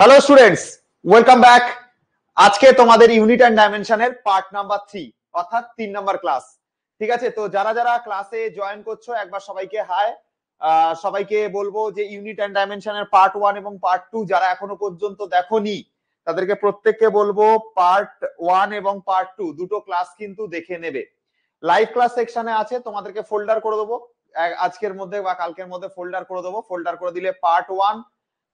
Hello students, welcome back. আজকে তোমাদের unit and ডাইমেনশনের পার্ট নাম্বার 3 অর্থাৎ 3 নাম্বার ক্লাস। ঠিক আছে, তো যারা যারা ক্লাসে জয়েন করছো একবার সবাইকে হাই। সবাইকে বলবো যে ইউনিট অ্যান্ড ডাইমেনশনের পার্ট 1 এবং পার্ট 2 যারা এখনো পর্যন্ত দেখোনি তাদেরকে প্রত্যেককে বলবো পার্ট 1 এবং পার্ট 2 দুটো ক্লাস কিন্তু দেখে নেবে। লাইভ ক্লাস সেকশনে আছে, তোমাদেরকে ফোল্ডার করে দেবো আজকের মধ্যে বা কালকের মধ্যে ফোল্ডার করে দেবো। ফোল্ডার করে দিলে পার্ট 1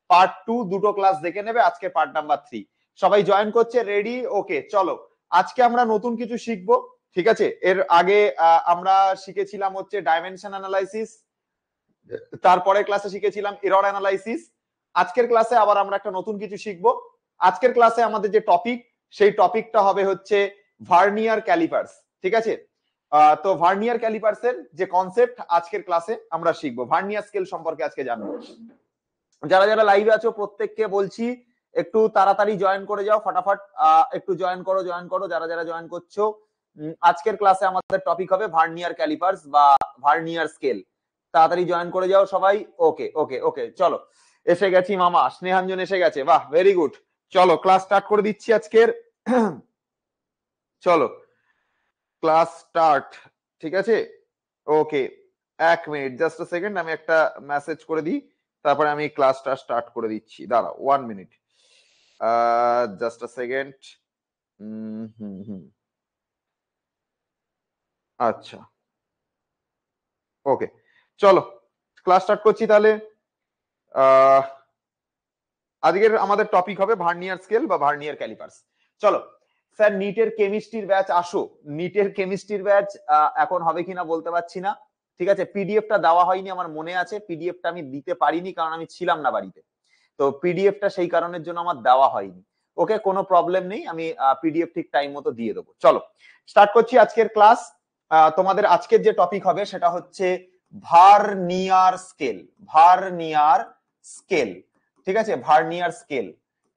পার্ট 2 দুটো ক্লাস দেখে নেবে। আজকে পার্ট নাম্বার 3 সবাই জয়েন করছে, রেডি? ওকে, চলো আজকে আমরা নতুন কিছু শিখবো। ঠিক আছে, এর আগে আমরা শিখেছিলাম হচ্ছে ডাইমেনশন অ্যানালাইসিস, তারপরে ক্লাসে শিখেছিলাম এরর অ্যানালাইসিস। আজকের ক্লাসে আবার আমরা একটা নতুন কিছু শিখবো। আজকের ক্লাসে আমাদের যে টপিক সেই টপিকটা হবে হচ্ছে ভার্নিয়ার ক্যালিপার্স। ঠিক আছে, তো ভার্নিয়ার ক্যালিপার্স এর যে কনসেপ্ট আজকের ক্লাসে আমরা শিখবো। ভার্নিয়ার স্কেল সম্পর্কে আজকে জানবো। যারা যারা লাইভে আছো প্রত্যেককে বলছি একটু তাড়াতাড়ি জয়েন করে যাও, ফটাফট একটু জয়েন করো যারা যারা জয়েন করছো। আজকের ক্লাসে আমাদের টপিক হবে ভার্নিয়ার ক্যালিপার্স বা ভার্নিয়ার স্কেল। তাড়াতাড়ি জয়েন করে যাও সবাই। ওকে ওকে ওকে, চলো এসে গেছি মামা, স্নেহাঞ্জন এসে গেছে, বাহ ভেরি গুড। চলো ক্লাস স্টার্ট করে দিচ্ছি আজকের। চলো ক্লাস স্টার্ট। ঠিক আছে, ওকে, এক মিনিট, জাস্ট আ সেকেন্ড, আমি একটা মেসেজ করে দিই, তারপরে আমি ক্লাসটা স্টার্ট করে দিচ্ছি। দাঁড়াও 1 মিনিট, জাস্ট আ সেকেন্ড। আচ্ছা, ওকে, চলো ক্লাস স্টার্ট করছি তাহলে। আজকের আমাদের টপিক হবে ভার্নিয়ার স্কেল বা ভার্নিয়ার ক্যালিপার্স। চলো স্যার, নিটের কেমিস্ট্রির ব্যাচ আসো। নিটের কেমিস্ট্রির ব্যাচ এখন হবে কিনা বলতে পারছি না। ঠিক আছে, পিডিএফটা দেওয়া হয়নি, আমার মনে আছে পিডিএফটা আমি দিতে পারিনি কারণ আমি ছিলাম না বাড়িতে। তো পিডিএফটা সেই কারণের জন্য আমার দেওয়া হয়নি। ওকে, কোনো প্রবলেম নেই, আমি পিডিএফ ঠিক টাইম মতো দিয়ে দেবো। চলো স্টার্ট করছি আজকের ক্লাস। তোমাদের আজকের যে টপিক হবে সেটা হচ্ছে ভার্নিয়ার স্কেল। ভার্নিয়ার স্কেল, ঠিক আছে, ভার্নিয়ার স্কেল।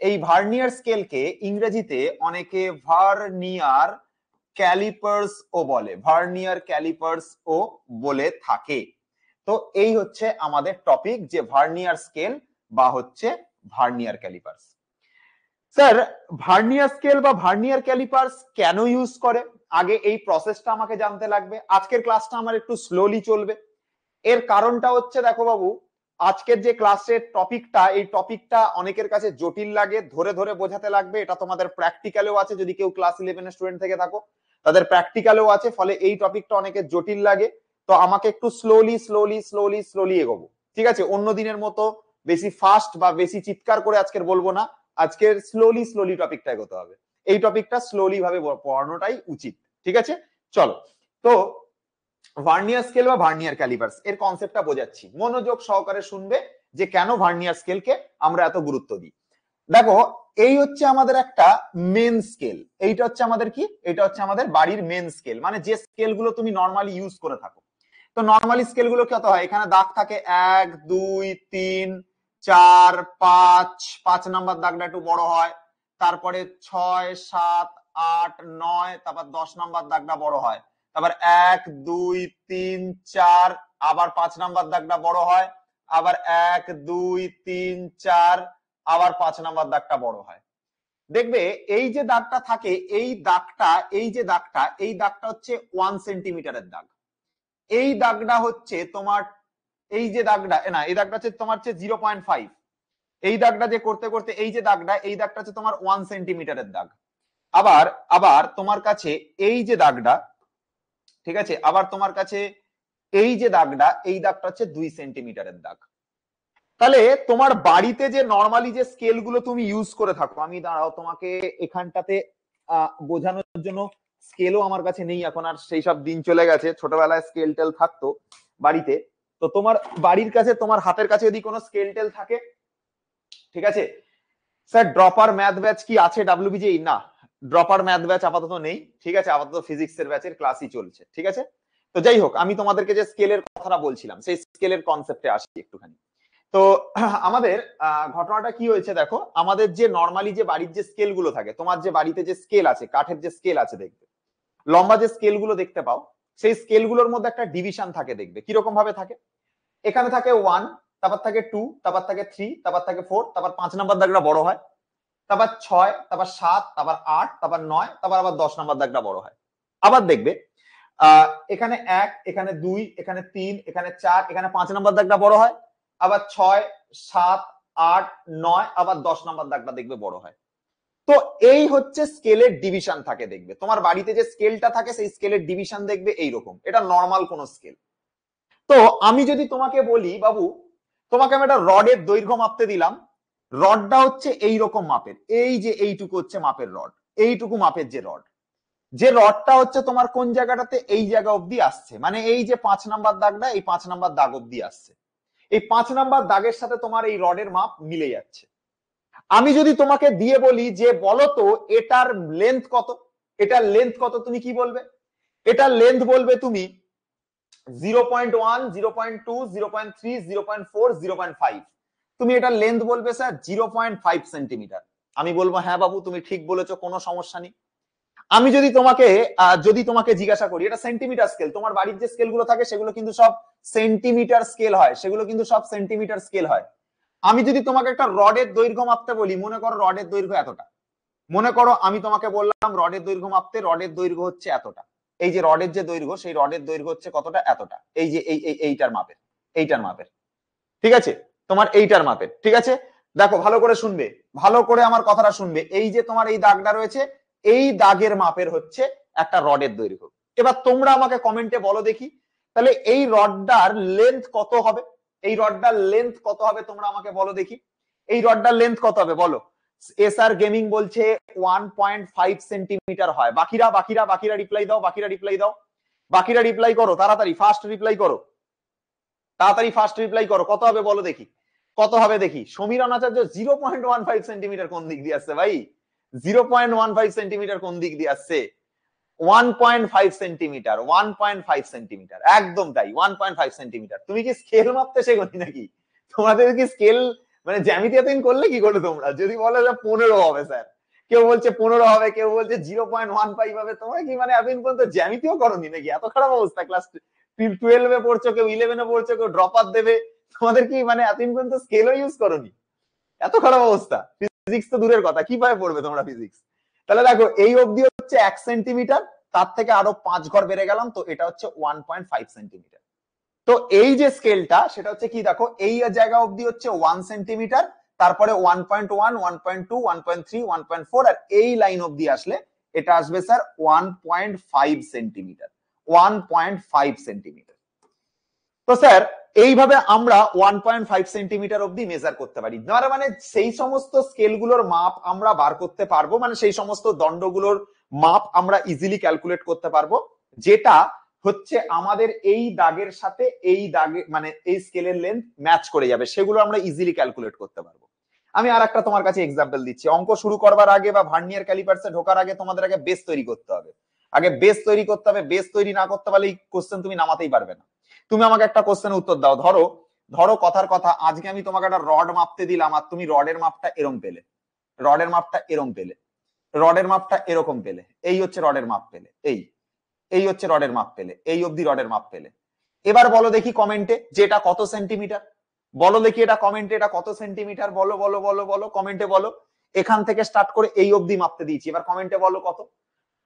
এই ভার্নিয়ার স্কেলকে ইংরেজিতে অনেকে ভার্নিয়ার ক্যালিপার্স ও বলে, ভার্নিয়ার ক্যালিপার্স ও বলে থাকে। তো এই হচ্ছে আমাদের টপিক, যে ভার্নিয়ার স্কেল বা হচ্ছে vernier callipers. Sir, vernier scale বা ভার্নিয়ার ক্যালিপার্স কেন ইউজ করে, আগে এই প্রসেসটা আমাকে জানতে লাগবে। আজকের ক্লাসটা আমার একটু স্লোলি চলবে। এর কারণটা হচ্ছে, দেখো বাবু, আজকের যে ক্লাসের টপিকটা, এই টপিকটা অনেকের কাছে জটিল লাগে, ধরে ধরে বোঝাতে লাগবে। এটা তোমাদের প্র্যাকটিক্যালেও আছে, যদি কেউ ক্লাস 11 স্টুডেন্ট থেকে থাকো তাদের প্র্যাকটিক্যালেও আছে, ফলে এই টপিকটা অনেকের জটিল লাগে। তো আমাকে একটু স্লোলি স্লোলি স্লোলি স্লোলি এগোবো। ঠিক আছে, অন্য দিনের মতো বেশি ফাস্ট বা বেশি চিৎকার করে আজকের বলবো না, আজকের স্লোলি স্লোলি টপিকটা এগোতে হবে। এই টপিকটা স্লোলি ভাবে পড়ানোটাই উচিত। ঠিক আছে, চলো। তো ভার্নিয়ার স্কেল বা ভার্নিয়ার ক্যালিপার্স এর কনসেপ্টটা বোঝাচ্ছি, মনোযোগ সহকারে শুনবে যে কেন ভার্নিয়ার স্কেলকে আমরা এত গুরুত্ব দিই। দেখো, এই হচ্ছে আমাদের একটা মেন স্কেল। এইটা হচ্ছে আমাদের কি, এটা হচ্ছে আমাদের বাড়ির মেন স্কেল, মানে যে স্কেল গুলো তুমি নর্মালি ইউজ করে থাকো। তো নর্মালি স্কেল গুলো কত হয়, এখানে দাগ থাকে 1 2 3 4 5, 5 নাম্বার দাগটা একটু বড় হয়, তারপরে 6 7 8 9, তারপর 10 নাম্বার দাগটা বড় হয়, তারপর 1 2 3 4, আবার 5 নাম্বার দাগটা বড় হয়, আবার 1 2 3 4, আবার 5 নাম্বার দাগটা বড় হয়। দেখবে এই যে দাগটা থাকে, এই দাগটা, এই যে দাগটা, এই দাগটা হচ্ছে 1 সেন্টিমিটারের দাগ। এই দাগটা হচ্ছে তোমার, এই যে দাগটা না, এই দাগটা হচ্ছে তোমার হচ্ছে 0.5। এই দাগটা যে করতে করতে এই যে দাগটা, এই দাগটা হচ্ছে তোমার 1 সেন্টিমিটারের দাগ। আবার আবার তোমার কাছে এই যে দাগটা, ঠিক আছে, আবার তোমার কাছে এই যে দাগটা, এই দাগটা হচ্ছে 2 সেন্টিমিটারের দাগ। তাহলে তোমার বাড়িতে যে নর্মালি যে স্কেল গুলো তুমি ইউজ করে থাকো, আমি দাঁড়াও তোমাকে এখানটাতে বোঝানোর জন্য, স্কেলও আমার কাছে নেই এখন, আর সেই সব দিন চলে গেছে, ছোটবেলায় স্কেল টেল থাকতো বাড়িতে। তো তোমার বাড়ির কাছে, তোমার হাতের কাছে যদি কোনো স্কেল টেল থাকে, ঠিক আছে। স্যার, ড্রপার ম্যাথ ব্যাচ কি আছে ডাব্লিউবিজেই? না, ড্রপার ম্যাথ ব্যাচ আপাতত নেই। ঠিক আছে, আপাতত ফিজিক্সের ব্যাচের ক্লাসই চলছে। ঠিক আছে, তো যাই হোক, আমি তোমাদেরকে যে স্কেলের কথাটা বলছিলাম সেই স্কেলের কনসেপ্টে আসি একটুখানি। তো আমাদের ঘটনাটা কি হয়েছে দেখো, আমাদের যে নর্মালি যে বাড়ির যে স্কেল গুলো থাকে, তোমার যে বাড়িতে যে স্কেল আছে, কাঠের যে স্কেল আছে, দেখবে লম্বা যে স্কেল গুলো দেখতে পাও, সেই স্কেল গুলোর মধ্যে একটা ডিভিশন থাকে, দেখবে কিরকম ভাবে থাকে। এখানে থাকে 1, তারপর থাকে 2, তারপর থাকে 3, তারপর থাকে 4, তারপর 5 নাম্বার দাগটা বড় হয়, তারপর 6, তারপর 7, তারপর 8, তারপর 9, তারপর আবার 10 নাম্বার দাগটা বড় হয়। আবার দেখবে এখানে 1, এখানে 2, এখানে 3, এখানে 4, এখানে 5 নাম্বার দাগটা বড় হয়, আবার 6, 7, 8, 9, আবার 10 নাম্বার দাগটা দেখবে বড় হয়। তো এই হচ্ছে স্কেলের ডিভিশন থাকে, দেখবে তোমার বাড়িতে যে স্কেলটা থাকে সেই স্কেলের ডিভিশন দেখবে এইরকম, এটা নর্মাল কোন স্কেল। তো আমি যদি তোমাকে বলি বাবু, তোমাকে আমি একটা রডের দৈর্ঘ্য মাপতে দিলাম, রডটা হচ্ছে এইরকম মাপের, এই যে এইটুকু হচ্ছে মাপের রড, এইটুকু মাপের যে রড, যে রডটা হচ্ছে তোমার কোন জায়গাটাতে এই জায়গা অব্দি আসছে, মানে এই যে 5 নাম্বার দাগটা, এই 5 নাম্বার দাগ অব্দি আসছে, এই 5 নাম্বার দাগের সাথে তোমার এই রডের মাপ মিলে যাচ্ছে। আমি যদি তোমাকে দিয়ে বলি যে বলো তো এটার লেন্থ কত, এটার লেন্থ কত, তুমি কি বলবে? এটার লেন্থ বলবে তুমি 0.1, 0.2, 0.3, 0.4, 0.5। তুমি এটার লেন্থ বলবে স্যার 0.5 সেন্টিমিটার। আমি বলবো হ্যাঁ বাবু তুমি ঠিক বলেছো, কোনো সমস্যা নেই। আমি যদি তোমাকে জিজ্ঞাসা করি, এটা সেন্টিমিটার স্কেল, তোমার বাড়ির যে স্কেল গুলো থাকে সেগুলো কিন্তু সব সেন্টিমিটার স্কেল হয়, সেগুলো কিন্তু সব সেন্টিমিটার স্কেল হয়। আমি যদি তোমাকে একটা রডের দৈর্ঘ্য মাপতে বলি, মনে করো রডের দৈর্ঘ্য এতটা, মনে করো আমি তোমাকে বললাম রডের দৈর্ঘ্য মাপতে, রডের দৈর্ঘ্য হচ্ছে এতটা, এই যে রডের যে দৈর্ঘ্য, সেই রডের দৈর্ঘ্য হচ্ছে কতটা, এতটা, এই যে এইটার মাপের, এইটার মাপের, ঠিক আছে, তোমার এইটার মাপের, ঠিক আছে। দেখো ভালো করে শুনবে, ভালো করে আমার কথাটা শুনবে, এই যে তোমার এই দাগটা রয়েছে, এই দাগের মাপের হচ্ছে একটা রডের দৈর্ঘ্য। এবার তোমরা আমাকে কমেন্টে বলো দেখি, তাহলে এই রডটার লেন্থ কত হবে, এই রডটার লেন্থ কত হবে, তোমরা আমাকে বলো দেখি, এই রডটার লেন্থ কত হবে বলো। এসআর গেমিং বলছে 1.5 সেন্টিমিটার হয়। বাকিরা বাকিরা বাকিরা রিপ্লাই দাও, বাকিরা রিপ্লাই দাও, বাকিরা রিপ্লাই করো তাড়াতাড়ি, ফার্স্ট রিপ্লাই করো, তাড়াতাড়ি ফার্স্ট রিপ্লাই করো, কত হবে বলো দেখি, কত হবে দেখি। সমীরণ আচার্য 0.15 সেন্টিমিটার কোন দিক দিয়ে আসছে ভাই, 0.15 সেন্টিমিটার কোন দিক দিয়ে আসছে, 1.5 সেন্টিমিটার, 1.5 সেন্টিমিটার, একদম তাই, 1.5 সেন্টিমিটার। তুমি কি স্কেল মাপতে শেখোনি নাকি? তোমাদের কি স্কেল মানে জ্যামিতি এতদিন করলে কি করে তোমরা? যদি বলে যে 15 হবে স্যার, কেউ বলছে 15 হবে, কেউ বলছে 0.15 হবে, তোমরা কি মানে এতদিন পর্যন্ত জ্যামিতিও করোনি নাকি? এত খারাপ অবস্থা, ক্লাস 12 এ পড়ছো, কেউ 11 এ পড়ছো, কেউ ড্রপ আউট দেবে, তোমাদের কি মানে এতদিন পর্যন্ত স্কেলও ইউজ করোনি? এত খারাপ অবস্থা, ফিজিক্স তো দূরের কথা, কিভাবে পড়বে তোমরা ফিজিক্স? তাহলে দেখো এই অবধি হচ্ছে 1 সেন্টিমিটার, তার থেকে আরো 5 ঘর বেড়ে গেলাম, তো এটা হচ্ছে 1.5 সেন্টিমিটার। তো এই যে স্কেলটা সেটা হচ্ছে কি, দেখো এই জায়গা অবধি হচ্ছে 1 সেন্টিমিটার, তারপরে 1.1, 1.2, 1.3, 1.4, আর এই লাইন অবধি আসলে এটা আসবে স্যার 1.5 সেন্টিমিটার, 1.5 সেন্টিমিটার। তো স্যার এইভাবে আমরা 1.5 সেন্টিমিটার অবধি মেজার করতে পারি, মানে সেই সমস্ত স্কেলগুলোর মাপ আমরা বার করতে পারবো, মানে সেই সমস্ত দণ্ডগুলোর মাপ আমরা ইজিলি ক্যালকুলেট করতে পারবো, যেটা হচ্ছে আমাদের এই দাগের সাথে এই দাগে মানে এই স্কেলের লেন্থ ম্যাচ করে যাবে, সেগুলো আমরা ইজিলি ক্যালকুলেট করতে পারবো। আমি আর একটা তোমার কাছে এক্সাম্পল দিচ্ছি। অঙ্ক শুরু করবার আগে বা ভার্নিয়ার ক্যালিপার্সে ঢোকার আগে তোমাদের আগে বেস তৈরি করতে হবে, আগে বেস তৈরি করতে হবে। বেস তৈরি না করতে পারলে এই কোশ্চেন তুমি নামাতেই পারবে না। তুমি আমাকে একটা কোশ্চেন উত্তর দাও, ধরো ধরো কথার কথা আজকে আমি তোমাকে একটা রড মাপতে দিলাম, আর তুমি রডের মাপটা এরম পেলে, রডের মাপটা এরম পেলে, রডের মাপটা এরকম পেলে, এই হচ্ছে রডের মাপ পেলে, এই হচ্ছে রডের মাপ পেলে, এই অবধি রডের মাপ পেলে। এবার বলো দেখি কমেন্টে যে এটা কত সেন্টিমিটার, বলো দেখি এটা কমেন্টে এটা কত সেন্টিমিটার, বলো বলো বলো বলো কমেন্টে বলো। এখান থেকে স্টার্ট করে এই অবধি মাপতে দিয়েছি, এবার কমেন্টে বলো কত।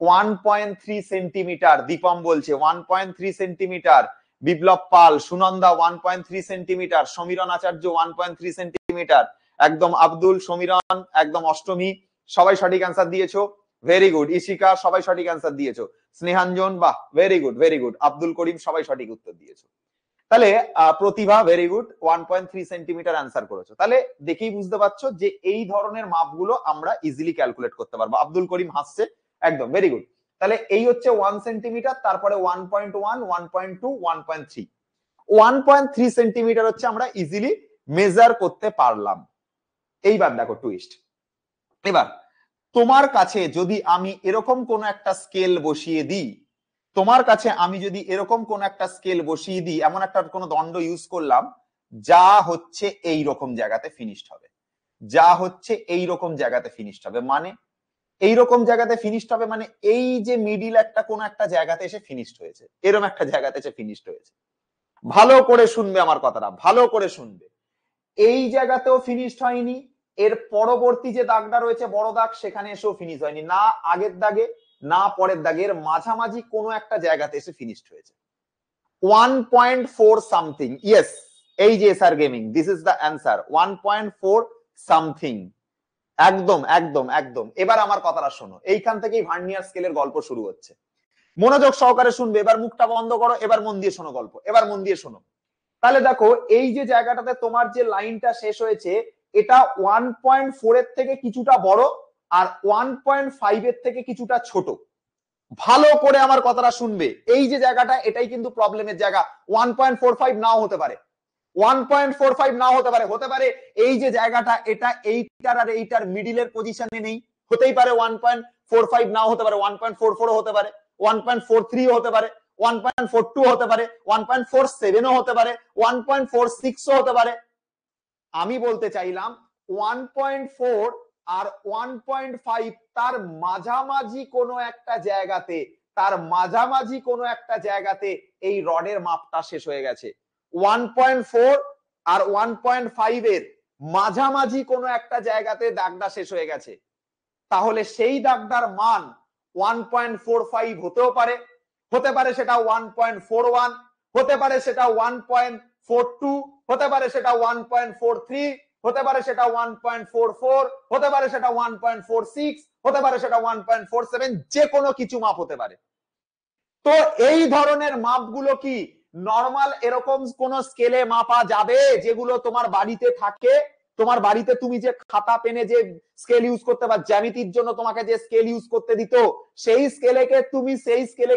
1.3 সেন্টিমিটার, দীপম বলছে 1.3 সেন্টিমিটার, বিপ্লব পাল, সুনন্দা 1.3 সেন্টিমিটার, সমীরণ আচার্য 1.3 সেন্টিমিটার, একদম আব্দুল, সমীরণ, একদম অষ্টমী, সবাই সঠিক অ্যান্সার দিয়েছো, ভেরি গুড। ইশিকা সবাই সঠিক অ্যান্সার দিয়েছো, স্নেহাঞ্জন বাহ very good very good, Abdul Karim সবাই সঠিক উত্তর দিয়েছো। তাহলে Pratibha very good, 1.3 centimetre answer করেছো। তাহলে দেখেই বুঝতে পারছো যে এই ধরনের মাপগুলো আমরা ইজিলি ক্যালকুলেট করতে পারবো। আব্দুল করিম হাসছে, একদম ভেরি গুড। তাহলে এই হচ্ছে 1 সেন্টিমিটার, তারপরে 1.1, 1.2, 1.3, 1.3 সেন্টিমিটার হচ্ছে আমরা ইজিলি মেজার করতে পারলাম। এইবার দেখো টুইস্ট, এবার তোমার কাছে যদি আমি এরকম কোন একটা স্কেল বসিয়ে দিই, তোমার কাছে আমি যদি এরকম কোন একটা স্কেল বসিয়ে দিই, এমন একটা কোন দণ্ড ইউজ করলাম যা হচ্ছে এই রকম জায়গাতে ফিনিশড হবে, যা হচ্ছে এই রকম জায়গাতে ফিনিশড হবে, মানে এইরকম জায়গাতে ফিনিশড হবে, মানে এই যে মিডিল একটা কোন একটা জায়গাতে এসে ফিনিশড হয়েছে, এরকম একটা জায়গাতে এসে ফিনিশড হয়েছে। ভালো করে শুনবে আমার কথাটা, ভালো করে শুনবে। এই জায়গাতেও ফিনিশড হয়নি, এর পরবর্তী যে দাগটা রয়েছে বড় দাগ সেখানে এসেও ফিনিশ হয়নি, না আগের দাগে না পরের দাগে, এর মাঝামাঝি কোনো একটা জায়গাতে এসে ফিনিশড হয়েছে। 1.4 সামথিং, ইয়েস, এই যে sir gaming, this is the answer, 1.4 something. একদম একদম একদম। এবার আমার কথাটা শোনো, এইখান থেকেই ভার্নিয়ার স্কেলের গল্প শুরু হচ্ছে। মনোযোগ সহকারে শুনবে, এবার মুখটা বন্ধ করো, এবার মন দিয়ে শোনো গল্প, এবার মন দিয়ে শোনো। তাহলে দেখো এই যে জায়গাটাতে তোমার যে লাইনটা শেষ হয়েছে, এটা 1.4 এর থেকে কিছুটা বড় আর 1.5 এর থেকে কিছুটা ছোট। ভালো করে আমার কথাটা শুনবে, এই যে জায়গাটা এটাই কিন্তু প্রবলেমের জায়গা। 1.45 নাও হতে পারে, 1.45 নাও হতে পারে, হতে পারে এই যে জায়গাটা এটা এইটার আর এইটার মিডিলের পজিশনে নেই, হতেই পারে 1.45 নাও হতে পারে, 1.44 হতে পারে, 1.43 হতে পারে, 1.42 হতে পারে, 1.47 হতে পারে, 1.46 হতে পারে। আমি বলতে চাইলাম 1.4 আর 1.5 তার মাঝামাঝি কোনো একটা জায়গাতে, তার মাঝামাঝি কোনো একটা জায়গাতে এই রডের মাপটা শেষ হয়ে গেছে। 1.4 আর 1.5 এর মাঝামাঝি কোনো একটা জায়গাতে দাগটা শেষ হয়ে গেছে। তাহলে সেই দাগটার মান 1.45 হতেও পারে, হতে পারে সেটা 1.41, হতে পারে সেটা 1.42, হতে পারে সেটা 1.43, হতে পারে সেটা 1.44, হতে পারে সেটা 1.46, হতে পারে সেটা 1.47, যে কোনো কিছু মাপ হতে পারে। তো এই ধরনের মাপগুলো কি নরমাল এরকম কোন স্কেলে মাপা যাবে যেগুলো তোমার বাড়িতে থাকে? তোমার বাড়িতে তুমি যে খাতা পেনে যে স্কেল ইউজ করতে বা জ্যামিতির জন্য তোমাকে যে স্কেল ইউজ করতে দিত, সেই স্কেলে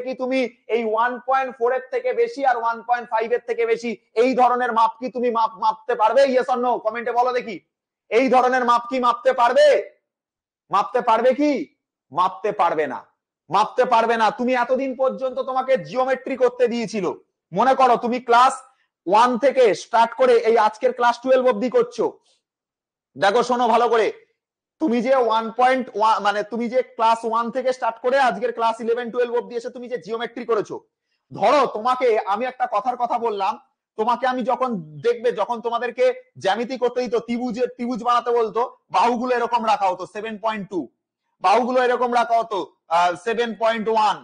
কি তুমি এই 1.4 এর থেকে বেশি আর 1.5 এর থেকে বেশি এই ধরনের মাপ কি তুমি মাপতে পারবে? ইয়েস অর নো কমেন্টে বলো দেখি। এই ধরনের মাপ কি মাপতে পারবে? মাপতে পারবে কি? মাপতে পারবে না, মাপতে পারবে না। তুমি এতদিন পর্যন্ত তোমাকে জিওমেট্রি করতে দিয়েছিল, মনে করো তুমি ক্লাস 1 থেকে স্টার্ট করে এই আজকের ক্লাস 12 অবধি করছো। দেখো শোনো ভালো করে, তুমি যে 1.1 মানে তুমি যে ক্লাস 1 থেকে স্টার্ট করে আজকের ক্লাস 11 12 অবধি এসে তুমি যে জিওমেট্রি করেছো, ধরো তোমাকে আমি একটা কথার কথা বললাম, তোমাকে আমি যখন দেখবে যখন তোমাদেরকে জ্যামিতি করতে দিত, ত্রিভুজ বানাতে বলতো, বাহুগুলো এরকম রাখা হতো 7.2, বাহুগুলো এরকম রাখা হতো 7.1।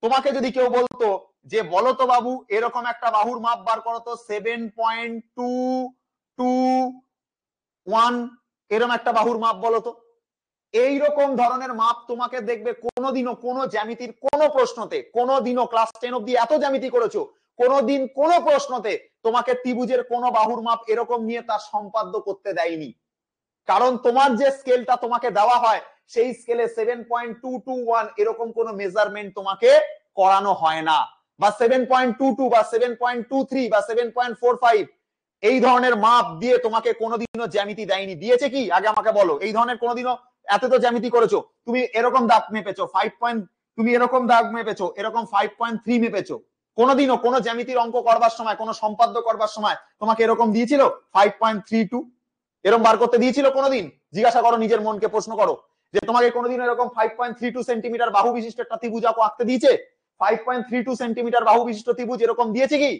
তোমাকে যদি কেউ বলতো যে বলো তো বাবু এরকম একটা বাহুর মাপ বার করো তো 7.221, এরকম একটা বাহুর মাপ বলো তো, এইরকম ধরনের মাপ তোমাকে দেখবে কোনোদিনও কোনো জ্যামিতির কোনো প্রশ্নতে, কোনোদিনও ক্লাস 10 অব্দি এত জ্যামিতি করেছো, কোনোদিন কোনো প্রশ্নতে তোমাকে ত্রিভুজের কোনো বাহুর মাপ এরকম নিয়ে তার সম্পাদ্য করতে দেয়নি। কারণ তোমার যে স্কেলটা তোমাকে দেওয়া হয় সেই স্কেলে 7.221 এরকম কোনো মেজারমেন্ট তোমাকে করানো হয় না, বা 7.22 বা 7.23 বা 7.45 এই ধরনের মাপ দিয়ে তোমাকে কোনোদিনও জ্যামিতি দেয়নি। দিয়েছে কি আগে আমাকে বলো? এই ধরনের কোনোদিনও এত তো জ্যামিতি করেছো, তুমি এরকম দাগ মেপেছো 5 তুমি এরকম দাগ মেপেছো, এরকম 5.3 মেপেছো, কোনোদিনও কোনো জ্যামিতির অঙ্ক করবার সময়, কোনো সম্পাদ্য করবার সময় তোমাকে এরকম দিয়েছিল 5.32 এরকম বার করতে দিয়েছিল কোনোদিন? জিজ্ঞাসা করো নিজের মনকে, প্রশ্ন করো যে তোমাকে কোনোদিন এরকম 5.32 সেন্টিমিটার বাহু বিশিষ্ট একটা ত্রিভুজ আঁকতে দিয়েছে? 5.32 সেন্টিমিটার বাহু বিশিষ্ট ত্রিভুজ এরকম দিয়েছে কি?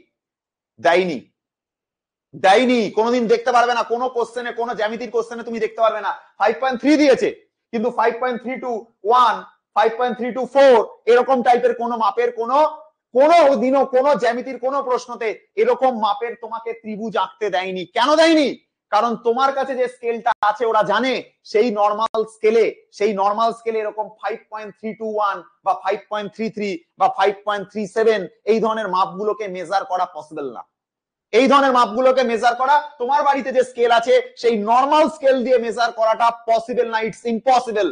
দেয়নি, দেয়নি, কোনোদিন দেখতে পারবে না কোনো কোশ্চেনে, কোনো জ্যামিতির কোশ্চেনে তুমি দেখতে পারবে না 5.3 দিয়েছে, কিন্তু 5.321 5.324 এরকম টাইপের কোনো মাপের কোনো দিনও কোনো জ্যামিতির কোনো প্রশ্নতে এরকম মাপের তোমাকে ত্রিভুজ আঁকতে দেয়নি। কেন দেয়নি? কারণ তোমার কাছে যে স্কেলটা আছে ওরা জানে সেই নর্মাল স্কেলে এরকম 5.321 বা 5.33 বা 5.37 এই ধরনের মাপগুলোকে মেজার করা পসিবল না। এই ধরনের মাপগুলোকে মেজার করা তোমার বাড়িতে যে স্কেল আছে সেই নর্মাল স্কেল দিয়ে মেজার করাটা পসিবল না, ইটস ইম্পসিবল।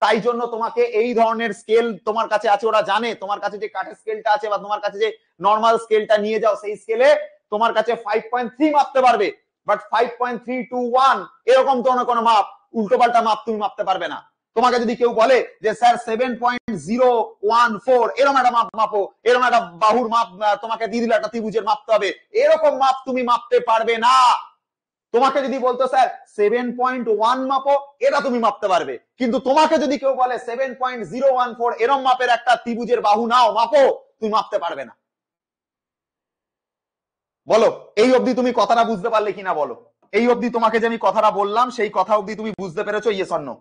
তাই জন্য তোমাকে এই ধরনের স্কেল তোমার কাছে আছে, ওরা জানে তোমার কাছে যে কাঠের স্কেলটা আছে বা তোমার কাছে যে নর্মাল স্কেলটা নিয়ে যাও সেই স্কেলে তোমার কাছে 5.3 মাপতে পারবে, বাট 5.321 এরকম কোনো মাপ, উল্টোপাল্টা মাপ তুমি মাপতে পারবে না। তোমাকে যদি কেউ বলে যে স্যার 7.014 এরকম একটা মাপ মাপো, এরকম একটা বাহুর মাপ তোমাকে দিয়ে দিল, একটা ত্রিভুজের মাপতে হবে, এরকম মাপ তুমি মাপতে পারবে না। তোমাকে যদি বলতো স্যার 7.1 মাপো, এটা তুমি মাপতে পারবে, কিন্তু তোমাকে যদি কেউ বলে 7.014 এরকম মাপের একটা ত্রিভুজের বাহু নাও মাপো, তুমি মাপতে পারবে না। বলো এই অবধি তুমি কথাটা বুঝতে পারলে কিনা বলো? এই অবধি তোমাকে যে আমি কথাটা বললাম সেই কথা অবধি তুমি বুঝতে পেরেছো? Yes or no?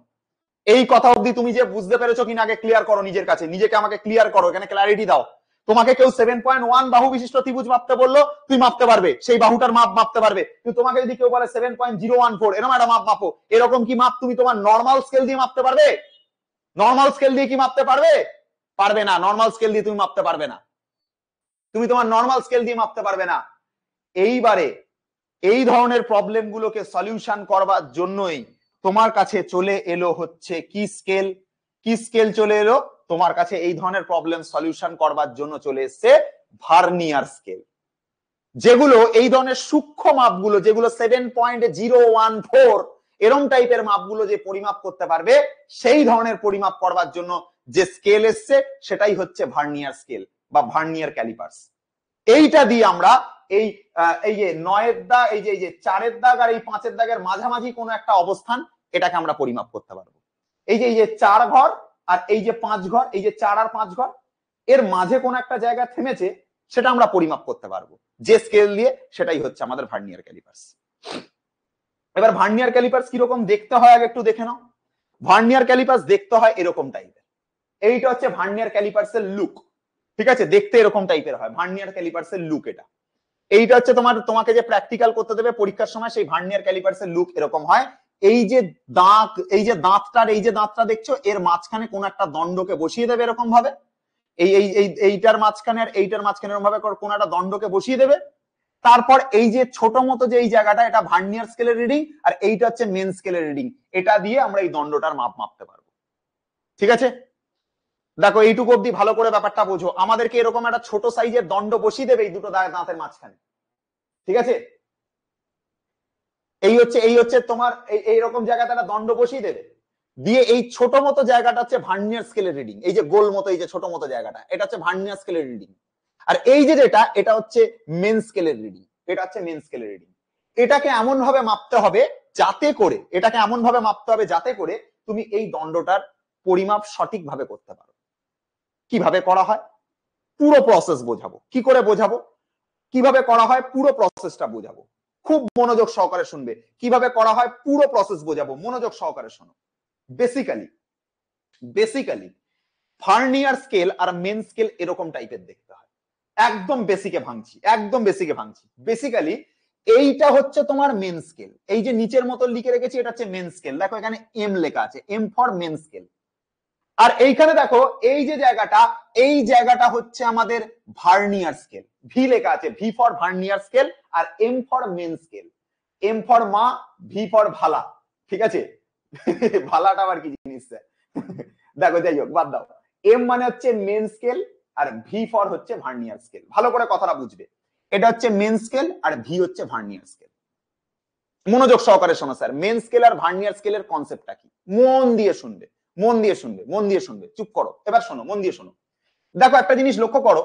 এই কথা অবধি তুমি যে বুঝতে পেরেছো কিনা আগে ক্লিয়ার করো নিজের কাছে, নিজেকে আমাকে ক্লিয়ার করো, এখানে ক্ল্যারিটি দাও। তোমাকে কেউ 7.1 বাহু বিশিষ্ট ত্রিভুজ মাপতে বললো, তুমি মাপতে পারবে, সেই বাহুটার মাপ মাপতে পারবে। কিন্তু তোমাকে যদি কেউ বলে 7.014 এরকম একটা মাপ মাপো, এরকম কি মাপ তুমি তোমার নর্মাল স্কেল দিয়ে মাপতে পারবে? নর্মাল স্কেল দিয়ে কি মাপতে পারবে? পারবে না। নর্মাল স্কেল দিয়ে তুমি মাপতে পারবে না, তুমি তোমার নর্মাল স্কেল দিয়ে মাপতে পারবে না। এইবারে এই ধরনের প্রবলেম গুলোকে সলিউশন করবার জন্যই তোমার কাছে চলে এলো হচ্ছে কি স্কেল? কি স্কেল চলে এলো তোমার কাছে? এই ধরনের প্রবলেম সলিউশন করবার জন্য চলে এসছে ভার্নিয়ার স্কেল, যেগুলো এই ধরনের সূক্ষ্ম মাপগুলো, যেগুলো 7.014 এরম টাইপের মাপগুলো যে পরিমাপ করতে পারবে, সেই ধরনের পরিমাপ করবার জন্য যে স্কেল এসছে সেটাই হচ্ছে ভার্নিয়ার স্কেল বা ভার্নিয়ার ক্যালিপার্স। এইটা দিয়ে আমরা এই এই যে 9 দাগ, এই যে 4 দাগ আর এই 5 দাগের মাঝামাঝি কোনো একটা অবস্থান, এটাকে আমরা পরিমাপ করতে পারবো। এই যে 4 ঘর আর এই যে 5 ঘর, এই যে 4 আর 5 ঘর, এর মাঝে কোন একটা জায়গা থেমেছে, সেটা আমরা পরিমাপ করতে পারবো যে স্কেল দিয়ে, সেটাই হচ্ছে আমাদের ভার্নিয়ার ক্যালিপার্স। এবার ভার্নিয়ার ক্যালিপার্স কিরকম দেখতে হয় আগে একটু দেখে নাও। ভার্নিয়ার ক্যালিপার্স দেখতে হয় এরকম টাইপের। এইটা হচ্ছে ভার্নিয়ার ক্যালিপার্স এর লুক, ঠিক আছে? দেখতে এরকম টাইপের হয় ভার্নিয়ার ক্যালিপার্স এর লুক। এটা এইটা হচ্ছে তোমাকে যে প্র্যাকটিক্যাল করতে দেবে পরীক্ষার সময়, সেই ভার্নিয়ার ক্যালিপার্স এর লুক এরকম হয়। এই যে দাঁত, এই যে দাঁতটার এই যে দাঁতটা দেখছো, এর মাঝখানে কোন একটা দণ্ডকে বসিয়ে দেবে এরকম ভাবে। এইটার মাঝখানে আর এইটার মাঝখানে এরকম ভাবে কোন একটা দণ্ডকে বসিয়ে দেবে। তারপর এই যে ছোট মতো যে এই জায়গাটা, এটা ভার্নিয়ার স্কেলের রিডিং, আর এইটা হচ্ছে মেন স্কেলের রিডিং। এটা দিয়ে আমরা এই দণ্ডটার মাপ মাপতে পারবো, ঠিক আছে? দেখো এইটুকু অব্দি ভালো করে ব্যাপারটা বোঝো। আমাদেরকে এরকম একটা ছোট সাইজের দণ্ড বসিয়ে দেবে এই দুটো দাঁতের মাঝখানে, ঠিক আছে? এই হচ্ছে তোমার এইরকম জায়গাতে একটা দণ্ড বসিয়ে দেবে, দিয়ে এই ছোট মতো জায়গাটা হচ্ছে ভার্নিয়ার স্কেলের রিডিং। এই যে গোল মতো, এই যে ছোট মতো জায়গাটা, এটা হচ্ছে ভার্নিয়ার স্কেলের রিডিং। আর এই যে যেটা, এটা হচ্ছে মেন স্কেলের রিডিং। এটা হচ্ছে মেন স্কেলের রিডিং। এটাকে এমন ভাবে মাপতে হবে যাতে করে, এটাকে এমন ভাবে মাপতে হবে যাতে করে তুমি এই দণ্ডটার পরিমাপ সঠিকভাবে করতে পারো। কিভাবে করা হয় পুরো প্রসেস বোঝাবো। কি করে বোঝাবো, কিভাবে করা হয় পুরো প্রসেসটা বোঝাবো। খুব মনোযোগ সহকারে শুনবে, কিভাবে করা হয় পুরো প্রসেস বোঝাবো, মনোযোগ সহকারে শোনো। বেসিক্যালি ভার্নিয়ার স্কেল আর মেন স্কেল এরকম টাইপের দেখতে হয়। একদম বেসিকে ভাঙছি। বেসিক্যালি এইটা হচ্ছে তোমার মেন স্কেল। এই যে নিচের মতো লিখে রেখেছি, এটা হচ্ছে মেন স্কেল। দেখো এখানে এম লেখা আছে, এম ফর মেন স্কেল। আর এইখানে দেখো এই যে জায়গাটা, এই জায়গাটা হচ্ছে আমাদের ভার্নিয়ার স্কেল। ভি লেখা আছে, ভি ফর ভার্নিয়ার স্কেল, আর M for main scale. M for মা, ভি ফর ভালা, ঠিক আছে? ভালাটা আবার কি জিনিস? দেখো যাই হোক, বাদ দাও। এম মানে হচ্ছে মেন স্কেল, আর ভি ফর হচ্ছে ভার্নিয়ার স্কেল। ভালো করে কথাটা বুঝবে, এটা হচ্ছে মেন স্কেল আর ভি হচ্ছে ভার্নিয়ার স্কেল। মনোযোগ সহকারে শোনো স্যার, মেন স্কেল আর ভার্নিয়ার স্কেলের কনসেপ্টটা কি, মন দিয়ে শুনবে, চুপ করো, এবার শোনো, মন দিয়ে শোনো। দেখো একটা জিনিস লক্ষ্য করো,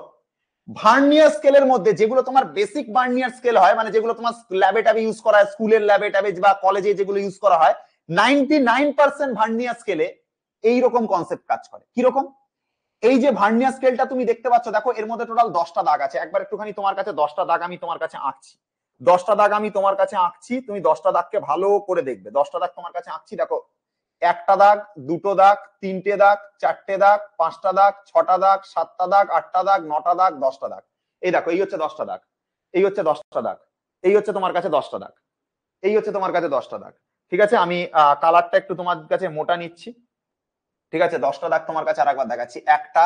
ভার্নিয়ার স্কেলের মধ্যে যেগুলো তোমার বেসিক ভার্নিয়ার স্কেল হয়, মানে যেগুলো তোমার ল্যাবে ট্যাবে ইউজ করা হয়, স্কুলের ল্যাবে ট্যাবে বা কলেজে যেগুলো ইউজ করা হয়, 99% ভার্নিয়ার স্কেলে এইরকম কনসেপ্ট কাজ করে। কিরকম? এই যে ভার্নিয়ার স্কেলটা তুমি দেখতে পাচ্ছ, দেখো এর মধ্যে টোটাল 10টা দাগ আছে। একবার একটুখানি তোমার কাছে 10টা দাগ আমি তোমার কাছে আঁকছি, 10টা দাগ আমি তোমার কাছে আঁকছি, তুমি 10টা দাগকে ভালো করে দেখবে। 10টা দাগ তোমার কাছে আঁকছি, দেখো একটা দাগ, দুটো দাগ, তিনটে দাগ, চারটে দাগ, পাঁচটা দাগ, ছটা দাগ, সাতটা দাগ, আটটা দাগ, নটা দাগ, 10টা দাগ। এই দেখো এই হচ্ছে 10টা দাগ, এই হচ্ছে 10টা দাগ, এই হচ্ছে তোমার কাছে 10টা দাগ, এই হচ্ছে তোমার কাছে 10টা দাগ, ঠিক আছে? আমি কালারটা একটু তোমার কাছে মোটা নিচ্ছি, ঠিক আছে? 10টা দাগ তোমার কাছে আরেকবার দেখাচ্ছি, একটা,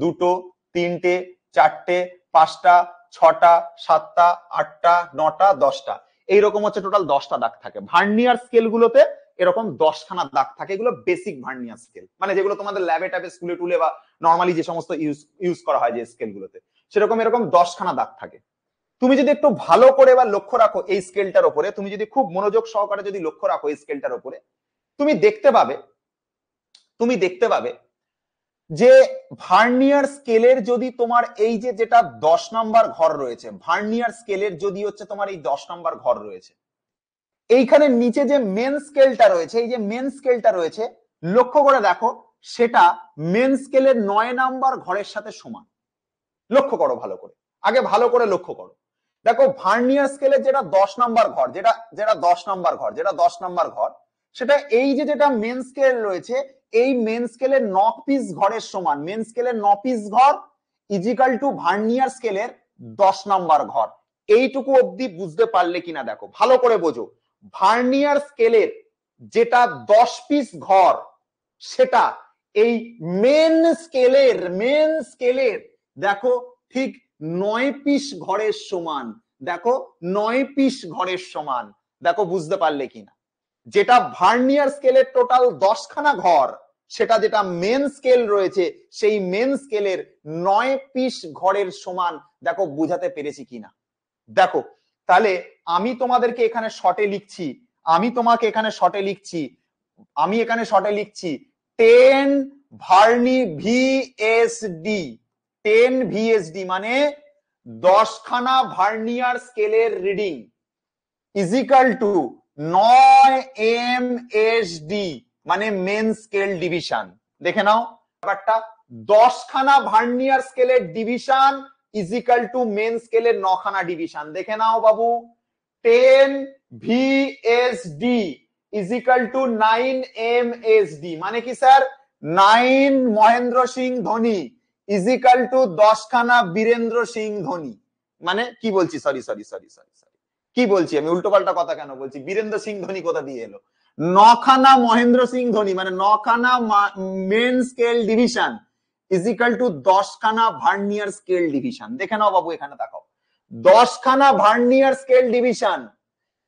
দুটো, তিনটে, চারটে, পাঁচটা, ছটা, সাতটা, আটটা, নটা, 10টা, এইরকম হচ্ছে টোটাল 10টা দাগ থাকে। ভার্নিয়ার স্কেল গুলোতে এরকম 10খানা দাগ থাকে। এগুলো বেসিক ভার্নিয়ার স্কেল, মানে যেগুলো তোমাদের ল্যাবে ট্যাবে স্কুলে টুলে বা নর্মালি যে সমস্ত ইউজ করা হয় যে স্কেল গুলোতে, সেরকম এরকম 10খানা দাগ থাকে। তুমি যদি একটু ভালো করে এবার লক্ষ্য রাখো এই স্কেলটার উপরে, তুমি যদি খুব মনোযোগ সহকারে যদি লক্ষ্য রাখো এই স্কেলটার উপরে, তুমি দেখতে পাবে যে ভার্নিয়ার স্কেলের যদি তোমার এই যে যেটা 10 নাম্বার ঘর রয়েছে, ভার্নিয়ার স্কেলের যদি হচ্ছে তোমার এই 10 নাম্বার ঘর রয়েছে, এইখানে নিচে যে মেন স্কেলটা রয়েছে, এই যে মেন স্কেলটা রয়েছে, লক্ষ্য করে দেখো সেটা মেন স্কেলের 9 নাম্বার ঘরের সাথে সমান। লক্ষ্য করো ভালো করে, আগে ভালো করে লক্ষ্য করো। দেখো ভার্নিয়ার স্কেলের যেটা 10 নাম্বার ঘর, যেটা 10 নাম্বার ঘর, যেটা 10 নাম্বার ঘর, সেটা এই যেটা মেন স্কেল রয়েছে, এই মেন স্কেলের 9 পিস ঘরের সমান। মেন স্কেলের 9 পিস ঘর ইজিক্যাল টু ভার্নিয়ার স্কেলের 10 নাম্বার ঘর। এইটুকু অবধি বুঝতে পারলে কিনা দেখো, ভালো করে বোঝো। ভার্নিয়ার স্কেলের যেটা 10 পিস ঘর, সেটা এই মেন স্কেলের দেখো ঠিক 9 পিস ঘরের সমান। দেখো 9 পিস ঘরের সমান। দেখো বুঝতে পারলে কিনা, যেটা ভার্নিয়ার স্কেলের টোটাল 10 খানা ঘর, সেটা যেটা মেন স্কেল রয়েছে সেই মেন স্কেলের 9 পিস ঘরের সমান। দেখো বুঝাতে পেরেছি কিনা দেখো। তাহলে আমি তোমাদেরকে এখানে শর্টে লিখছি, আমি তোমাকে এখানে শর্টে লিখছি, আমি এখানে শর্টে লিখছি 10 ভার্নি ভিএসডি। 10 ভিএসডি মানে 10 খানা ভার্নিয়ার স্কেলের রিডিং ইজিক্যাল টু 9 এমএসডি মানে মেন স্কেল ডিভিশন। দেখে নাও ব্যাপারটা, 10 খানা ভার্নিয়ার স্কেলের ডিভিশন ইজিক্যাল টু মেন স্কেলের 9 খানা ডিভিশন। দেখে নাও বাবু, 10 ভিএসডি ইজিক্যাল টু 9 এমএসডি মানে কি sir, 9 Mahendra Singh Dhoni equal to 10 খানা বীরেন্দ্র সিং ধোনি। মানে কি বলছি, sorry sorry sorry sorry sorry, কি বলছি আমি, উল্টো পাল্টা কথা কেন বলছি? বীরেন্দ্র সিং ধোনি কোথা দিয়ে এলো? 9 খানা মহেন্দ্র সিং ধোনি মানে 9 খানা main scale division equal to 10 খানা ভার্নিয়ার স্কেল ডিভিশন। দেখে নাও বাবু, এখানে তাকাও, 10 খানা vernier scale division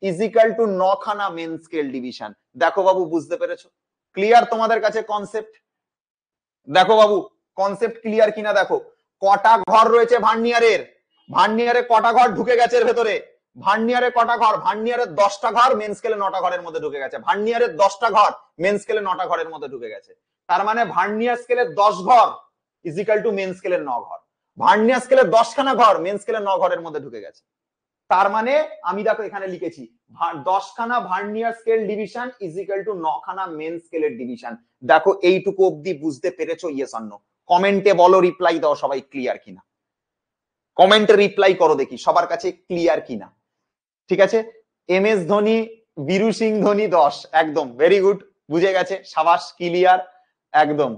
equal to 9 খানা মেন স্কেল ডিভিশন। দেখো বাবু বুঝতে পেরেছো? ক্লিয়ার তোমাদের কাছে কনসেপ্ট? দেখো বাবু কনসেপ্ট ক্লিয়ার কিনা দেখো। কটা ঘর রয়েছে ভার্নিয়ারের? ভার্নিয়ারে কটা ঘর ঢুকে গেছে এর ভেতরে? ভার্নিয়ারে কটা ঘর? ভার্নিয়ারের 10টা ঘর, মেন স্কেলে 9টা ঘরের মধ্যে ঢুকে গেছে। ভার্নিয়ারের 10টা ঘর, মেন স্কেলে 9টা ঘরের মধ্যে ঢুকে গেছে। তার মানে ভার্নিয়ার স্কেলের 10 ঘর ইজিক্যাল টু মেন স্কেলের 9 ঘর। ভার্নিয়ার স্কেলের 10 খানা ঘর মেন স্কেলের 9 ঘরের মধ্যে ঢুকে গেছে। তার মানে আমি দেখো এখানে লিখেছি 10 খানা vernier scale division equal to 9 খানা মেন স্কেলের ডিভিশন। দেখো এইটুকু অবধি বুঝতে পেরেছো? Yes or no? কমেন্টে বলো, রিপ্লাই দাও সবাই ক্লিয়ার কিনা। কমেন্টে রিপ্লাই করো দেখি সবার কাছে ক্লিয়ার কিনা। ঠিক আছে, এম এস ধোনি, বীরু সিং ধোনি 10, একদম ভেরি গুড, বুঝে গেছে, সাবাস, ক্লিয়ার একদম,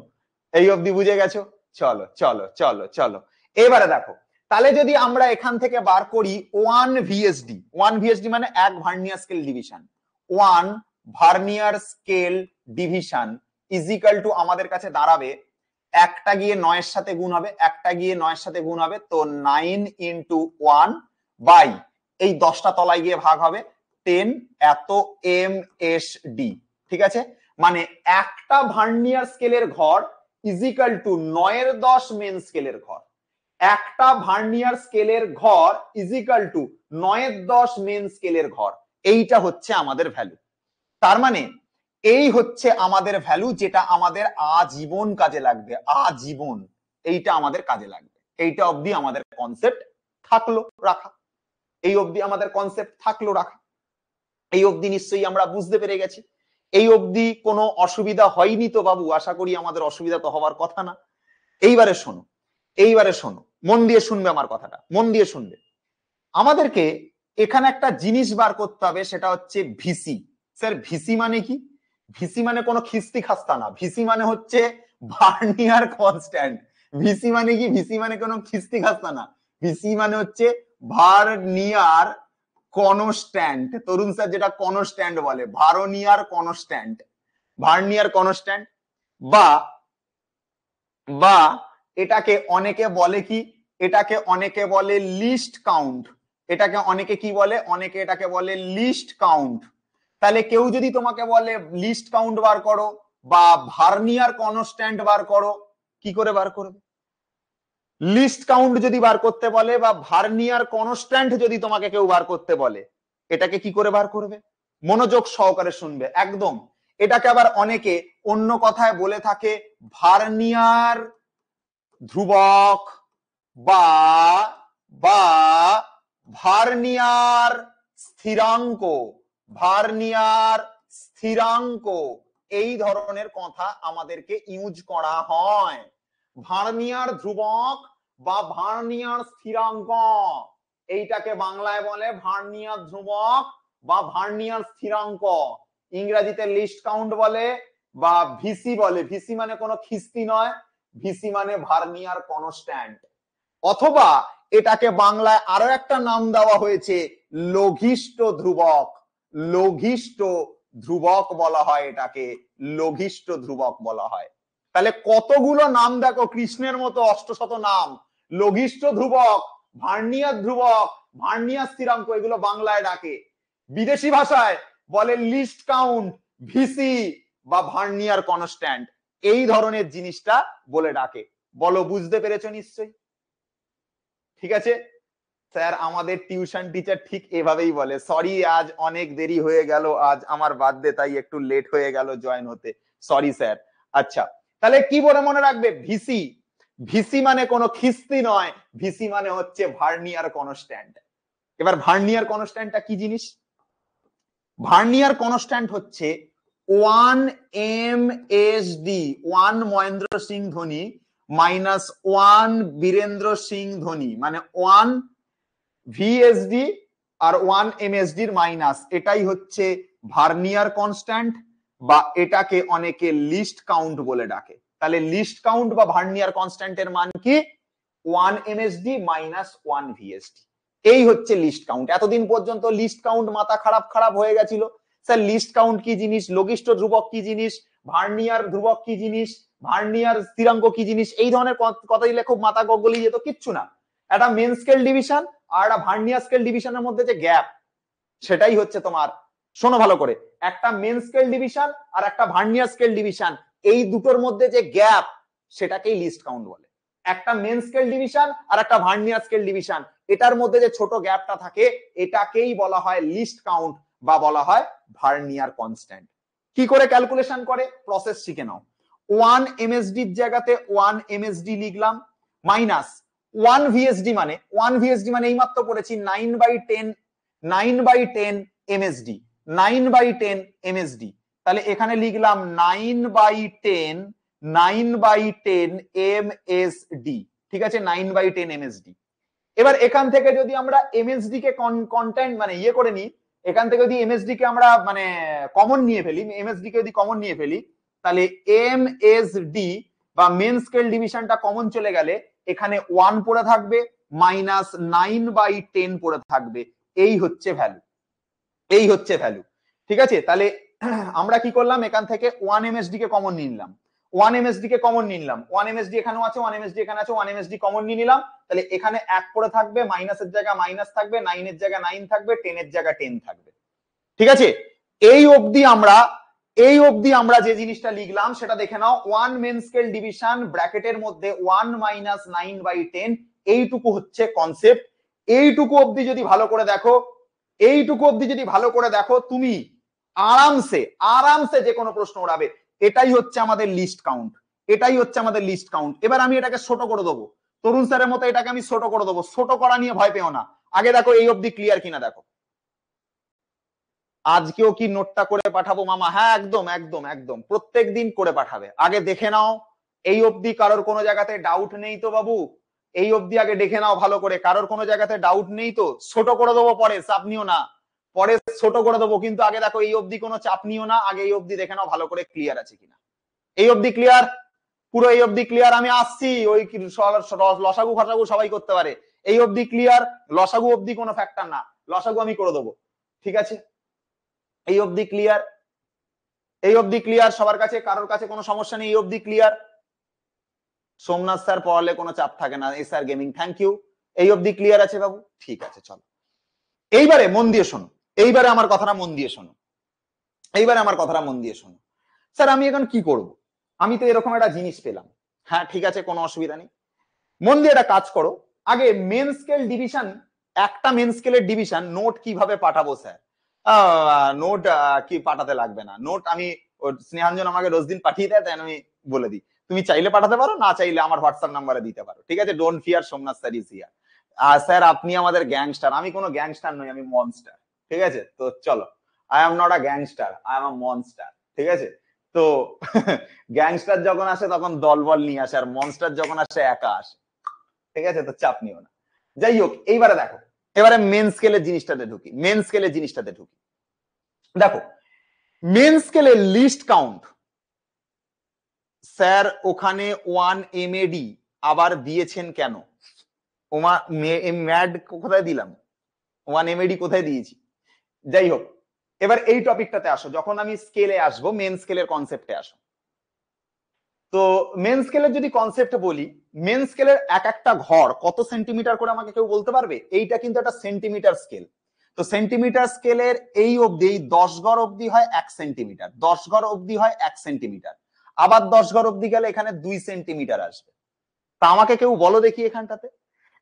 এই অবধি বুঝে গেছো। চলো চলো চলো চলো, এবারে দেখো, তাহলে যদি আমরা এখান থেকে বার করি 1 ভিএসডি, 1 ভিএসডি মানে এক vernier scale division, 1 vernier scale division equal to আমাদের কাছে দাঁড়াবে, একটা গিয়ে 9 এর সাথে গুণ হবে, একটা গিয়ে 9 এর সাথে গুণ হবে, তো 9 ইন্টু 1 বাই এই 10টা তলায় গিয়ে ভাগ হবে 10 এত এম এস ডি। ঠিক আছে, মানে একটা ভার্নিয়ার স্কেলের ঘর ইজিক্যাল টু 9 এর 10 মেন স্কেলের ঘর। একটা ভার্নিয়ার স্কেলের ঘর ইজিক্যাল টু 9 এর 10 মেন স্কেলের ঘর। এইটা হচ্ছে আমাদের ভ্যালু। তার মানে এই হচ্ছে আমাদের ভ্যালু, যেটা আমাদের আজীবন কাজে লাগবে, আজীবন এইটা আমাদের কাজে লাগবে। এইটা অবধি আমাদের কনসেপ্ট থাকলো রাখা, এই অবধি আমাদের কনসেপ্ট থাকলো রাখা, এই অবধি নিশ্চয়ই আমরা বুঝতে পেরে গেছি। এই অবধি কোনো অসুবিধা হয়নি তো বাবু? আশা করি আমাদের অসুবিধা তো হওয়ার কথা না। এইবারে শোনো, এইবারে শোনো, মন দিয়ে শুনবে আমার কথাটা, মন দিয়ে শুনবে। আমাদেরকে এখানে একটা জিনিস বার করতে হবে, সেটা হচ্ছে ভিসি। স্যার ভিসি মানে কি? ভিসি মানে কোনো খিস্তি খাস্তা না, ভিসি মানে হচ্ছে ভার্নিয়ার কনস্ট্যান্ট। ভিসি মানে কি? ভিসি মানে কোনো খিস্তি খাস্তা না, ভিসি মানে হচ্ছে ভার্নিয়ার কনস্ট্যান্ট। তরুণ স্যার যেটা কনস্ট্যান্ট বলে, ভার্নিয়ার কনস্ট্যান্ট, ভার্নিয়ার কনস্ট্যান্ট, বা বা এটাকে অনেকে বলে কি, এটাকে অনেকে বলে লিস্ট কাউন্ট। এটাকে অনেকে কি বলে? অনেকে এটাকে বলে লিস্ট কাউন্ট। তাহলে কেউ যদি তোমাকে বলে লিস্ট কাউন্ট বার করো বা ভার্নিয়ার কনস্ট্যান্ট বার করো, কি করে বার করবে? লিস্ট কাউন্ট যদি বার করতে বলে বা ভার্নিয়ার কনস্ট্যান্ট যদি তোমাকে কেউ বার করতে বলে, এটাকে কি করে বার করবে? মনোযোগ সহকারে শুনবে একদম। এটাকে আবার অনেকে অন্য কথায় বলে থাকে ভার্নিয়ার ধ্রুবক বা বা ভার্নিয়ার স্থিরাঙ্ক, ভার্নিয়ার স্থিরাঙ্ক, এই ধরনের কথা আমাদেরকে ইউজ করা হয়। ভার্নিয়ার ধ্রুবক বা ভার্নিয়ার স্থিরাঙ্ক, এইটাকে বাংলায় বলে ভার্নিয়ার ধ্রুবক বা ভার্নিয়ার স্থিরাঙ্ক, ইংরেজিতে লিস্ট কাউন্ট বলে বা ভিসি বলে। ভিসি মানে কোনো খিস্তি নয়, ভিসি মানে ভার্নিয়ার কনস্ট্যান্ট। অথবা এটাকে বাংলায় আরো একটা নাম দেওয়া হয়েছে লঘিষ্ঠ ধ্রুবক। লঘিষ্ঠ ধ্রুবক বলা হয় এটাকে, লঘিষ্ঠ ধ্রুবক বলা হয়। তাহলে কতগুলো নাম দেখো, কৃষ্ণের মতো অষ্টশত নাম। লঘিষ্ঠ ধ্রুবক, ভার্নিয়ার ধ্রুবক, ভার্নিয়ার স্থিরাঙ্ক, এগুলো বাংলায় ডাকে। বিদেশি ভাষায় বলে লিস্ট কাউন্ট, ভিসি বা ভার্নিয়ার কনস্ট্যান্ট, এই ধরনের জিনিসটা বলে ডাকে। বলো, বুঝতে পেরেছো নিশ্চয়ই? ঠিক আছে স্যার, আমাদের টিউশন টিচার ঠিক এভাবেই বলে। সরি, আজ অনেক দেরি হয়ে গেল, আজ আমার বার্থডে, তাই একটু লেট হয়ে গেল জয়েন হতে, সরি স্যার। আচ্ছা, তাহলে কি বলে মনে রাখবে? ভিসি। ভিসি মানে কোনো খিস্তি নয়, ভিসি মানে হচ্ছে ভার্নিয়ার কনস্ট্যান্ট। এবার ভার্নিয়ার কনস্ট্যান্টটা কি জিনিস? ভার্নিয়ার কনস্ট্যান্ট হচ্ছে 1 MSD, 1 মহেন্দ্র সিং ধোনি মাইনাস 1 বীরেন্দ্র সিং ধোনি, মানে 1 ভিএসডি আর 1 এমএসডি এর মাইনাস, এটাই হচ্ছে ভার্নিয়ার কনস্ট্যান্ট, বা এটাকে অনেকে লিস্ট কাউন্ট বলে ডাকে। তাহলে লিস্ট কাউন্ট বা ভার্নিয়ার কনস্ট্যান্টের মান কি? 1 এমএসডি মাইনাস 1 ভিএসডি, এই হচ্ছে লিস্ট কাউন্ট। এতদিন পর্যন্ত লিস্ট কাউন্ট মাথা খারাপ হয়ে গেছিল, স্যার লিস্ট কাউন্ট কি জিনিস, লঘিষ্ঠ ধ্রুবক কি জিনিস, ভার্নিয়ার ধ্রুবক কি জিনিস, ভার্নিয়ার স্থিরাঙ্ক কি জিনিস, এই ধরনের কথা দিলে খুব মাথা গগলি যেত। কিচ্ছু না, একটা মেন স্কেল ডিভিশন আর একটা ভার্নিয়ার স্কেল ডিভিশনের মধ্যে যে গ্যাপ, সেটাই হচ্ছে তোমার, শোনো ভালো করে, একটা মেন স্কেল ডিভিশন আর একটা ভার্নিয়ার স্কেল ডিভিশন, এই দুটোর মধ্যে যে গ্যাপ, সেটাকেই লিস্ট কাউন্ট বলে। একটা মেন স্কেল ডিভিশন আর একটা ভার্নিয়ার স্কেল ডিভিশন, এটার মধ্যে যে ছোট গ্যাপটা থাকে, এটাকেই বলা হয় লিস্ট কাউন্ট বা বলা হয় ভার্নিয়ার কনস্ট্যান্ট। কি করে ক্যালকুলেশন করে, প্রসেস শিখে নাও। 1 এমএসডি এর জায়গাতে 1 এমএসডি লিখলাম, মাইনাস 1 ভিএসডি মানে, 1 ভিএসডি মানে এইমাত্র পড়েছি 9/10, 9/10 এমএসডি, 9/10 এমএসডি। তাহলে এখানে লিখলাম 9/10, 9/10 এমএসডি, ঠিক আছে, 9/10 এমএসডি। এবার এখান থেকে যদি আমরা এমএসডি কে কন্টেন্ট মানে ইয়ে করে নিই, এখান থেকে যদি এমএসডি কে আমরা মানে কমন নিয়ে ফেলি, এমএসডি কে যদি কমন নিয়ে ফেলি, তাহলে এমএসডি বা মেন স্কেল ডিভিশনটা কমন চলে গেলে এখানে 1 পড়ে থাকবে, মাইনাস 9/10 পড়ে থাকবে, এই হচ্ছে ভ্যালু, এই হচ্ছে ভ্যালু। ঠিক আছে, তাহলে আমরা কি করলাম, এখান থেকে 1 এমএসডি কে কমন নিয়ে নিলাম, 1 এমএসডি কে কমন নিয়ে নিলাম, 1 এমএসডি এখানেও আছে, 1 এমএসডি এখানে আছে, 1 এমএসডি কমন নিয়ে নিলাম। তাহলে এখানে 1 পড়ে থাকবে, মাইনাসের জায়গায় মাইনাস থাকবে, 9 এর জায়গায় 9 থাকবে, 10 এর জায়গায় 10 থাকবে। ঠিক আছে, এই অবধি আমরা যে জিনিসটা লিখলাম সেটা দেখে নাও। 1 মেন স্কেল ডিভিশন ব্র্যাকেটের মধ্যে 1 মাইনাস 9/10, এইটুকু হচ্ছে কনসেপ্ট। এইটুকু অবধি যদি ভালো করে দেখো, এইটুকু অবধি যদি ভালো করে দেখো, তুমি আরামসে যে কোনো প্রশ্ন ওড়াবে। এটাই হচ্ছে আমাদের লিস্ট কাউন্ট, এটাই হচ্ছে আমাদের লিস্ট কাউন্ট। এবার আমি এটাকে ছোট করে দেবো, তরুণ স্যারের মতো এটাকে আমি ছোট করে দেবো। ছোট করা নিয়ে ভয় পেও না, আগে দেখো এই অবধি ক্লিয়ার কিনা দেখো। আজকেও কি নোটটা করে পাঠাবো মামা? হ্যাঁ, একদম একদম একদম, প্রত্যেকদিন করে পাঠাবে। আগে দেখে নাও এই অবধি কারোর কোনো জায়গাতে ডাউট নেই তো বাবু? এই অবধি আগে দেখে নাও ভালো করে, কারোর কোনো জায়গাতে ডাউট নেই তো? ছোট করে দেবো পরে, চাপ নিও না, পরে ছোট করে দেবো, কিন্তু আগে দেখো এই অবধি কোনো চাপ নিও না, আগে এই অবধি দেখে নাও ভালো করে ক্লিয়ার আছে কিনা। এই অবধি ক্লিয়ার? পুরো এই অবধি ক্লিয়ার? আমি আসছি, ওই লসাগু ফাসাগু সবাই করতে পারে, এই অবধি ক্লিয়ার? লসাগু অবধি কোনো ফ্যাক্টর না, লসাগু আমি করে দেবো। ঠিক আছে, এই অবধি ক্লিয়ার? এই অবধি ক্লিয়ার সবার কাছে? কারোর কাছে কোনো সমস্যা নেই? এই অবধি ক্লিয়ার? সোমনাথ স্যার পড়ালে কোনো চাপ থাকে না, এসআর গেমিং, থ্যাংক ইউ। এই অবধি ক্লিয়ার আছে বাবু? ঠিক আছে, চলো এইবারে মন দিয়ে শোনো, এইবারে আমার কথাটা মন দিয়ে শোনো, এইবারে আমার কথাটা মন দিয়ে শোনো। স্যার আমি এখন কি করব? আমি তো এরকম একটা জিনিস পেলাম। হ্যাঁ ঠিক আছে, কোনো অসুবিধা নেই, মন দিয়ে একটা কাজ করো। আগে মেন স্কেল ডিভিশন, একটা মেন স্কেলের ডিভিশন নোট কিভাবে পাঠাবো স্যার? নোট কি পাঠাতে লাগবে না, নোট আমি স্নেহাঞ্জন আমাকে রোজ দিন পাঠিয়ে দেয়, তাই আমি বলে দিই, তুমি চাইলে পাঠাতে পারো, না চাইলে আমার হোয়াটসঅ্যাপ নাম্বারে দিতে পারো। ঠিক আছে, don't fear, Somnath sir is here. Sir আপনি আমাদের গ্যাংস্টার। আমি কোনো গ্যাংস্টার নই, আমি মনস্টার। ঠিক আছে, তো চলো, I am not a gangster, I am a monster. ঠিক আছে, তো গ্যাংস্টার যখন আসে তখন দলবল নিয়ে আসে, আর মনস্টার যখন আসে একা আসে। ঠিক আছে, তো চাপ নিও না। যাই হোক, এইবারে দেখো, এবারে মেন স্কেলের জিনিসটাতে ঢুকি, দেখো মেন স্কেলের লিস্ট কাউন্ট স্যার ওখানে 1 MAD আবার দিয়েছেন কেন? ম্যাড কোথায় দিলাম, 1 MAD কোথায় দিয়েছি? যাই হোক, এবার এই টপিকটাতে আসো, যখন আমি স্কেলে আসবো, মেন স্কেলের কনসেপ্টে আসো। তো মেন স্কেলের যদি কনসেপ্ট বলি, মেন স্কেলের এক একটা ঘর কত সেন্টিমিটার করে আমাকে কেউ বলতে পারবে? এইটা কিন্তু একটা সেন্টিমিটার স্কেল। তো সেন্টিমিটার স্কেলের এই অবধি 10 ঘর অবধি হয় 1 সেন্টিমিটার, 10 ঘর অবধি হয় 1 সেন্টিমিটার, আবার 10 ঘর অবধি গেলে এখানে 2 সেন্টিমিটার আসবে। তা আমাকে কেউ বলো দেখি এখানটাতে,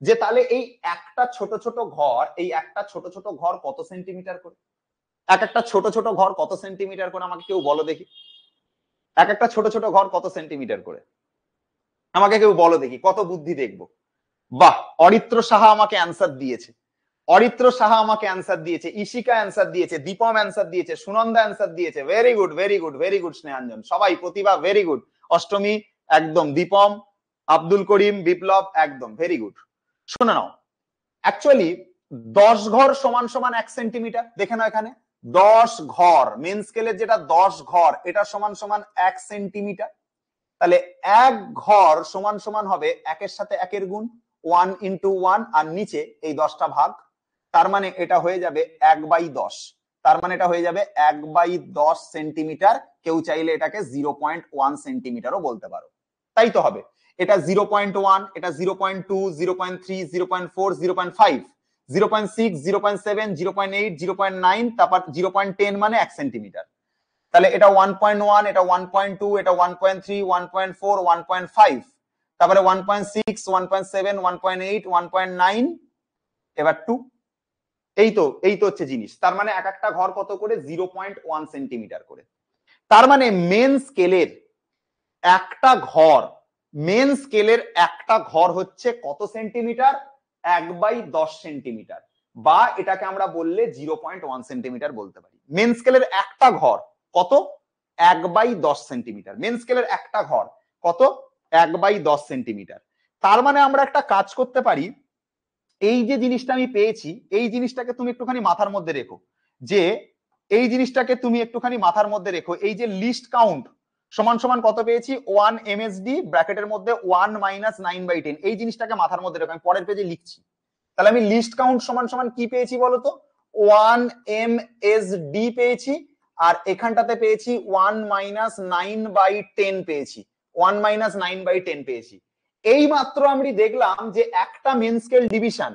যে তাহলে এই একটা ছোট ছোট ঘর, এই একটা ছোট ছোট ঘর কত সেন্টিমিটার করে? এক একটা ছোট ছোট ঘর কত সেন্টিমিটার করে আমাকে কেউ বলো দেখি। এক একটা ছোট ছোট ঘর কত সেন্টিমিটার করে আমাকে কেউ বলো দেখি, কত বুদ্ধি দেখবো। বাহ, অরিত্র সাহা আমাকে অ্যান্সার দিয়েছে, অরিত্র সাহা আমাকে অ্যান্সার দিয়েছে, ইশিকা অ্যান্সার দিয়েছে, দীপম অ্যান্সার দিয়েছে, সুনন্দা অ্যান্সার দিয়েছে। Very good, very good, very good Snehanjan, সবাই, প্রতিভা ভেরি গুড, অষ্টমী একদম, দীপম, আব্দুল করিম, বিপ্লব একদম ভেরি গুড। শুনে নাও, অ্যাকচুয়ালি 10 ঘর সমান সমান 1 সেন্টিমিটার। দেখে নাও এখানে 10 ঘর, মেন স্কেলের যেটা 10 ঘর, এটা সমান সমান 1 সেন্টিমিটার। তাহলে এক ঘর সমান সমান হবে একের সাথে একের গুণ, 1 ইন্টু 1, আর নিচে এই 10টা ভাগ, তার মানে এটা হয়ে যাবে 1/10, তার মানে এটা হয়ে যাবে 1/10 সেন্টিমিটার। কেউ চাইলে এটাকে 0.1 সেন্টিমিটারও বলতে পারো, তাই তো হবে। এটা 0.1, এটা 0.2, 0.3, 0.4, 0.5, 0.6, 0.7, 0.8, 0.9, তারপর 0.10 মানে 1 সেন্টিমিটার। তাহলে এটা 1.1, এটা 1.2, এটা 1.3, 1.4, 1.5, তারপরে 1.6, 1.7, 1.8, 1.9, এবার 2। এই তো হচ্ছে জিনিস। তার মানে এক একটা ঘর কত করে? 0.1 সেন্টিমিটার করে। তার মানে মেন স্কেলের একটা ঘর, মেন স্কেলের একটা ঘর হচ্ছে কত সেন্টিমিটার? 1/10 সেন্টিমিটার, বা এটাকে আমরা বললে 0.1 সেন্টিমিটার বলতে পারি। মেন স্কেলের একটা ঘর কত? 1/10 সেন্টিমিটার। মেন স্কেলের একটা ঘর কত? 1/10 সেন্টিমিটার। তার মানে আমরা একটা কাজ করতে পারি, এই যে জিনিসটা আমি পেয়েছি, এই জিনিসটাকে তুমি একটুখানি মাথার মধ্যে রেখো, যে এই জিনিসটাকে তুমি একটুখানি মাথার মধ্যে রেখো, এই যে লিস্ট কাউন্ট সমান সমান কত পেয়েছি? 1 MSD ব্র্যাকেটের মধ্যে 1 - 9/10, এই জিনিসটাকে মাথার মধ্যে রেখো, আমি পরের পেজে লিখছি। তাহলে আমি লিস্ট কাউন্ট সমান সমান কি পেয়েছি বলতো? 1 MSD পেয়েছি, আর এখানটাতে পেয়েছি 1 - 9/10 পেয়েছি, 1 - 9/10 পেয়েছি। এই মাত্র আমি দেখলাম যে একটা মেন স্কেল ডিভিশন,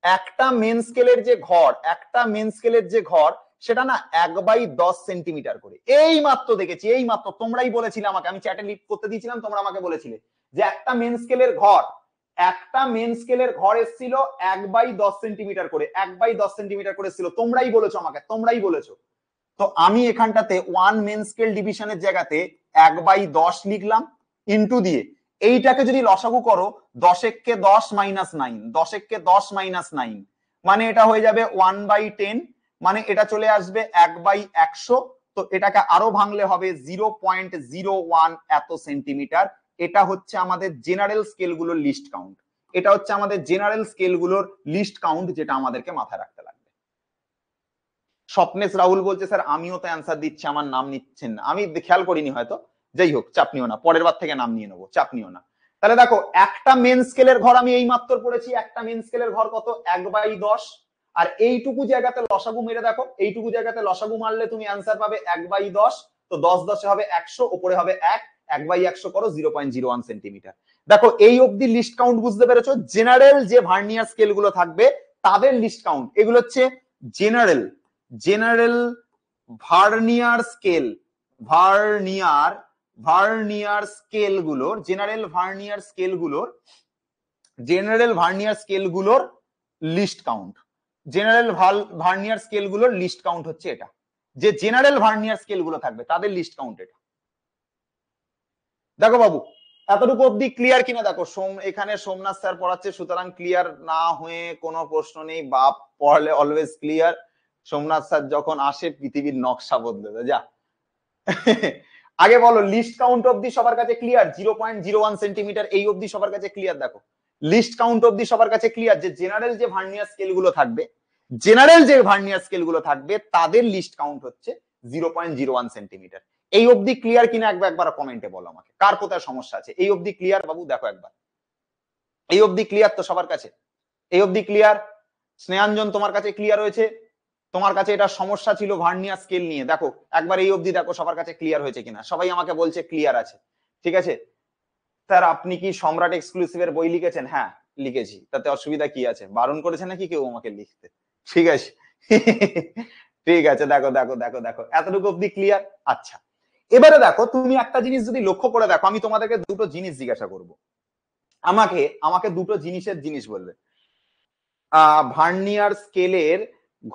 একটা মেন স্কেলের যে ঘর, একটা মেন স্কেলের যে ঘর, সেটা না 1/10 সেন্টিমিটার করে। এই মাত্র দেখেছি, এই মাত্র। তোমরাই বলেছিলে আমাকে, আমি চ্যাটে লিখ করতে দিয়েছিলাম, তোমরা আমাকে বলেছিলে যে একটা মেন স্কেলের ঘর, একটা মেন স্কেলের ঘর এসেছিল 1/10 সেন্টিমিটার করে, 1/10 সেন্টিমিটার করে ছিল। তোমরাই বলেছো আমাকে, তোমরাই বলেছো। তো আমি এখানটাতে 1 মেন স্কেল ডিভিশনের জায়গাতে 1/10 লিখলাম, ইন্টু দিয়ে এইটাকে যদি লসাগু করো, 10 কে 10 - 9, 10 কে 10 - 9, মানে এটা হয়ে যাবে 1/10, মানে এটা চলে আসবে 1/100। তো এটাকে আরো ভাঙলে হবে 0.01 এত সেন্টিমিটার। এটা হচ্ছে আমাদের জেনারেল স্কেলগুলোর লিস্ট কাউন্ট, এটা হচ্ছে আমাদের জেনারেল স্কেলগুলোর লিস্ট কাউন্ট, যেটা আমাদেরকে মাথায় রাখতে লাগবে। স্বপ্নেশ রাহুল বলছে স্যার আমিও তো অ্যান্সার দিচ্ছি, আমার নাম নিচ্ছেন না। আমি খেয়াল করিনি হয়তো, যাই হোক চাপ নিও না, পরের বার থেকে নাম নিয়ে নেবো, চাপ নিও না। তাহলে দেখো, একটা মেন স্কেলের ঘর আমি এই মাত্র পড়েছি, একটা মেন স্কেলের ঘর কত? 1/10। আর এইটুকু জায়গাতে লসাগু মেরে দেখো, এইটুকু জায়গাতে লসাগু মারলে তুমি অ্যান্সার পাবে 1/10। তো 10 10 হবে 100, উপরে হবে 1, 1/100 করো 0.01 সেন্টিমিটার। দেখো এই অবধি লিস্ট কাউন্ট বুঝতে পেরেছো? জেনারেল যে ভার্নিয়ার স্কেল গুলো থাকবে তাদের লিস্ট কাউন্ট, এগুলো হচ্ছে general, general vernier scale, vernier scale গুলোর, জেনারেল ভার্নিয়ার স্কেল গুলোর, জেনারেল ভার্নিয়ার স্কেল গুলোর list count, general vernier scale গুলোর লিস্ট কাউন্ট হচ্ছে এটা। যে জেনারেল ভার্নিয়ার স্কেল গুলো থাকবে তাদের লিস্ট কাউন্ট এটা। দেখো বাবু, এতটুকু অব্দি ক্লিয়ার কিনা? দেখো এখানে সোমনাথ স্যার পড়াচ্ছে, সুতরাং ক্লিয়ার না হয়ে কোনো প্রশ্ন নেই, বাপ পড়ালে অলওয়েজ ক্লিয়ার। সোমনাথ স্যার যখন আসে পৃথিবীর নকশা বদলে দেয়, যা। আগে বলো লিস্ট কাউন্ট অব্দি সবার কাছে ক্লিয়ার? 0.01 সেন্টিমিটার এই অব্দি সবার কাছে ক্লিয়ার? দেখো লিস্ট কাউন্ট অব্দি সবার কাছে ক্লিয়ার যে জেনারেল যে ভার্নিয়ার স্কেল গুলো থাকবে, জেনারেল যে ভার্নিয়ার স্কেল গুলো থাকবে তাদের লিস্ট কাউন্ট হচ্ছে 0.01 সেন্টিমিটার। এই অবধি ক্লিয়ার কিনা একবার কমেন্টে বলো আমাকে, কার কোথায় সমস্যা আছে। এই অবধি ক্লিয়ার বাবু? দেখো একবার, এই অবধি ক্লিয়ার তো সবার কাছে? এই অবধি ক্লিয়ার? স্নেহাঞ্জন তোমার কাছে ক্লিয়ার হয়েছে? তোমার কাছে এটা সমস্যা ছিল ভার্নিয়ার স্কেল নিয়ে, দেখো একবার এই অবধি দেখো সবার কাছে ক্লিয়ার হয়েছে কিনা। সবাই আমাকে বলছে ক্লিয়ার আছে, ঠিক আছে। স্যার আপনি কি সম্রাট এক্সক্লুসিভের বই লিখেছেন? হ্যাঁ লিখেছি, তাতে অসুবিধা কি আছে? বারণ করেছে নাকি কেউ আমাকে লিখতে? ঠিক আছে ঠিক আছে, দেখো দেখো দেখো দেখো এতটুকু অব্দি ক্লিয়ার। আচ্ছা এবারে দেখো, তুমি একটা জিনিস যদি লক্ষ্য করে দেখো, আমি তোমাদেরকে দুটো জিনিস জিজ্ঞাসা করব। আমাকে আমাকে দুটো জিনিস বলবে। ভার্নিয়ার স্কেলের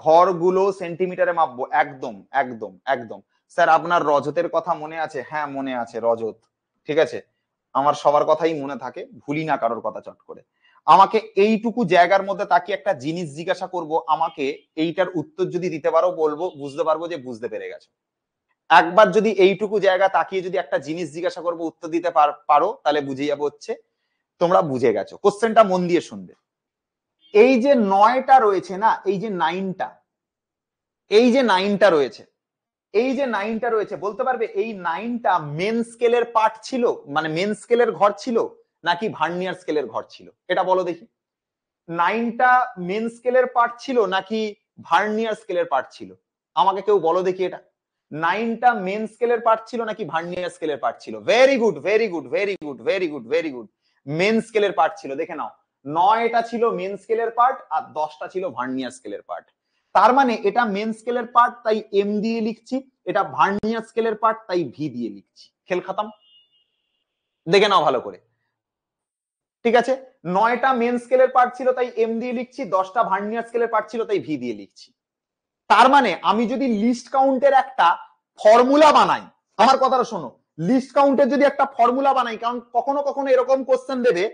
ঘরগুলো সেন্টিমিটারে মাপবো, একদম একদম একদম। স্যার আপনার রজতের কথা মনে আছে? হ্যাঁ মনে আছে, রজত, ঠিক আছে। আমার সবার কথাই মনে থাকে, ভুলি না কারোর কথা চট করে। আমাকে এইটুকু জায়গার মধ্যে তাকিয়ে একটা জিনিস জিজ্ঞাসা করব, আমাকে এইটার উত্তর যদি দিতে পারো বলবো, বুঝতে পারবো যে বুঝতে পেরে গেছো। একবার যদি এইটুকু জায়গা তাকিয়ে যদি একটা জিনিস জিজ্ঞাসা করবো উত্তর দিতে পারো, তাহলে বুঝে যাবো হচ্ছে তোমরা বুঝে গেছো। কোশ্চেনটা মন দিয়ে শুনবে। এই যে 9টা রয়েছে না, এই যে 9টা, এই যে 9টা রয়েছে, এই যে 9টা রয়েছে, বলতে পারবে এই 9টা মেন স্কেলের পার্ট ছিল, মানে মেন স্কেলের ঘর ছিল নাকি ভার্নিয়ার স্কেলের ঘর ছিল? এটা বলো দেখি। 9টা মেন স্কেলের পার্ট ছিল নাকি ভার্নিয়ার স্কেলের পার্ট ছিল? আমাকে কেউ বলো দেখি এটা। 9টা মেন স্কেলের পার্ট ছিল নাকি ভার্নিয়ার স্কেলের পার্ট ছিল? Very good very good very good very good very good, main স্কেলের পার্ট ছিল। দেখে নাও, 9টা ছিল মেন স্কেলের পার্ট আর 10টা ছিল ভার্নিয়ার স্কেলের পার্ট। তার মানে এটা মেন স্কেলের পার্ট তাই এম দিয়ে লিখছি, এটা ভার্নিয়ার স্কেলের পার্ট তাই ভি দিয়ে লিখছি। খেল খতম। দেখে নাও ভালো করে, ঠিক আছে। 9টা মেন স্কেলের পার্ট ছিল তাই এম দিয়ে লিখছি, 10টা ভার্নিয়ার স্কেলের পার্ট ছিল তাই ভি দিয়ে লিখছি। তার মানে আমি যদি লিস্ট কাউন্টের একটা ফর্মুলা বানাই, আমার কথাটা শোনো, লিস্ট কাউন্টের যদি একটা ফর্মুলা বানাই, কারণ কখনো কখনো এরকম কোশ্চেন দেবে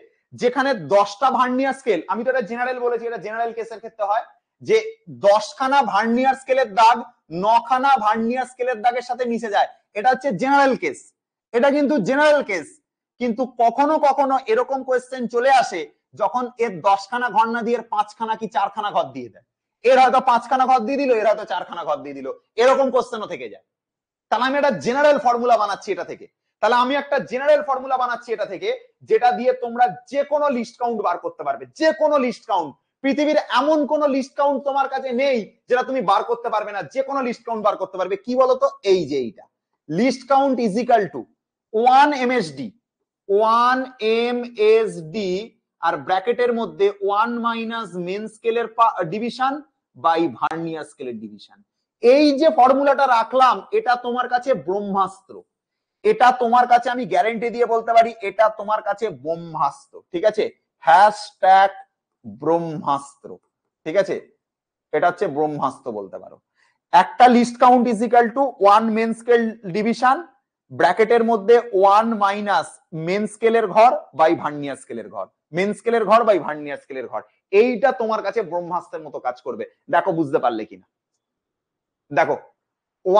যেখানে 10টা ভার্নিয়ার স্কেল, আমি তো এটা জেনারেল বলেছি, এটা জেনারেল কেসের ক্ষেত্রে হয় যে 10খানা ভার্নিয়ার স্কেলের দাগ 9খানা ভার্নিয়ার স্কেলের দাগের সাথে মিশে যায়, এটা হচ্ছে জেনারেল কেস, এটা কিন্তু জেনারেল কেস। কিন্তু কখনো কখনো এরকম কোয়েশ্চেন চলে আসে যখন এর 10খানা ঘর না দিয়ে 5খানা কি 4খানা ঘর দিয়ে দেয়, এর হয়তো 5খানা ঘর দিয়ে দিল, এর হয়তো 4খানা ঘর দিয়ে দিল, এরকম কোশ্চেনও থেকে যায়। তাহলে আমি একটা জেনারেল ফর্মুলা বানাচ্ছি এটা থেকে, তাহলে আমি একটা জেনারেল ফর্মুলা বানাচ্ছি এটা থেকে, যেটা দিয়ে তোমরা যে কোনো লিস্ট কাউন্ট বার করতে পারবে, যে কোনো লিস্ট কাউন্ট। পৃথিবীর এমন কোন লিস্ট কাউন্ট তোমার কাছে নেই যেটা তুমি বার করতে পারবে না, যে কোনো লিস্ট কাউন্ট বার করতে পারবে। কি বলতো? এই যে এইটা, least count is equal to 1 MSD, 1 MSD আর ব্র্যাকেটের মধ্যে 1 মাইনাস মেন স্কেলের ডিভিশন বাই ভার্নিয়ার স্কেলের ডিভিশন। এই যে ফর্মুলাটা রাখলাম, এটা তোমার কাছে ব্রহ্মাস্ত্র, এটা তোমার কাছে আমি গ্যারেন্টি দিয়ে বলতে পারি এটা তোমার কাছে ব্রহ্মাস্ত্র, ঠিক আছে। হ্যাশট্যাগ ব্রহ্মাস্ত্র, ঠিক আছে, এটা হচ্ছে ব্রহ্মাস্ত্র বলতে পারো। একটা least count is equal to 1 main scale division ব্র্যাকেটের মধ্যে 1 মাইনাস মেন স্কেলের ঘর বাই ভার্নিয়ার স্কেলের ঘর, মেন স্কেলের ঘর বাই ভার্নিয়ার স্কেলের ঘর। এইটা তোমার কাছে ব্রহ্মাস্ত্রের মতো কাজ করবে। দেখো বুঝতে পারলে কিনা, দেখো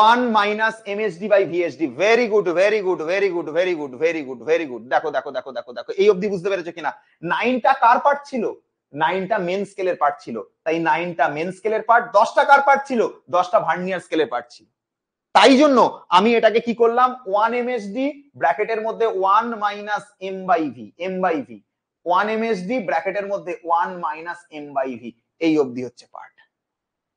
1 minus MSD by VSD, very good very good very good very good very good very good. দেখো দেখো দেখো দেখো দেখো, এই অবধি বুঝতে পেরেছো কিনা? 9টা কার পার্ট ছিল? 9টা মেন স্কেলের পার্ট ছিল, তাই 9টা মেন স্কেলের পার্ট। 10টা কার পার্ট ছিল? 10টা ভার্নিয়ার স্কেলের পার্ট ছিল। তাই জন্য আমি এটাকে কি করলাম, 1 এমএসডি ব্র্যাকেটের মধ্যে 1 minus M by V, M by V, 1 MSD ব্র্যাকেটের মধ্যে 1 মাইনাস এম বাই ভি, এই অবধি হচ্ছে পার্ট।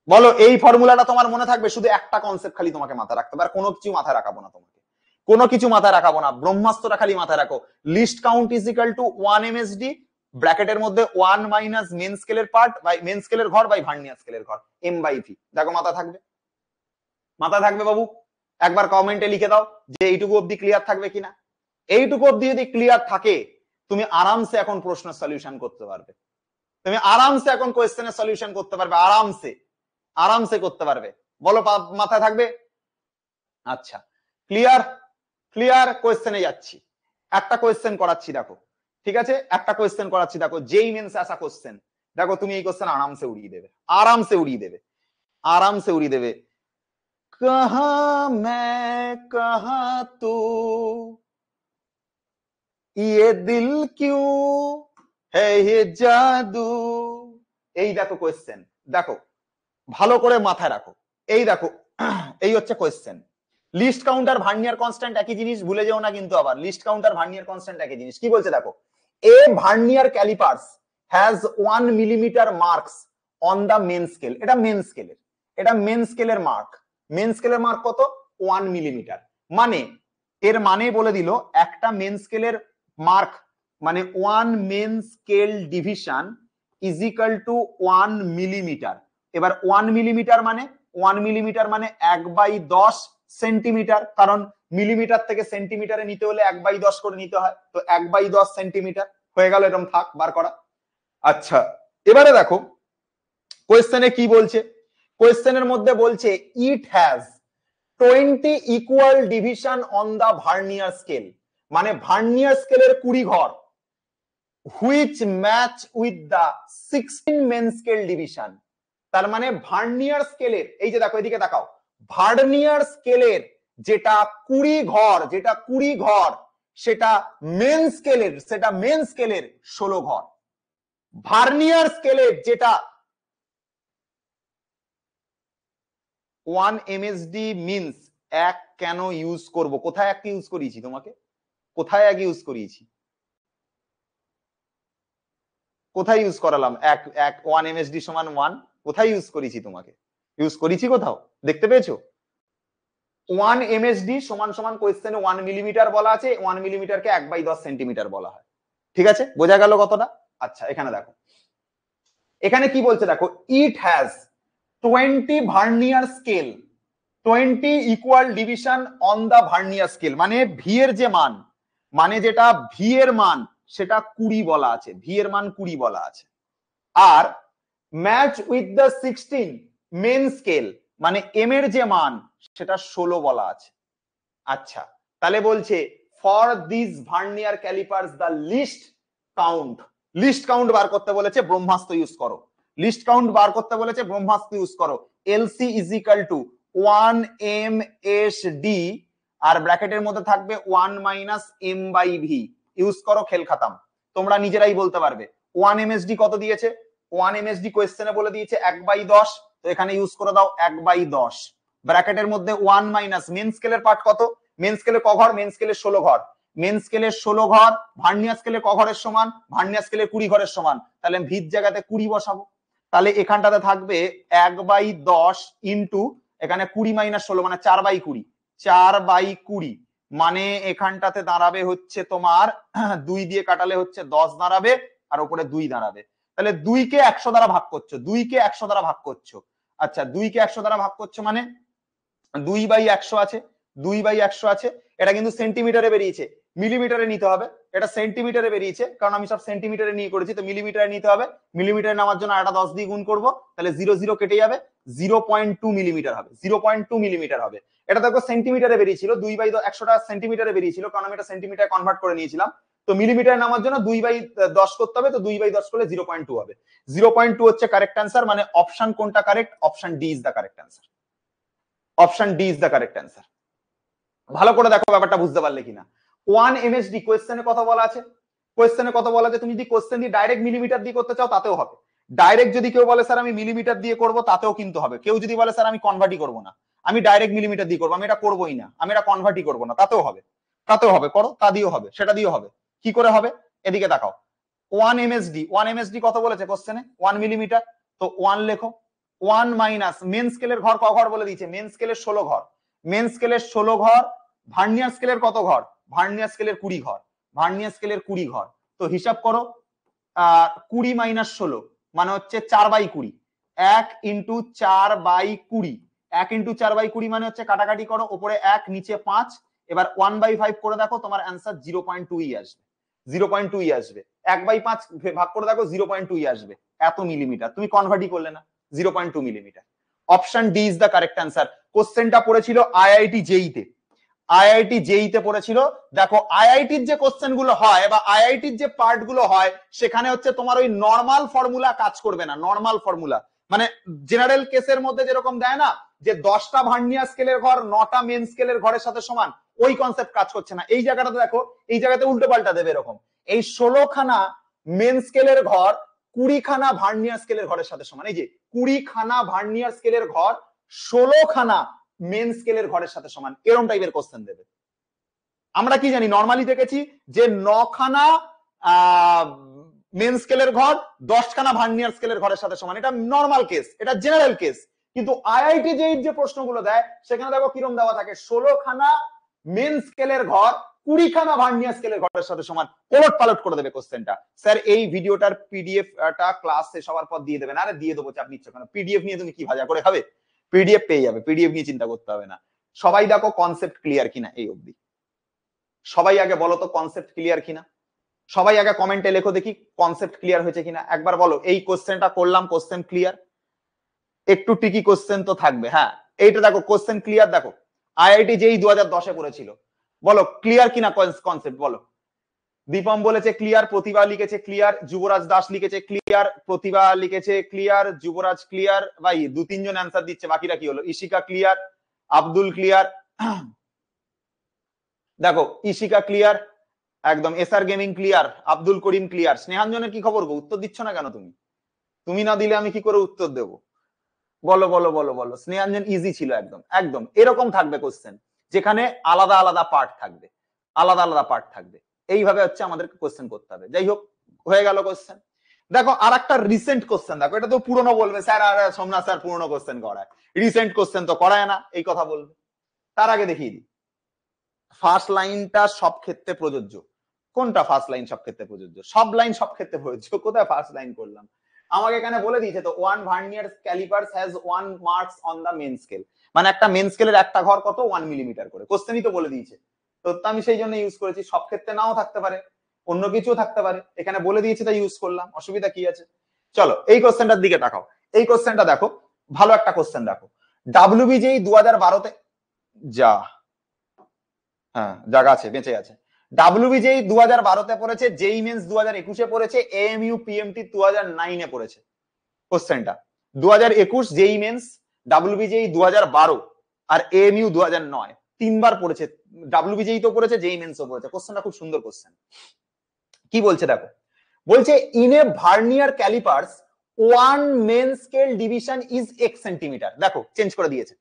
বলো এই ফর্মুলাটা তোমার মনে থাকবে? শুধু একটা কনসেপ্ট খালি তোমাকে মাথায় রাখতে হবে, আর কোনো কিছু মাথায় রাখাবো না তোমাকে, কোনো কিছু মাথায় রাখাবো না, ব্রহ্মাস্ত্রটা খালি মাথায় রাখো। List count is equal to 1 MSD ব্র্যাকেটের মধ্যে 1 মাইনাস মেন স্কেলের পার্ট বাই মেন স্কেলের ঘর বাই ভার্নিয়ার স্কেলের ঘর, এম বাই ভি। দেখো মাথায় থাকবে, মাথায় থাকবে বাবু? একবার কমেন্টে লিখে দাও যে এইটুকু অবধি ক্লিয়ার থাকবে কিনা। এইটুকু অবধি যদি ক্লিয়ার থাকে, তুমি আরামসে এখন প্রশ্নের সলিউশন করতে পারবে, তুমি আরামসে এখন কোয়েশ্চেনের সলিউশন করতে পারবে, আরামসে আরামসে করতে পারবে। বলো মাথায় থাকবে? আচ্ছা ক্লিয়ার, ক্লিয়ার। কোয়েশ্চেনে যাচ্ছি, একটা কোয়েশ্চেন করাচ্ছি দেখো, ঠিক আছে, একটা কোয়েশ্চেন করাচ্ছি দেখো, যেই মেন্সে আসা কোয়েশ্চেন। দেখো তুমি এই কোয়েশ্চেন আরামসে উড়িয়ে দেবে, আরামসে উড়িয়ে দেবে, আরামসে উড়িয়ে দেবে। কহা मैं कहा तू, ये दिल क्यों হে হে জাদু। এই দেখো কোয়েশ্চেন, দেখো ভালো করে মাথায় রাখো, এই দেখো এই হচ্ছে question. Least count or vernier constant একই জিনিস, ভুলে যেও না কিন্তু আবার, লিস্ট কাউন্টার ভার্নিয়ার কনস্ট্যান্ট একই জিনিস। কি বলছে দেখো, a vernier callipers has 1 millimetre marks on the main scale. এটা মেন স্কেলের, এটা মেন স্কেলের মার্ক। মেন স্কেলের মার্ক কত? 1 মিলিমিটার। মানে এর মানে বলে দিল একটা মেন স্কেলের মার্ক মানে 1 main scale division is equal to 1 millimetre. এবার 1 মিলিমিটার মানে 1 মিলিমিটার মানে 1/10 সেন্টিমিটার, কারণ মিলিমিটার থেকে সেন্টিমিটারে নিতে হলে 1/10 করে নিতে হয়, তো 1/10 সেন্টিমিটার হয়ে গেল, এরকম থাক বার করা। আচ্ছা এবারে দেখো কোয়েশ্চেনে কি বলছে, কোয়েশ্চেনের মধ্যে বলছে it has 20 equal division on the vernier scale, মানে ভার্নিয়ার স্কেলের 20 ঘর, which match with the 16 main scale division. তার মানে ভার্নিয়ার স্কেলের, এই যে দেখো এদিকে তাকাও, ভার্নিয়ার স্কেলের যেটা 20 ঘর, যেটা 20 ঘর সেটা মেন স্কেলের, সেটা মেন স্কেলের 16 ঘর। ভার্নিয়ার স্কেলের যেটা 1 এমএসডি মিনস এক কেন ইউজ করব, কোথায় এক ইউজ করিয়েছি তোমাকে, কোথায় এক ইউজ করিয়েছি, কোথায় ইউজ করালাম এক এক 1 এমএসডি সমান 1, কোথায় ইউজ করেছি তোমাকে, ইউজ করেছি কোথাও দেখতে পেয়েছো? 1 এমএসডি সমান সমান কোয়েশ্চেনে 1 মিলিমিটার বলা আছে, 1 মিলিমিটারকে 1/10 সেন্টিমিটার বলা হয়। ঠিক আছে, বোঝা গেল কতটা? আচ্ছা এখানে দেখো, এখানে কি বলছে দেখো, it has 20 vernier scale, 20 equal division on the vernier scale, মানে ভি এর যে মান, মানে যেটা ভি এর মান সেটা 20 বলা আছে, ভি এর মান 20 বলা আছে। আর match with the 16 main scale, মানে এম এর যে মান সেটা 16 বলা আছে। আচ্ছা তাহলে বলছে for this vernier callipers the list count, least count বার করতে বলেছে, ব্রহ্মাস্ত্র ইউজ করো, লিস্ট কাউন্ট বার করতে বলেছে, ব্রহ্মাস্ত্র ইউজ করো। LC is equal to 1 M S D আর ব্র্যাকেটের মধ্যে থাকবে 1 minus M by V, use করো, খেল খাতাম, তোমরা নিজেরাই বলতে পারবে। 1 এমএসডি কত দিয়েছে, 1 এমএসডি কোয়েশ্চেনে বলে দিয়েছে 1/10, তো এখানে ইউজ করে দাও 1/10, ব্র্যাকেটের মধ্যে 1 মাইনাস মেন স্কেলের পার্ট কত, মেন স্কেলে ক ঘর, মেন স্কেলে 16 ঘর, মেন স্কেলে 16 ঘর, ভার্নিয়ার স্কেলে ক ঘরের সমান, ভার্নিয়ার স্কেলে 20 ঘরের সমান, তাহলে ভিত জায়গাতে 20 বসাবো, তাহলে এখানটাতে থাকবে 1/10 ইন্টু এখানে 20 মাইনাস 16 মানে 4/20, 4/20 মানে এখানটাতে দাঁড়াবে হচ্ছে তোমার 2 দিয়ে কাটালে হচ্ছে 10 দাঁড়াবে আর উপরে 2 দাঁড়াবে, তাহলে 2 কে 100 দ্বারা ভাগ করছো, 2 কে 100 দ্বারা ভাগ করছো। আচ্ছা 2 কে 100 দ্বারা ভাগ করছো মানে 2/100 আছে, 2/100 আছে, এটা কিন্তু সেন্টিমিটারে বেরিয়েছে, মিলিমিটারে নিতে হবে, এটা সেন্টিমিটারে বেরিয়েছে কারণ আমি সব সেন্টিমিটারে নিয়ে করেছি, তো মিলিমিটারে নিতে হবে, মিলিমিটারে নেওয়ার জন্য এটা 10 দিয়ে গুণ করব, তাহলে 0 0 কেটে যাবে, 0.2 মিলিমিটার হবে, 0.2 মিলিমিটার হবে। এটা দেখো সেন্টিমিটারে বেরিয়েছিল, 2/100টা সেন্টিমিটারে বেরিয়েছিল কারণ আমি এটা সেন্টিমিটার কনভার্ট করে নিয়েছিলাম, তো মিলিমিটারে নামার জন্য 2/10 করতে হবে, তো 2/10 করলে 0.2 হবে, 0.2 হচ্ছে কারেক্ট অ্যান্সার, মানে অপশন কোনটা correct, option D is the correct answer, option D is the correct answer. ভালো করে দেখো ব্যাপারটা বুঝতে পারলে কিনা। 1 এমএসডি কোয়েশ্চেনে কত বলা আছে, কোয়েশ্চেনে কত বলা আছে, তুমি যদি কোয়েশ্চেন দিয়ে ডাইরেক্ট মিলিমিটার দিয়ে করতে চাও তাতেও হবে, ডাইরেক্ট যদি কেউ বলে স্যার আমি মিলিমিটার দিয়ে করব তাতেও কিন্তু হবে, কেউ যদি বলে স্যার আমি কনভার্টই করব না, আমি ডাইরেক্ট মিলিমিটার দিয়ে করবো, আমি এটা করবোই না, আমি এটা কনভার্টই করবো না, তাতেও হবে, তাতেও হবে, করো, তা দিয়েও হবে, সেটা দিয়েও হবে। কি করে হবে, এদিকে তাকাও, 1 এমএসডি, 1 এমএসডি কত বলেছে কোশ্চেনে, 1 মিলিমিটার, তো 1 লেখো, 1 মাইনাস মেন স্কেলের ঘর ক ঘর বলে দিয়েছে, মেন স্কেলের 16 ঘর, মেন স্কেলের 16 ঘর, ভার্নিয়ার স্কেলের কত ঘর, ভার্নিয়ার স্কেলের 20 ঘর, ভার্নিয়ার স্কেলের 20 ঘর, তো হিসাব করো 20 মাইনাস 16 মানে হচ্ছে 4/20, 1 ইন্টু 4/20, 1 ইন্টু 4/20 মানে হচ্ছে কাটাকাটি করো, উপরে 1 নিচে 5, এবার 1/5 করে দেখো তোমার অ্যান্সার 0.2 আসবে, 0.2 আসবে, 1/5 ভাগ করে দেখো 0.2 আসবে, এত মিলিমিটার, তুমি কনভার্টই করলে না, 0.2 millimetre. Option D is the correct answer. কোশ্চেনটা পড়েছিল আইআইটি জেই তে, আইআইটি জেই তে পড়েছিল। দেখো আইআইটির যে কোশ্চেন গুলো হয় বা আইআইটির যে পার্ট গুলো হয় সেখানে হচ্ছে তোমার ওই নর্মাল ফর্মুলা কাজ করবে না, নর্মাল ফর্মুলা মানে জেনারেল কেসের মধ্যে যেরকম দেয় না যে 10টা ভার্নিয়ার স্কেলের ঘর 9টা মেন স্কেলের ঘরের সাথে সমান, ওই কনসেপ্ট কাজ করছে না এই জায়গাটাতে। দেখো এই জায়গাতে উল্টো পাল্টা দেবে এরকম, এই 16 খানা মেন স্কেলের ঘর 20 খানা ভার্নিয়ার স্কেলের ঘরের সাথে সমান। এই যে 20 খানা ভার্নিয়ার স্কেলের ঘর 16 খানা মেন স্কেলের ঘরের সাথে সমান, এরকম টাইপের কোশ্চেন দেবে। আমরা কি জানি, নর্মালি দেখেছি যে 9 খানা মেন স্কেলের ঘর 10 খানা ভার্নিয়ার স্কেলের ঘরের সাথে সমান, এটা নর্মাল কেস, এটা জেনারেল কেস। কিন্তু আইআইটি যে প্রশ্নগুলো দেয় সেখানে দেখো কিরকম দেওয়া থাকে, 16 খানা মেন স্কেলের ঘর 20 খানা ভার্নিয়ার স্কেলের ঘরের সাথে সমান, ওলট পালট করে দেবে কোশ্চেনটা। স্যার এই ভিডিওটার পিডিএফ টা ক্লাস শেষ হওয়ার পর দিয়ে দেবেন। আরে দিয়ে দেবো, চাপ নিচ্ছ কেন? পিডিএফ নিয়ে তুমি কি ভাজা করে খাবে? পিডিএফ পেয়ে যাবে, পিডিএফ নিয়ে চিন্তা করতে হবে না। সবাই দেখো কনসেপ্ট ক্লিয়ার কিনা এই অবধি, সবাই আগে বলো তো কনসেপ্ট ক্লিয়ার কিনা, সবাই আগে কমেন্টে লেখো দেখি কনসেপ্ট ক্লিয়ার হয়েছে কিনা, একবার বলো এই কোশ্চেনটা করলাম কোশ্চেন ক্লিয়ার। একটু টিকি কোশ্চেন তো থাকবে, হ্যাঁ এইটা দেখো কোশ্চেন ক্লিয়ার। দেখো আইআইটি যেই 2010-এ পড়েছিল, বলো ক্লিয়ার কিনা কনসেপ্ট বলো। দীপম বলেছে ক্লিয়ার, প্রতিভা লিখেছে ক্লিয়ার, যুবরাজ দাস লিখেছে ক্লিয়ার, প্রতিভা লিখেছে ক্লিয়ার, যুবরাজ ক্লিয়ার। ভাই 2-3 জন অ্যান্সার দিচ্ছে, বাকিরা কি হলো? ইশিকা ক্লিয়ার, আব্দুল ক্লিয়ার, দেখো ইশিকা ক্লিয়ার একদম, SR gaming clear, Abdul Karim clear. স্নেহাঞ্জনের কি খবর গো? উত্তর দিচ্ছ না কেন তুমি? তুমি না দিলে আমি কি করে উত্তর দেব? বলো বলো বলো বলো। স্নেহাঞ্জন ইজি ছিল একদম, একদম এরকম থাকবে কোশ্চেন, যেখানে আলাদা আলাদা পার্ট থাকবে, আলাদা আলাদা পার্ট থাকবে, এইভাবে হচ্ছে আমাদেরকে কোশ্চেন করতে হবে। যাই হোক, হয়ে গেল কোশ্চেন। দেখো আর একটা রিসেন্ট কোশ্চেন দেখো, এটা তো পুরনো বলবে স্যার, আর সোমনাথ স্যার পুরনো কোশ্চেন করায়, রিসেন্ট কোশ্চেন তো করায় না, এই কথা বলবে। তার আগে দেখিয়ে দিই ফার্স্ট লাইনটা সব ক্ষেত্রে প্রযোজ্য। কোনটা ফার্স্ট লাইন সব ক্ষেত্রে প্রযোজ্য? সব লাইন সব ক্ষেত্রে প্রযোজ্য। কোথায় ফার্স্ট লাইন করলাম? আমাকে এখানে বলে দিয়েছে তো, 1 vernier callipers has 1 marks on the main scale, মানে একটা মেন স্কেলের একটা ঘর কত? 1 মিলিমিটার করে। কোশ্চেনই তো বলে দিয়েছে, তো আমি সেই জন্য ইউজ করেছি। সব ক্ষেত্রে নাও থাকতে পারে, অন্য কিছুও থাকতে পারে, এখানে বলে দিয়েছে তাই ইউজ করলাম, অসুবিধা কি আছে? চলো এই কোশ্চেনটার দিকে তাকাও। এই কোশ্চেনটা দেখো, ভালো একটা কোশ্চেন দেখো। ডাব্লিউবিজেই 2012-তে যা, হ্যাঁ জায়গা আছে, বেঁচে আছে। ডাব্লিউবিজেই 2012-তে পড়েছে, জেই মেন্স 2021-এ পড়েছে, এএমইউ পিএমটি 2009-এ পড়েছে। কোশ্চেনটা 2021 জেই মেন্স, ডাব্লিউবিজেই 2012 আর এএমইউ 2009, 3 বার পড়েছে। ডাব্লিউবিজেই তো পড়েছে, জেই মেন্সও পড়েছে। কোশ্চেনটা খুব সুন্দর কোশ্চেন। কি বলছে দেখো, বলছে in a vernier callipers 1 main scale division is x centimetre. দেখো চেঞ্জ করে দিয়েছে,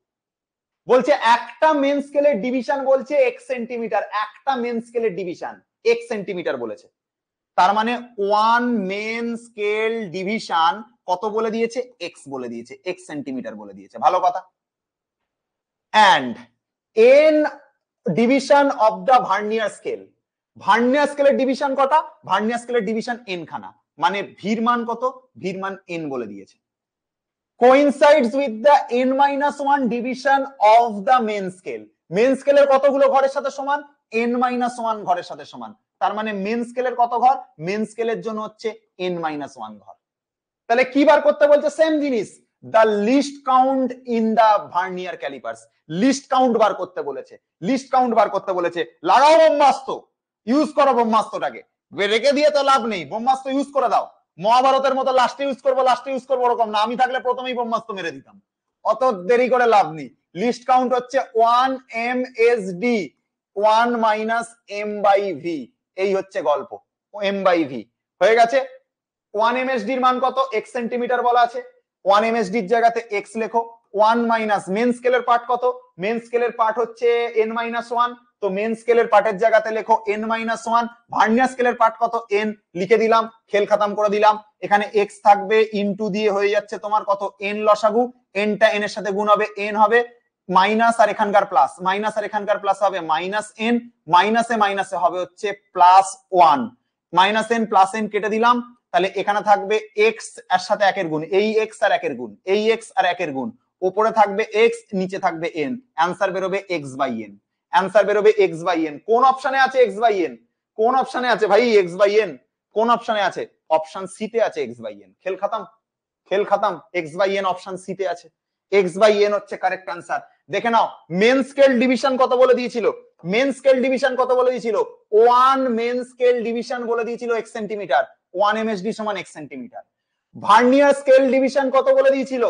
বলছে একটা মেন স্কেলের ডিভিশন বলছে x সেন্টিমিটার, একটা মেন স্কেলের ডিভিশন x সেন্টিমিটার বলেছে। তার মানে 1 মেন স্কেল ডিভিশন কত বলে দিয়েছে? x বলে দিয়েছে, x সেন্টিমিটার বলে দিয়েছে, ভালো কথা। And n division of the vernier scale, vernier স্কেলের ডিভিশন কটা? ভার্নিয়ার স্কেলের ডিভিশন n খানা, মানে ভির মান কত? ভির মান n বলে দিয়েছে। coincides with the n-1 division of the main scale, main স্কেলের কতগুলো ঘরের সাথে সমান? n-1 ঘরের সাথে সমান। তার মানে মেন স্কেলের কত ঘর? মেন স্কেলের জন্য হচ্ছে n-1 ঘর। তাহলে কি বার করতে বলছে? সেম জিনিস, the list count in the vernier calipers, list count বার করতে বলেছে, লিস্ট কাউন্ট বার করতে বলেছে। লাগাও ব্রহ্মাস্ত্র, ইউজ করো ব্রহ্মাস্ত্রটাকে, রেখে দিয়ে তো লাভ নেই, ব্রহ্মাস্ত্র ইউজ করে দাও। মহাভারতের মতো লাস্টে ইউজ করবো, লাস্টে ইউজ করবো ওরকম না, আমি থাকলে প্রথমেই ব্রহ্মাস্ত্র মেরে দিতাম, অত দেরি করে লাভ নেই। লিস্ট কাউন্ট হচ্ছে 1 msd 1 - m/v, এই হচ্ছে গল্প, m/v হয়ে গেছে। 1 msd এর মান কত? x সেন্টিমিটার বলা আছে, 1 msd এর জায়গাতে x লেখো। 1 মাইনাস মেন স্কেলের পার্ট কত? মেন স্কেলের পার্ট হচ্ছে n-1, তো মেন স্কেলের পার্টের জায়গাতে লেখো n-1। ভার্নিয়ার স্কেলের পার্ট কত? n, লিখে দিলাম, খেল খতম করে দিলাম। এখানে x থাকবে, ইনটু দিয়ে হয়ে যাচ্ছে তোমার কত? n লসাগু, n টা n এর সাথে গুণ হবে, n হবে মাইনাস, আর এখানকার প্লাস, মাইনাস আর এখানকার প্লাস হবে মাইনাস n, মাইনাসে মাইনাসে হবে হচ্ছে +1, মাইনাস n প্লাস n কেটে দিলাম, তাহলে এখানে থাকবে x এর সাথে 1 এর গুণ, এই x আর 1 এর গুণ, এই x আর 1 এর গুণ, উপরে থাকবে x, নিচে থাকবে n, অ্যানসার বেরোবে x/n, অ্যানসার বেরোবে x/n। কোন অপশনে আছে x/n? কোন অপশনে আছে ভাই x/n? কোন অপশনে আছে? অপশন সি তে আছে x/n। খেল খতম, খেল খতম, x/n অপশন সি তে আছে, x/n হচ্ছে কারেক্ট অ্যানসার। দেখে নাও মেন স্কেল ডিভিশন কত বলে দিয়েছিল? মেন স্কেল ডিভিশন কত বলে দিয়েছিল? 1 মেন স্কেল ডিভিশন বলে দিয়েছিল x সেন্টিমিটার, 1 msd সমান x centimetre. Vernier scale division কত বলে দিয়েছিল?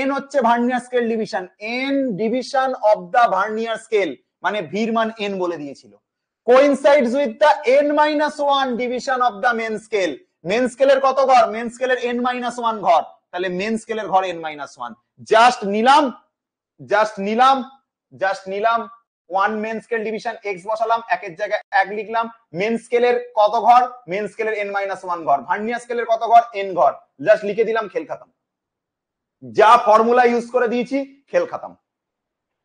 n হচ্ছে vernier scale division, n division of the vernier scale, মানে ভির মান n বলে দিয়েছিল। coincides with the n-1 division of the main scale, main স্কেলের কত ঘর? মেন স্কেলের n-1 ঘর, তাহলে মেন স্কেলের ঘর n-1। জাস্ট নিলাম one main scale division x বসালাম, একের জায়গায় এক লিখলাম। মেন স্কেলের কত ঘর? মেন স্কেলের n-1 ঘর। ভার্নিয়ার স্কেলের কত ঘর? n ঘর। জাস্ট লিখে দিলাম, খেল খতম। যা ফর্মুলা ইউজ করে দিয়েছি, খেল খতম।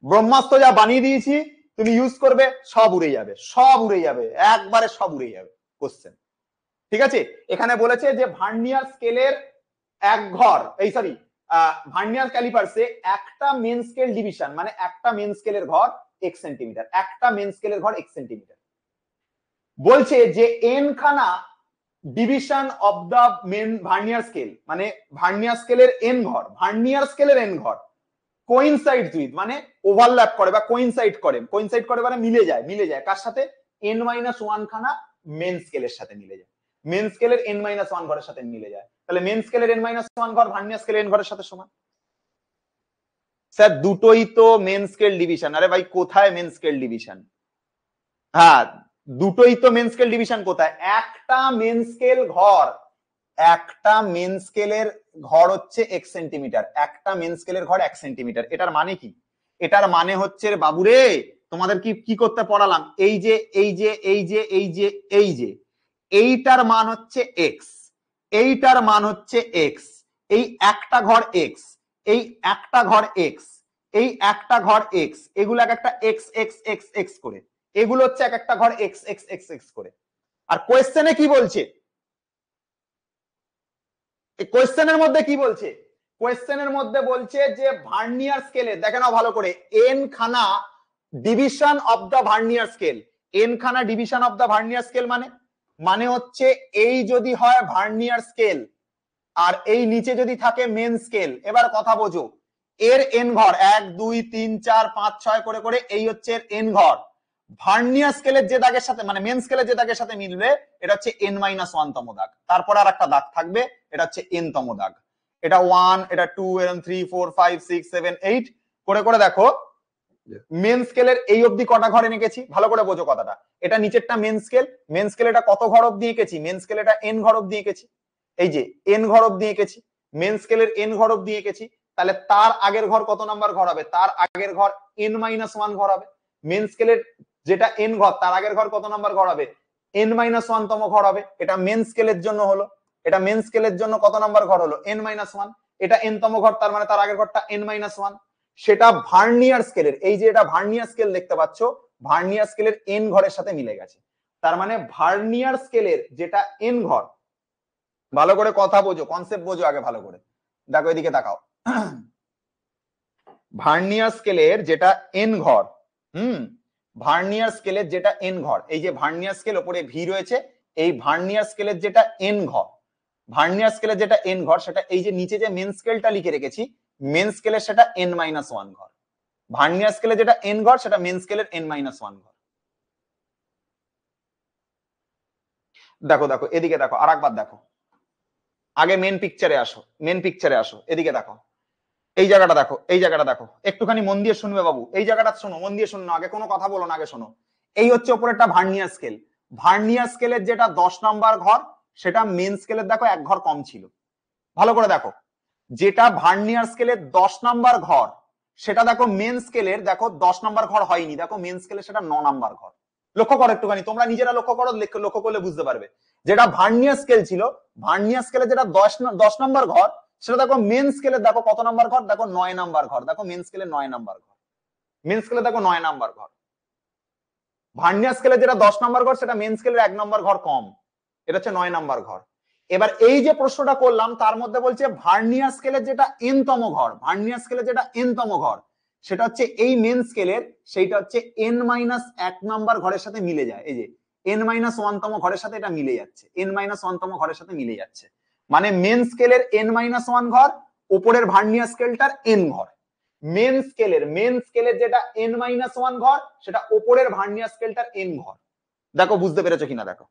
ব্রহ্মাস্ত্র যা বানিয়ে দিয়েছি, তুমি ইউজ করবে, সব উড়ে যাবে, সব উড়ে যাবে, একবারে সব উড়ে যাবে কোশ্চেন। ঠিক আছে, এখানে বলেছে যে ভার্নিয়ার স্কেলের এক ঘর, এই সরি ভার্নিয়ার ক্যালিপার্সে একটা মেন স্কেল ডিভিশন মানে একটা মেন স্কেলের ঘর x সেন্টিমিটার, একটা মেন স্কেলের ঘর x সেন্টিমিটার। বলছে যে n খানা division of the main vernier scale, মানে ভার্নিয়ার স্কেলের n ঘর, ভার্নিয়ার স্কেলের n ঘর কোইনসাইড উইথ মানে ওভারল্যাপ করে বা কোইনসাইড করে, কোইনসাইড করে মানে মিলে যায়, মিলে যায় কার সাথে? n-1 খানা মেন স্কেলের সাথে মিলে যায়, মেন স্কেলের n-1 ঘরের সাথে মিলে যায়। তাহলে মেন স্কেলের n-1 ঘর ভার্নিয়ার স্কেলের n ঘরের সাথে সমান। স্যার দুটোই তো মেন স্কেল ডিভিশন। আরে ভাই কোথায় মেন স্কেল ডিভিশন? হ্যাঁ দুটোই তো মেন স্কেল ডিভিশন। কোথায়? একটা মেন স্কেল ঘর, একটা মেন স্কেলের ঘর হচ্ছে x সেন্টিমিটার, একটা মেন স্কেলের ঘর 1 সেন্টিমিটার। এটার মানে কি? এটার মানে হচ্ছে বাবুরে তোমাদের কি করতে পড়ালাম, এই যে এই যে এই যে এই যে এই যে এইটার মান হচ্ছে x, এইটার মান হচ্ছে x, এই একটা ঘর x, এই একটা ঘর x, এই একটা ঘর x, এগুলো এক একটা x x x x করে, এগুলো হচ্ছে এক একটা ঘর x x x x করে। আর কোয়েশ্চেনে কি বলছে? কোয়েশ্চেনের মধ্যে কি বলছে? কোয়েশ্চেনের মধ্যে বলছে যে ভার্নিয়ার স্কেলে, দেখে নাও ভালো করে, n খানা division of the vernier scale, n খানা division of the vernier scale মানে হচ্ছে এই যদি হয় ভার্নিয়ার স্কেল আর এই নিচে যদি থাকে মেন স্কেল। এবার কথা বোঝো, এর n ঘর 1 2 3 4 5 6 করে করে এই হচ্ছে n ঘর। ভার্নিয়ার স্কেলের যে দাগের সাথে মানে মেন স্কেলের যে দাগের সাথে মিলবে এটা হচ্ছে n-1 তম দাগ, তারপর আর একটা দাগ থাকবে, এটা হচ্ছে n তম দাগ। এটা 1, এটা 2, এরকম 3 4 5 6 7 8 করে করে দেখো মেন স্কেলের এই অবধি কটা ঘরে এঁকেছি, ভালো করে বোঝো কথাটা। এটা নিচেরটা মেন স্কেল, মেন স্কেল এটা কত ঘর অবধি এঁকেছি? মেন স্কেল এটা n ঘর অবধি এঁকেছি, এই যে n ঘর অবধি এঁকেছি, মেন স্কেলের n ঘর অবধি এঁকেছি। তাহলে তার আগের ঘর কত নাম্বার ঘর হবে? তার আগের ঘর n-1 ঘর হবে। মেন স্কেলের যেটা n ঘর তার আগের ঘর কত নাম্বার ঘর হবে? n-1 তম ঘর হবে। এটা মেন স্কেলের জন্য হলো, এটা মেন স্কেলের জন্য কত নাম্বার ঘর হলো? n-1। এটা n তম ঘর, তার মানে তার আগের ঘরটা n-1। সেটা ভার্নিয়ার স্কেলের, এই যে এটা ভার্নিয়ার স্কেল দেখতে পাচ্ছ, ভার্নিয়ার স্কেলের n ঘরের সাথে মিলে গেছে। তার মানে ভার্নিয়ার স্কেলের যেটা n ঘর, ভালো করে কথা বোঝো, কনসেপ্ট বোঝো আগে ভালো করে। দেখো এদিকে তাকাও, ভার্নিয়ার স্কেলের যেটা n ঘর, ভার্নিয়ার স্কেলের যেটা n ঘর, এই যে ভার্নিয়ার স্কেল উপরে ভি রয়েছে, এই ভার্নিয়ার স্কেলের যেটা n ঘর, ভার্নিয়ার স্কেলের যেটা n ঘর সেটা এই যে নিচে যে মেন স্কেলটা লিখে রেখেছি, মেন স্কেলের সেটা n-1 ঘর। ভার্নিয়ার স্কেলের যেটা n ঘর সেটা মেন স্কেলের n-1 ঘর। দেখো দেখো এদিকে দেখো, আরেকবার দেখো, আগে মেন পিকচারে আসো, মেন পিকচারে আসো, এদিকে দেখো, এই জায়গাটা দেখো, এই জায়গাটা দেখো, একটুখানি মন দিয়ে শুনবে বাবু, এই জায়গাটা শোনো, মন দিয়ে শোনো, আগে কোনো কথা বলো না, আগে শোনো। এই হচ্ছে উপরেরটা ভার্নিয়ার স্কেল, ভার্নিয়ার স্কেলের যেটা 10 নাম্বার ঘর সেটা মেন স্কেলের দেখো এক ঘর কম ছিল। ভালো করে দেখো, যেটা ভার্নিয়ার স্কেলের 10 নাম্বার ঘর সেটা দেখো মেন স্কেলের দেখো 10 নাম্বার ঘর হয়নি, দেখো মেন স্কেলের সেটা 9 নাম্বার ঘর। লক্ষ্য করো একটুখানি, তোমরা নিজেরা লক্ষ্য করো, লক্ষ্য করলে বুঝতে পারবে। যেটা ভার্নিয়ার স্কেল ছিল, ভার্নিয়ার স্কেলের যেটা 10 নাম্বার ঘর সেটা দেখো মেন স্কেলের দেখো কত নাম্বার ঘর? দেখো 9 নাম্বার ঘর। দেখো মেন স্কেলের 9 নাম্বার ঘর, মেন স্কেলে দেখো 9 নাম্বার ঘর। ভার্নিয়ার স্কেলের যেটা 10 নাম্বার ঘর সেটা মেন স্কেলের 1 নাম্বার ঘর কম, এটা হচ্ছে 9 নাম্বার ঘর। এবার এই যে প্রশ্নটা করলাম তার মধ্যে বলছে ভার্নিয়ার স্কেলের যেটা n তম ঘর, ভার্নিয়ার স্কেলের যেটা n তম ঘর সেটা হচ্ছে এই মেন স্কেলের, সেইটা হচ্ছে n-1 নাম্বার ঘরের সাথে মিলে যায়। এই যে n-1 তম ঘরের সাথে এটা মিলে যাচ্ছে, n-1 তম ঘরের সাথে মিলে যাচ্ছে। মানে মেন স্কেলের n-1 ঘর, উপরের ভার্নিয়ার স্কেলটার n ঘর। মেন স্কেলের যেটা n-1 ঘর সেটা উপরের ভার্নিয়ার স্কেলটার n ঘর। দেখো বুঝতে পেরেছো কিনা দেখো।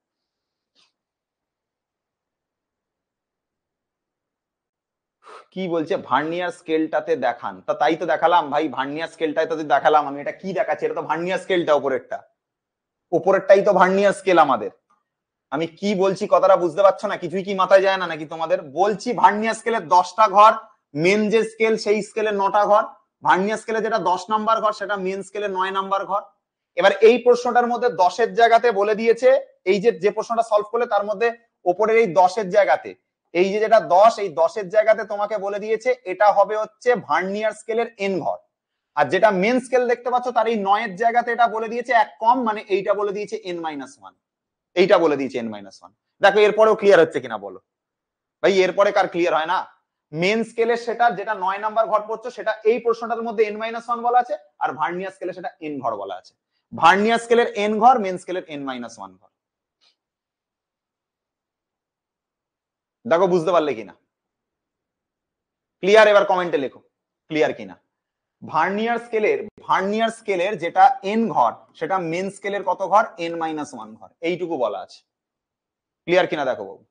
কি বলছে ভার্নিয়ার স্কেলটাতে দেখান, তা তাই তো দেখালাম ভাই, ভার্নিয়ার স্কেলটাই তো দেখালাম আমি। এটা কি দেখাচ্ছে? এটা তো ভার্নিয়ার স্কেলটা, উপরেরটা, উপরেরটাই তো ভার্নিয়ার স্কেল আমাদের। আমি কি বলছি কথাটা বুঝতে পারছো না? কিছুই কি মাথায় যায় না নাকি তোমাদের? বলছি ভার্নিয়ার স্কেলের 10টা ঘর, মেন যে স্কেল সেই স্কেলের 9টা ঘর, ভার্নিয়ার স্কেলে যেটা 10 নাম্বার ঘর সেটা মেন স্কেলে 9 নাম্বার ঘর। এবার এই প্রশ্নটার মধ্যে 10-এর জায়গাতে বলে দিয়েছে, এই যে প্রশ্নটা সলভ করলে তার মধ্যে ওপরের এই 10-এর জায়গাতে, এই যে যেটা 10, এই 10-এর জায়গাতে তোমাকে বলে দিয়েছে এটা হবে হচ্ছে ভার্নিয়ার স্কেলের এন ঘর। আর যেটা মেন স্কেল দেখতে পাচ্ছ তার এই 9-এর জায়গাতে এটা বলে দিয়েছে এক কম, মানে এইটা বলে দিয়েছে n-1, এইটা বলে দিয়েছে n-1। দেখো এরপরেও ক্লিয়ার হচ্ছে কিনা বলো ভাই? এরপরে কার ক্লিয়ার হয় না? মেন স্কেলের সেটা যেটা 9 নাম্বার ঘর পড়ছো সেটা এই প্রশ্নটার মধ্যে n-1 বলা আছে, আর ভার্নিয়ার স্কেলে সেটা n ঘর বলা আছে। ভার্নিয়ার স্কেলের n ঘর, মেন স্কেলের n-1 ঘর। দেখো বুঝতে পারলে কিনা? ক্লিয়ার? এবার কমেন্টে লেখো ক্লিয়ার কিনা। ভার্নিয়ার স্কেলের যেটা n ঘর সেটা মেন স্কেলের কত ঘর? n-1 ঘর, এইটুকু বলা আছে। ক্লিয়ার কিনা দেখো বাবু।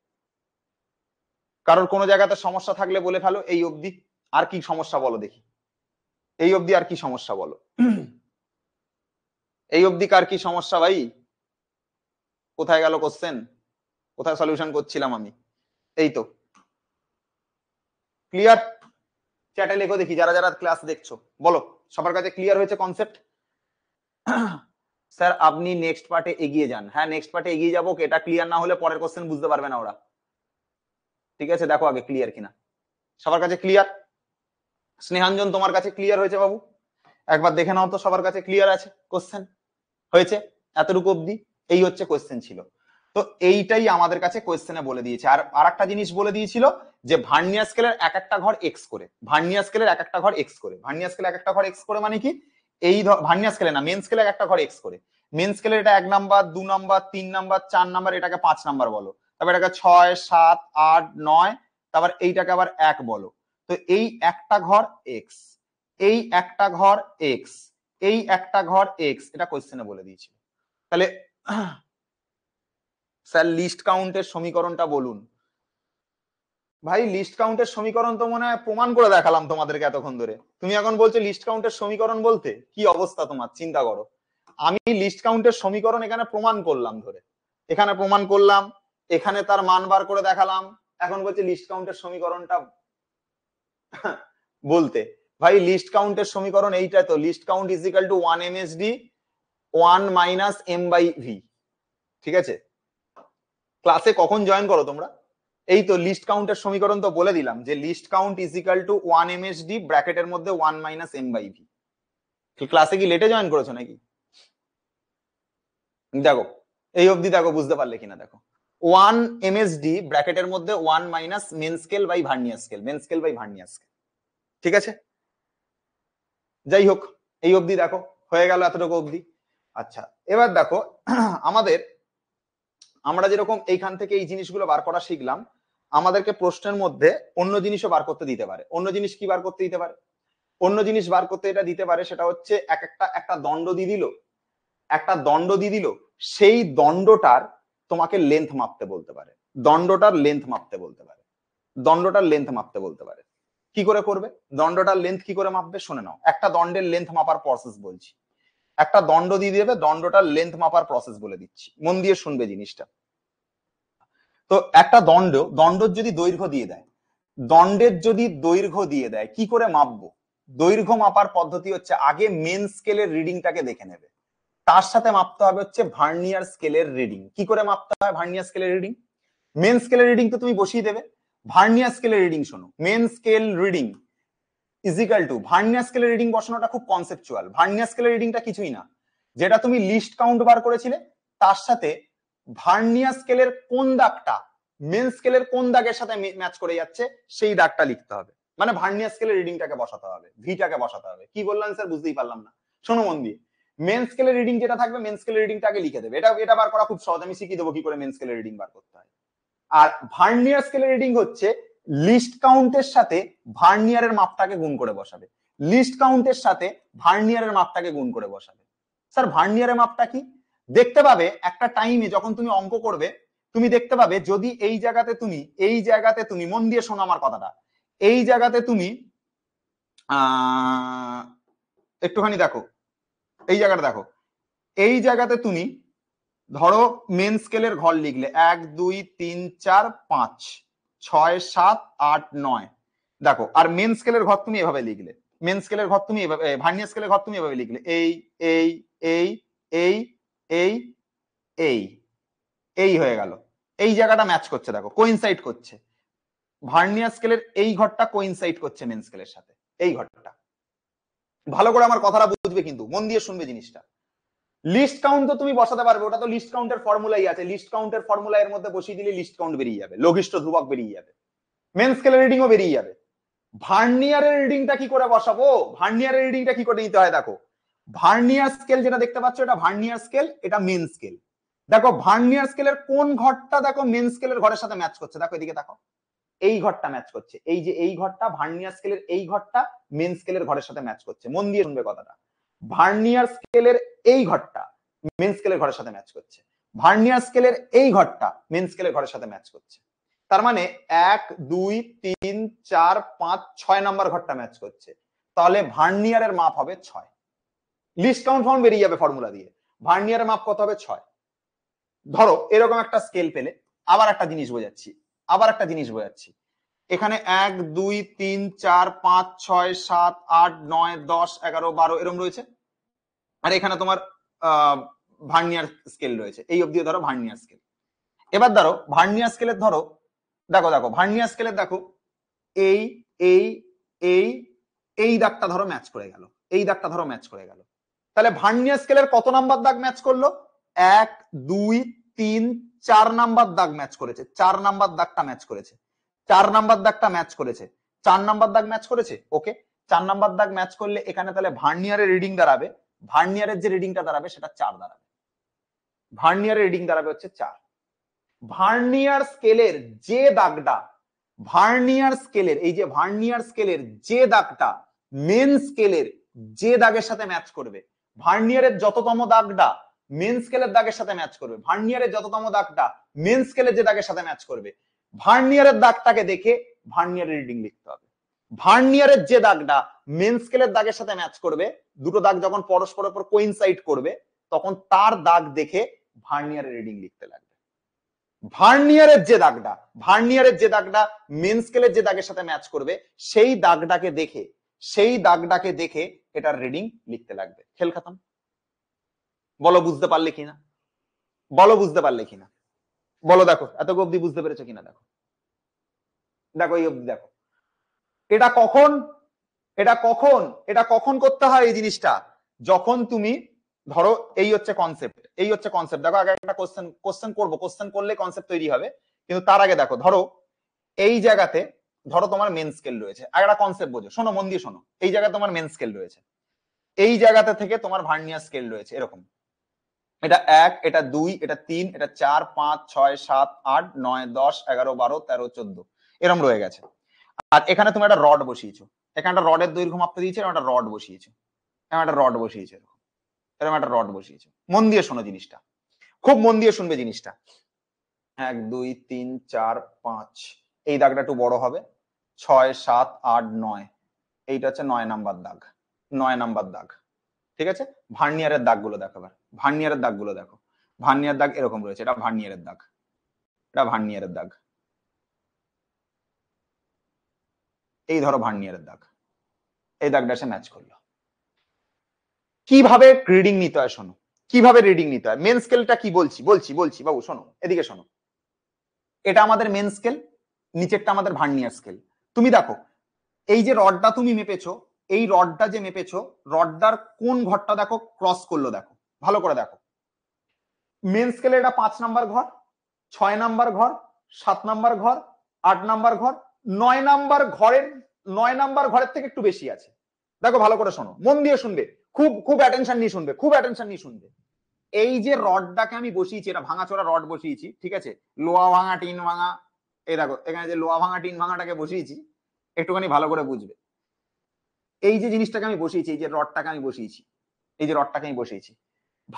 কারোর কোনো জায়গাতে সমস্যা থাকলে বলে ফেলো। এই অবধি আর কি সমস্যা বলো দেখি, এই অবধি আর কি সমস্যা বলো? এই অবধি কার কি সমস্যা ভাই? কোথায় গেল কোশ্চেন? কোথায় সলিউশন করছিলাম আমি? এই তো ক্লিয়ার? চ্যাটে লেখো দেখি যারা যারা ক্লাস দেখছো, বলো সবার কাছে ক্লিয়ার হয়েছে কনসেপ্ট? স্যার আপনি নেক্সট পার্টে এগিয়ে যান। হ্যাঁ নেক্সট পার্টে এগিয়ে যাবো, এটা ক্লিয়ার না হলে পরের কোশ্চেন বুঝতে পারবে না ওরা। ঠিক আছে দেখো আগে ক্লিয়ার কিনা। সবার কাছে ক্লিয়ার? স্নেহাঞ্জন তোমার কাছে ক্লিয়ার হয়েছে বাবু? একবার দেখে নাও তো সবার কাছে ক্লিয়ার আছে কোশ্চেন হয়েছে এতটুকু অবধি? এই হচ্ছে কোশ্চেন ছিল। তো এইটাই আমাদের কাছে কোশ্চেনে বলে দিয়েছে। আর একটা জিনিস বলে দিয়েছিল যে ভার্নিয়ার স্কেলের এক একটা ঘর এক্স করে, ভার্নিয়ার স্কেলের এক একটা ঘর এক্স করে, ভার্নিয়ার স্কেলের এক একটা ঘর এক্স করে মানে কি? এই ভার্নিয়ার স্কেলে না, মেন স্কেলে এক একটা ঘর এক্স করে। মেন স্কেলে এটা 1 নাম্বার, 2 নাম্বার, 3 নাম্বার, 4 নাম্বার, এটাকে 5 নাম্বার বলো, তারপর এটাকে 6, 7, 8, 9, তারপর এইটাকে আবার 1 বলো। তো এই একটা ঘর এক্স, এই একটা ঘর এক্স, এই একটা ঘর এক্স, এটা কোশ্চেনে বলে দিয়েছিল। তাহলে স্যার লিস্ট কাউন্টের সমীকরণটা বলুন। ভাই লিস্ট কাউন্টের সমীকরণ তো মনে হয় প্রমাণ করে দেখালাম তোমাদেরকে এতক্ষণ ধরে। তুমি এখন বলছো লিস্ট কাউন্টের সমীকরণ বলতে? কি অবস্থা তোমার, চিন্তা করো। আমি লিস্ট কাউন্টের সমীকরণ এখানে প্রমাণ করলাম ধরে, এখানে প্রমাণ করলাম, এখানে তার মান বার করে দেখালাম, এখন বলছি লিস্ট কাউন্টের সমীকরণটা বলতে। ভাই লিস্ট কাউন্টের সমীকরণ এইটা তো, list count is equal to 1 MSD 1 minus m/v। ঠিক আছে? ক্লাসে কখন জয়েন করো তোমরা? এই তো লিস্ট কাউন্টের সমীকরণ তো বলে দিলাম যে list count is equal to 1 MSD ব্র্যাকেটের মধ্যে 1 মাইনাস m/v। ক্লাসে কি লেটে জয়েন করেছো নাকি? দেখো এই অবধি দেখো বুঝতে পারলে কিনা দেখো। 1 MSD ব্র্যাকেটের মধ্যে 1 minus main scale by vernier scale, main scale by vernier scale. ঠিক আছে? যাই হোক এই অবধি দেখো হয়ে গেল এতটুকু অবধি। আচ্ছা এবার দেখো আমরা যেরকম এইখান থেকে এই জিনিসগুলো বার করা শিখলাম, আমাদেরকে প্রশ্নের মধ্যে অন্য জিনিসও বার করতে দিতে পারে। অন্য জিনিস কি বার করতে দিতে পারে? অন্য জিনিস বার করতে এটা দিতে পারে, সেটা হচ্ছে একটা দণ্ড দিয়ে দিল, একটা দণ্ড দিয়ে দিল, সেই দণ্ডটার তোমাকে লেন্থ মাপতে বলতে পারে, দণ্ডটার লেন্থ মাপতে বলতে পারে, দণ্ডটার লেন্থ মাপতে বলতে পারে। কি করে করবে? দণ্ডটার লেন্থ কি করে মাপবে শুনে নাও। একটা দণ্ডের লেন্থ মাপার প্রসেস বলছি, একটা দণ্ড দিয়ে দেবে, দণ্ডটার লেন্থ মাপার প্রসেস বলে দিচ্ছি, মন দিয়ে শুনবে জিনিসটা। তো একটা দণ্ডের যদি দৈর্ঘ্য দিয়ে দেয়, দণ্ডের যদি দৈর্ঘ্য দিয়ে দেয় কি করে মাপবো? দৈর্ঘ্য মাপার পদ্ধতি হচ্ছে আগে মেন স্কেলের রিডিংটাকে দেখে নেবে, তার সাথে মাপতে হবে হচ্ছে ভার্নিয়ার স্কেলের রিডিং। কি করে মাপতে হয় ভার্নিয়ার স্কেলের রিডিং? মেন স্কেলের রিডিং তো তুমি বসিয়ে দেবে, ভার্নিয়ার স্কেলের রিডিং শোনো, main scale reading is equal to vernier স্কেলের রিডিং বসানোটা খুব কনসেপচুয়াল। ভার্নিয়ার স্কেলের রিডিংটা কিছুই না, যেটা তুমি লিস্ট কাউন্ট বার করেছিলে তার সাথে ভার্নিয়ার স্কেলের কোন দাগটা মেন স্কেলের কোন দাগের সাথে ম্যাচ করে যাচ্ছে সেই দাগটা লিখতে হবে, মানে ভার্নিয়ার স্কেলের রিডিংটাকে বসাতে হবে, ভিটাকে বসাতে হবে। কি বললাম স্যার বুঝতেই পারলাম না? শোনো মন দিয়ে, মেন স্কেলের রিডিং যেটা থাকবে মেন স্কেলের রিডিংটা আগে লিখে দেবে, এটা বার করা খুব সহজ, আমি শিখিয়ে দেবো কি করে মেন স্কেলের রিডিং বার করতে হয়। আর ভার্নিয়ার স্কেলের রিডিং হচ্ছে লিস্ট কাউন্টের সাথে ভার্নিয়ারের মাপটাকে গুণ করে বসাবে, লিস্ট কাউন্টের সাথে ভার্নিয়ারের মাপটাকে গুণ করে বসাবে। স্যার ভার্নিয়ারের মাপটা কি? দেখতে পাবে একটা টাইমে যখন তুমি অঙ্ক করবে, তুমি দেখতে পাবে যদি এই জায়গাতে তুমি মন দিয়ে শোনো আমার কথাটা, এই জায়গাতে তুমি একটুখানি দেখো, এই জায়গাটা দেখো, এই জায়গাতে তুমি ধরো মেন স্কেলের ঘর লিখলে 1 2 3 4 5 6 7 8 9, দেখো আর মেন স্কেলের ঘর তুমি এভাবে লিখলে, মেন স্কেলের ঘর তুমি এভাবে, ভার্নিয়ার স্কেলের ঘর তুমি এভাবে লিখলে, এই এই এই এই এই এই এই হয়ে গেল। এই জায়গাটা ম্যাচ করছে, দেখো কোইনসাইড করছে, ভার্নিয়ার স্কেলের এই ঘরটা কোইনসাইড করছে মেন স্কেলের সাথে, এই ঘরটা। ভালো করে আমার কথাটা বুঝবে, কিন্তু মন দিয়ে শুনবে জিনিসটা। লিস্ট কাউন্ট তো তুমি বসাতে পারবে, ওটা তো লিস্ট কাউন্টের ফর্মুলাই আছে, লিস্ট কাউন্টের ফর্মুলা এর মধ্যে বসিয়ে দিলে লিস্ট কাউন্ট বেরিয়ে যাবে, লঘিষ্ঠ ধ্রুবক বেরিয়ে যাবে, মেন স্কেলের রিডিংও বেরিয়ে যাবে। ভার্নিয়ারের রিডিংটা কি করে বসাবো, ভার্নিয়ারের রিডিংটা কি করে নিতে হয় দেখো, ভার্নিয়ার স্কেল যেটা দেখতে পাচ্ছ এটা ভার্নিয়ার স্কেল, এটা মেন স্কেল। দেখো ভার্নিয়ার স্কেলের কোন ঘরটা দেখো মেন স্কেলের ঘরের সাথে ম্যাচ করছে, দেখো এদিকে দেখো, এই ঘরটা ম্যাচ করছে, এই যে এই ঘরটা ভার্নিয়ার স্কেলের এই ঘরটা মেন স্কেলের ঘরের সাথে ম্যাচ করছে, মন দিয়ে শুনবে কথাটা। ভার্নিয়ার স্কেলের এই ঘরটা মেন স্কেলের ঘরের সাথে ম্যাচ করছে, ভার্নিয়ার স্কেলের এই ঘরটা মেন স্কেলের ঘরের সাথে ম্যাচ করছে। তার মানে 1 2 3 4 5 6 নাম্বার ঘরটা ম্যাচ করছে, তাহলে ভার্নিয়ারের মাপ হবে 6। লিস্ট কাউন্ট ফর্ম বেরিয়ে যাবে ফর্মুলা দিয়ে, ভার্নিয়ারের মাপ কত হবে 6। ধরো এরকম একটা স্কেল পেলে, আবার একটা জিনিস বোঝাচ্ছি, এখানে 1 2 3 4 5 6 7 8 9 10 11 12 এরকম রয়েছে, আর এখানে তোমার ভার্নিয়ার স্কেল রয়েছে, এই অবধি ধরো ভার্নিয়ার স্কেল। এবার ধরো ভার্নিয়ার স্কেলের ধরো, দেখো ভার্নিয়ার স্কেলের দেখো এই এই এই এই দাগটা ধরো ম্যাচ করে গেল, এই দাগটা ধরো ম্যাচ করে গেল, তাহলে ভার্নিয়ার স্কেলের কত নাম্বার দাগ ম্যাচ করলো, 1 2 3 4 নাম্বার দাগ ম্যাচ করেছে, 4 নাম্বার দাগটা ম্যাচ করেছে, 4 নাম্বার দাগটা ম্যাচ করেছে, 4 নাম্বার দাগ ম্যাচ করেছে, ওকে। 4 নাম্বার দাগ ম্যাচ করলে এখানে তাহলে ভার্নিয়ারের রিডিং দাঁড়াবে, ভার্নিয়ারের যে রিডিংটা দাঁড়াবে সেটা 4 দাঁড়াবে, ভার্নিয়ারের রিডিং দাঁড়াবে হচ্ছে 4। ভার্নিয়ার স্কেলের যে দাগটা, ভার্নিয়ার স্কেলের এই যে ভার্নিয়ার স্কেলের যে দাগটা মেন স্কেলের যে দাগের সাথে ম্যাচ করবে, ভার্নিয়ারের যততম দাগটা মেন স্কেলের দাগের সাথে ম্যাচ করবে, ভার্নিয়ারের যততম দাগটা মেন স্কেলের যে দাগের সাথে ম্যাচ করবে, ভার্নিয়ারের দাগটাকে দেখে ভার্নিয়ারের রিডিং লিখতে হবে। ভার্নিয়ারের যে দাগটা মেন স্কেলের দাগের সাথে ম্যাচ করবে, দুটো দাগ যখন পরস্পরের উপর কোইনসাইড করবে তখন তার দাগ দেখে ভার্নিয়ারের রিডিং লিখতে লাগবে। ভার্নিয়ারের যে দাগটা মেন স্কেলের যে দাগের সাথে ম্যাচ করবে সেই দাগটাকে দেখে এটার রিডিং লিখতে লাগবে। খেল খতম। বলো বুঝতে পারলে কিনা, বলো দেখো এত অব্দি বুঝতে পেরেছো কিনা, দেখো এই অব্দি দেখো। এটা কখন করতে হয় এই জিনিসটা, যখন তুমি ধরো এই হচ্ছে কনসেপ্ট, দেখো আগে একটা কোশ্চেন করলে কনসেপ্ট তৈরি হবে, কিন্তু তার আগে দেখো, ধরো এই জায়গাতে ধরো তোমার মেন স্কেল রয়েছে, আর একটা কনসেপ্ট বোঝো, শোনো মন দিয়ে শোনো, এই জায়গায় তোমার মেন স্কেল রয়েছে, এই জায়গাতে থেকে তোমার ভার্নিয়ার স্কেল রয়েছে এরকম, এটা 1 এটা 2 এটা 3 এটা 4 5 6 7 8 9 10 11 12 13 14 এরকম রয়ে গেছে। আর এখানে তুমি একটা রড বসিয়েছো, এখানে একটা রডের দৈর্ঘ্য মাপতে দিয়েছে, একটা রড বসিয়েছো, এরকম একটা রড বসিয়েছো। মন দিয়ে শোনো জিনিসটা, খুব মন দিয়ে শুনবে জিনিসটা। 1 2 3 4 5 এই দাগটা একটু বড় হবে, 6 7 8 9 এইটা হচ্ছে 9 নাম্বার দাগ, ঠিক আছে। ভার্নিয়ারের দাগগুলো দেখো, ভার্নিয়ার দাগ এরকম রয়েছে, এটা ভার্নিয়ারের দাগ, এই ধরো ভার্নিয়ারের দাগ, এই দাগটা এসে ম্যাচ করলো। কিভাবে রিডিং নিতে হয় শোনো, মেন স্কেলটা কি বলছি বাবু, শোনো এদিকে শোনো, এটা আমাদের মেন স্কেল, নিচেরটা আমাদের ভার্নিয়ার স্কেল। তুমি দেখো এই যে রডটা তুমি মেপেছো, এই রডটা যে মেপেছো, রডটার কোন ঘরটা দেখো ক্রস করলো, দেখো ভালো করে দেখো। মেন স্কেলে এটা 5 নাম্বার ঘর, 6 নাম্বার ঘর, 7 নাম্বার ঘর, 8 নাম্বার ঘর, 9 নাম্বার ঘরের থেকে একটু বেশি আছে। দেখো ভালো করে শোনো, মন দিয়ে শুনবে, খুব অ্যাটেনশন নিয়ে শুনবে, এই যে রডটাকে আমি বসিয়েছি, এটা ভাঙাচোরা রড বসিয়েছি, ঠিক আছে, লোহা ভাঙা টিন ভাঙা, এই দেখো এখানে যে লোহা ভাঙা টিন ভাঙাটাকে বসিয়েছি, একটুখানি ভালো করে বুঝবে। এই যে জিনিসটাকে আমি বসিয়েছি, এই যে রডটাকে আমি বসিয়েছি,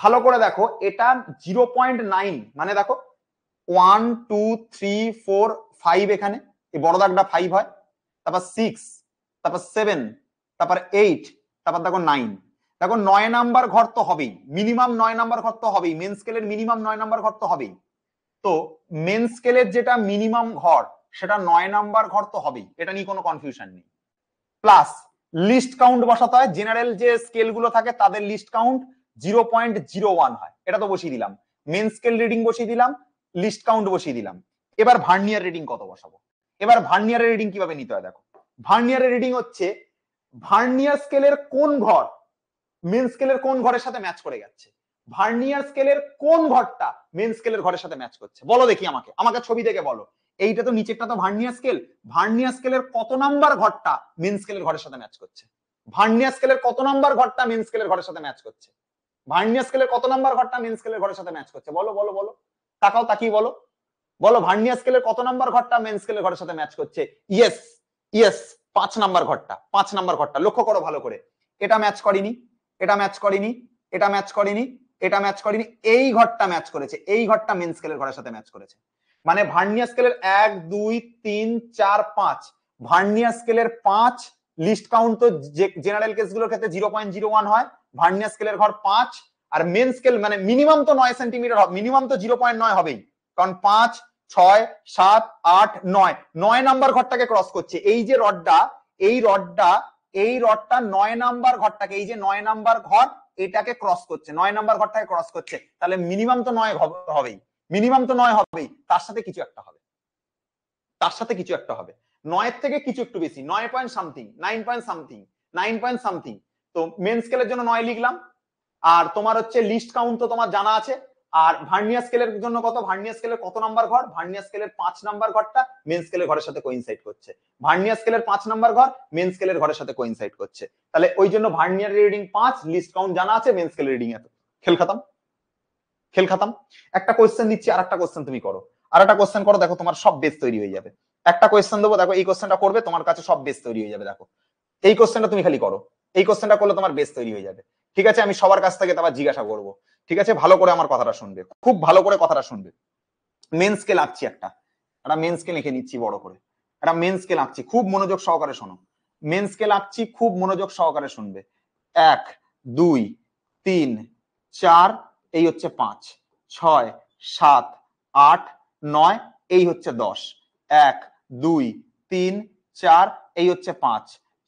ভালো করে দেখো, এটা 0.9, মানে দেখো 1 2 3 4 5, এখানে এই বড় দাগটা 5 হয়, তারপর 6, তারপর 7, তারপর 8, তারপর দেখো 9, দেখো 9 নাম্বার ঘর তো হবেই, মিনিমাম 9 নাম্বার ঘর তো হবেই, মেন স্কেলের মিনিমাম 9 নাম্বার ঘর তো হবেই। তো মেন স্কেলের যেটা মিনিমাম ঘর সেটা 9 নাম্বার ঘর তো হবেই, এটা নিয়ে কোনো কনফিউশন নেই। প্লাস লিস্ট কাউন্ট বসাতে হয়, জেনারেল যে স্কেল গুলো থাকে তাদের লিস্ট কাউন্ট 0.01 হয়, এটা তো বসিয়ে দিলাম। মেন স্কেল রিডিং বসিয়ে দিলাম, লিস্ট কাউন্ট বসিয়ে দিলাম। এবার ভার্নিয়ার রিডিং কত বসাবো? এবার ভার্নিয়ারের রিডিং কিভাবে নিতে হয় দেখো। ভার্নিয়ারের রিডিং হচ্ছে ভার্নিয়ার স্কেলের কোন ঘর মেন স্কেলের কোন ঘরের সাথে ম্যাচ করে যাচ্ছে, ভার্নিয়ার স্কেলের কোন ঘরটা মেন স্কেলের ঘরের সাথে ম্যাচ করছে, বলো দেখি আমাকে, আমাকে ছবি দেখে বলো। এইটা তো নিচেরটা তো ভার্নিয়ার স্কেল, ভার্নিয়ার স্কেলের কত নাম্বার ঘরটা মেন স্কেলের ঘরের সাথে ম্যাচ করছে, ভার্নিয়ার স্কেলের কত নাম্বার ঘরটা মেন স্কেলের ঘরের সাথে ম্যাচ করছে, ভার্নিয়ার স্কেলের কত নাম্বার ঘরটা মেন স্কেলের ঘরের সাথে ম্যাচ করছে, বলো বলো বলো, তাকাও তাকিয়ে বলো, বলো ভার্নিয়ার স্কেলের কত নাম্বার ঘরটা মেন স্কেলের ঘরের সাথে ম্যাচ করছে। ইয়েস ইয়েস, 5 নাম্বার ঘরটা, 5 নাম্বার ঘরটা। লক্ষ্য করো ভালো করে, এটা ম্যাচ করেনি, এটা ম্যাচ করেনি, এটা ম্যাচ করেনি, এটা ম্যাচ করেনি, এই ঘরটা ম্যাচ করেছে, এই ঘরটা মেন স্কেলের ঘরের সাথে ম্যাচ করেছে। মানে ভার্নিয়ার স্কেলের 1 2 3 4 5, ভার্নিয়ার স্কেলের 5, লিস্ট কাউন্ট তো জেনারেল কেসগুলোর ক্ষেত্রে 0.01 হয়, ভার্নিয়ার স্কেলের ঘর 5, আর মেন স্কেল মানে মিনিমাম তো 9 সেন্টিমিটার হবে, মিনিমাম তো 0.9 হবেই, কারণ 5 6 7 8 9, 9 নাম্বার ঘরটাকে ক্রস করছে। এই যে রডটা, এই রডটা, এই রডটা 9 নাম্বার ঘরটাকে, এই যে 9 নাম্বার ঘর এটাকে ক্রস করছে, 9 নাম্বার ঘরটাকে ক্রস করছে, তাহলে মিনিমাম তো 9 হবেই, মিনিমাম তো 9 হবেই, তার সাথে কিছু একটা হবে, তার সাথে কিছু একটা হবে, 9 এর থেকে কিছু একটু বেশি, 9 point something, 9 point something, 9 point something. তো মেন স্কেলের জন্য 9 লিখলাম। আর তোমার হচ্ছে লিস্ট কাউন্ট তো তোমার জানা আছে। আর ভার্নিয়ার স্কেলের জন্য কত, ভার্নিয়ার স্কেলের কত নাম্বার ঘর, ভার্নিয়ার স্কেলের 5 নাম্বার ঘরটা মেন স্কেলের ঘরের সাথে কোইনসাইড করছে, ভার্নিয়ার স্কেলের 5 নাম্বার ঘর মেন স্কেলের ঘরের সাথে কোইনসাইড করছে, তাহলে ওই জন্য ভার্নিয়ার রিডিং 5, লিস্ট কাউন্ট জানা আছে, মেন স্কেলের রিডিং এত। খেল খতম, খেল খতম। একটা কোশ্চেন দিচ্ছি, আর একটা কোশ্চেন তুমি করো, আর একটা কোশ্চেন করো, দেখো তোমার সব বেস তৈরি হয়ে যাবে। একটা কোশ্চেন দেবো, দেখো এই কোশ্চেনটা করবে, তোমার কাছে সব বেস তৈরি হয়ে যাবে। দেখো এই কোশ্চেনটা তুমি খালি করো, এই কোশ্চেনটা করলে তোমার বেস তৈরি হয়ে যাবে। ঠিক আছে, আমি সবার কাছ থেকে আবার জিজ্ঞাসা করবো। ঠিক আছে, ভালো করে আমার কথাটা শুনবে, খুব ভালো করে কথাটা শুনবে। মেন স্কেল আঁকছি, একটা মেন স্কেল লিখে নিচ্ছি বড় করে, একটা মেন স্কেল আঁকছি, খুব মনোযোগ সহকারে শোনো। মেন স্কেল আঁকছি, খুব মনোযোগ সহকারে শুনবে। 1 2 3 4, এই হচ্ছে 5 6 7 8 9, এই হচ্ছে 10। 1 2 3 4, এই হচ্ছে 5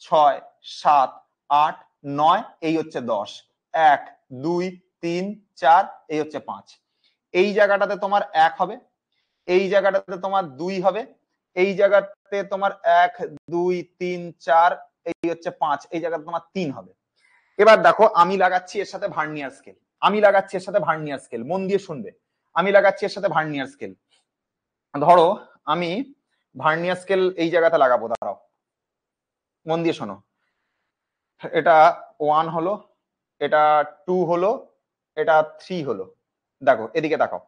6 7 8 9, এই হচ্ছে 10। 1 2 3 4, এই হচ্ছে 5। এই জায়গাটাতে তোমার 1 হবে, এই জায়গাটাতে তোমার 2 হবে, এই জায়গাতে তোমার 1 2 3 4, এই হচ্ছে 5, এই জায়গাতে তোমার 3 হবে। এবার দেখো আমি লাগাচ্ছি এর সাথে ভার্নিয়ার স্কেল, আমি লাগাচ্ছি এর সাথে ভার্নিয়ার স্কেল, মন দিয়ে শুনবে, আমি লাগাচ্ছি এর সাথে ভার্নিয়ার স্কেল। ধরো আমি ভার্নিয়ার স্কেল এই জায়গাতে লাগাবো, দাঁড়াও মন দিয়ে শোনো। এটা 1 হলো, এটা 2 হলো, এটা 3 হলো। দেখো এদিকে তাকাও,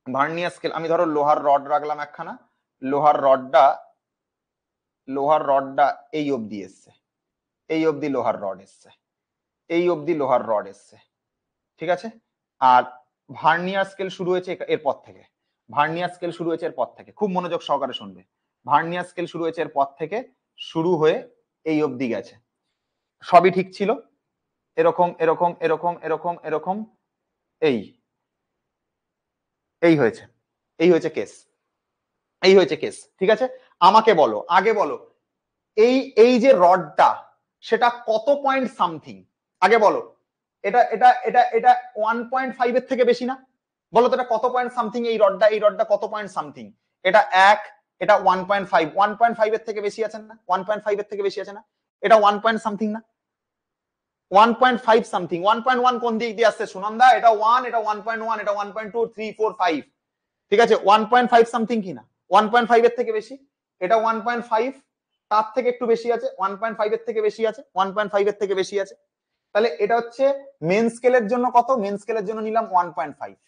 ভার্নিয়ার স্কেল আমি ধরো লোহার রড রাখলাম একখানা, লোহার রডটা এই অবধি এসছে, এই অবধি লোহার রড এসছে, এই অবধি লোহার রড এসছে। ঠিক আছে, আর ভার্নিয়ার স্কেল শুরু হয়েছে এরপর থেকে, ভার্নিয়ার স্কেল শুরু হয়েছে এরপর থেকে, খুব মনোযোগ সহকারে শুনবে। ভার্নিয়ার স্কেল শুরু হয়েছে এরপর থেকে, শুরু হয়ে এই অবধি গেছে, সবই ঠিক ছিল, এরকম এরকম এরকম এরকম এরকম, এই এই হয়েছে, এই হয়েছে কেস, এই হয়েছে কেস। ঠিক আছে, আমাকে বলো, আগে বলো এই এই যে রডটা সেটা কত পয়েন্ট সামথিং, আগে বলো। এটা এটা এটা এটা 1.5 এর থেকে বেশি না? বলো তো এটা কত পয়েন্ট সামথিং, এই রডটা, এই রডটা কত পয়েন্ট সামথিং? এটা 1, এটা 1.5, 1.5 এর থেকে বেশি আছে না? 1.5 এর থেকে বেশি আছে না? এটা 1 পয়েন্ট সামথিং না? 1.5 সামথিং, 1.1 কোন দিক দিয়ে আসছে সুনন্দা? এটা 1, এটা 1.1, এটা 1.2 3 4 5। ঠিক আছে, 1.5 সামথিং কি না? 1.5 এর থেকে বেশি, এটা 1.5, তার থেকে একটু বেশি আছে, 1.5 এর থেকে বেশি আছে, 1.5 এর থেকে বেশি আছে। তাহলে এটা হচ্ছে মেন স্কেলের জন্য কত? মেন স্কেলের জন্য নিলাম 1.5,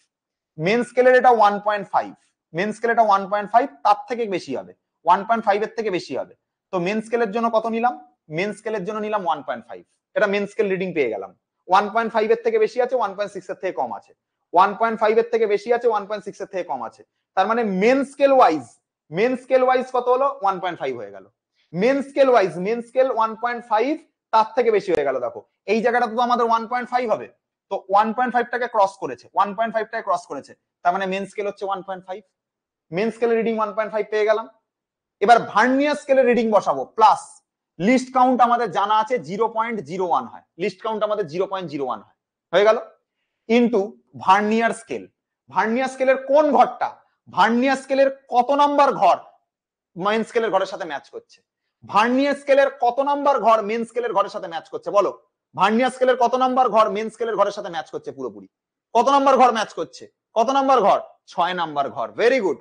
মেন স্কেলের এটা 1.5, মেন স্কেল এটা 1.5, তার থেকে বেশি হবে, 1.5 এর থেকে বেশি হবে। তো মেন স্কেলের জন্য কত নিলাম? মেন স্কেলের জন্য নিলাম 1.5, এটা মেন স্কেল রিডিং পেয়ে গেলাম। 1.5 এর থেকে বেশি আছে, 1.6 এর থেকে কম আছে, 1.5 এর থেকে বেশি আছে, 1.6 এর থেকে কম আছে। তার মানে মেন স্কেল ওয়াইজ কত হলো? 1.5 হয়ে গেল। Main scale wise, main scale 1.5, তার থেকে বেশি হয়ে গেল। দেখো এই জায়গাটা তো আমাদের 1.5 হবে, তো 1.5টাকে ক্রস করেছে, 1.5টাকে ক্রস করেছে, তার মানে মেন স্কেল হচ্ছে 1.5, মেন স্কেলের রিডিং 1.5 পেয়ে গেলাম। এবার ভার্নিয়ার স্কেলের রিডিং বসাবো, প্লাস লিস্ট কাউন্ট আমাদের জানা আছে 0.01 হয়, লিস্ট কাউন্ট আমাদের 0.01 হয়, হয়ে গেল, ইনটু ভার্নিয়ার স্কেল। ভার্নিয়ার স্কেলের কোন ঘরটা, ভার্নিয়ার স্কেলের কত নাম্বার ঘর মেন স্কেলের ঘরের সাথে ম্যাচ করছে, ভার্নিয়ার স্কেলের কত নাম্বার ঘর মেন স্কেলের ঘরের সাথে ম্যাচ করছে, বলো ভার্নিয়ার স্কেলের কত নাম্বার ঘর মেন স্কেলের ঘরের সাথে ম্যাচ করছে, পুরোপুরি কত নাম্বার ঘর ম্যাচ করছে, কত নাম্বার ঘর, 6 নাম্বার ঘর। ভেরি গুড,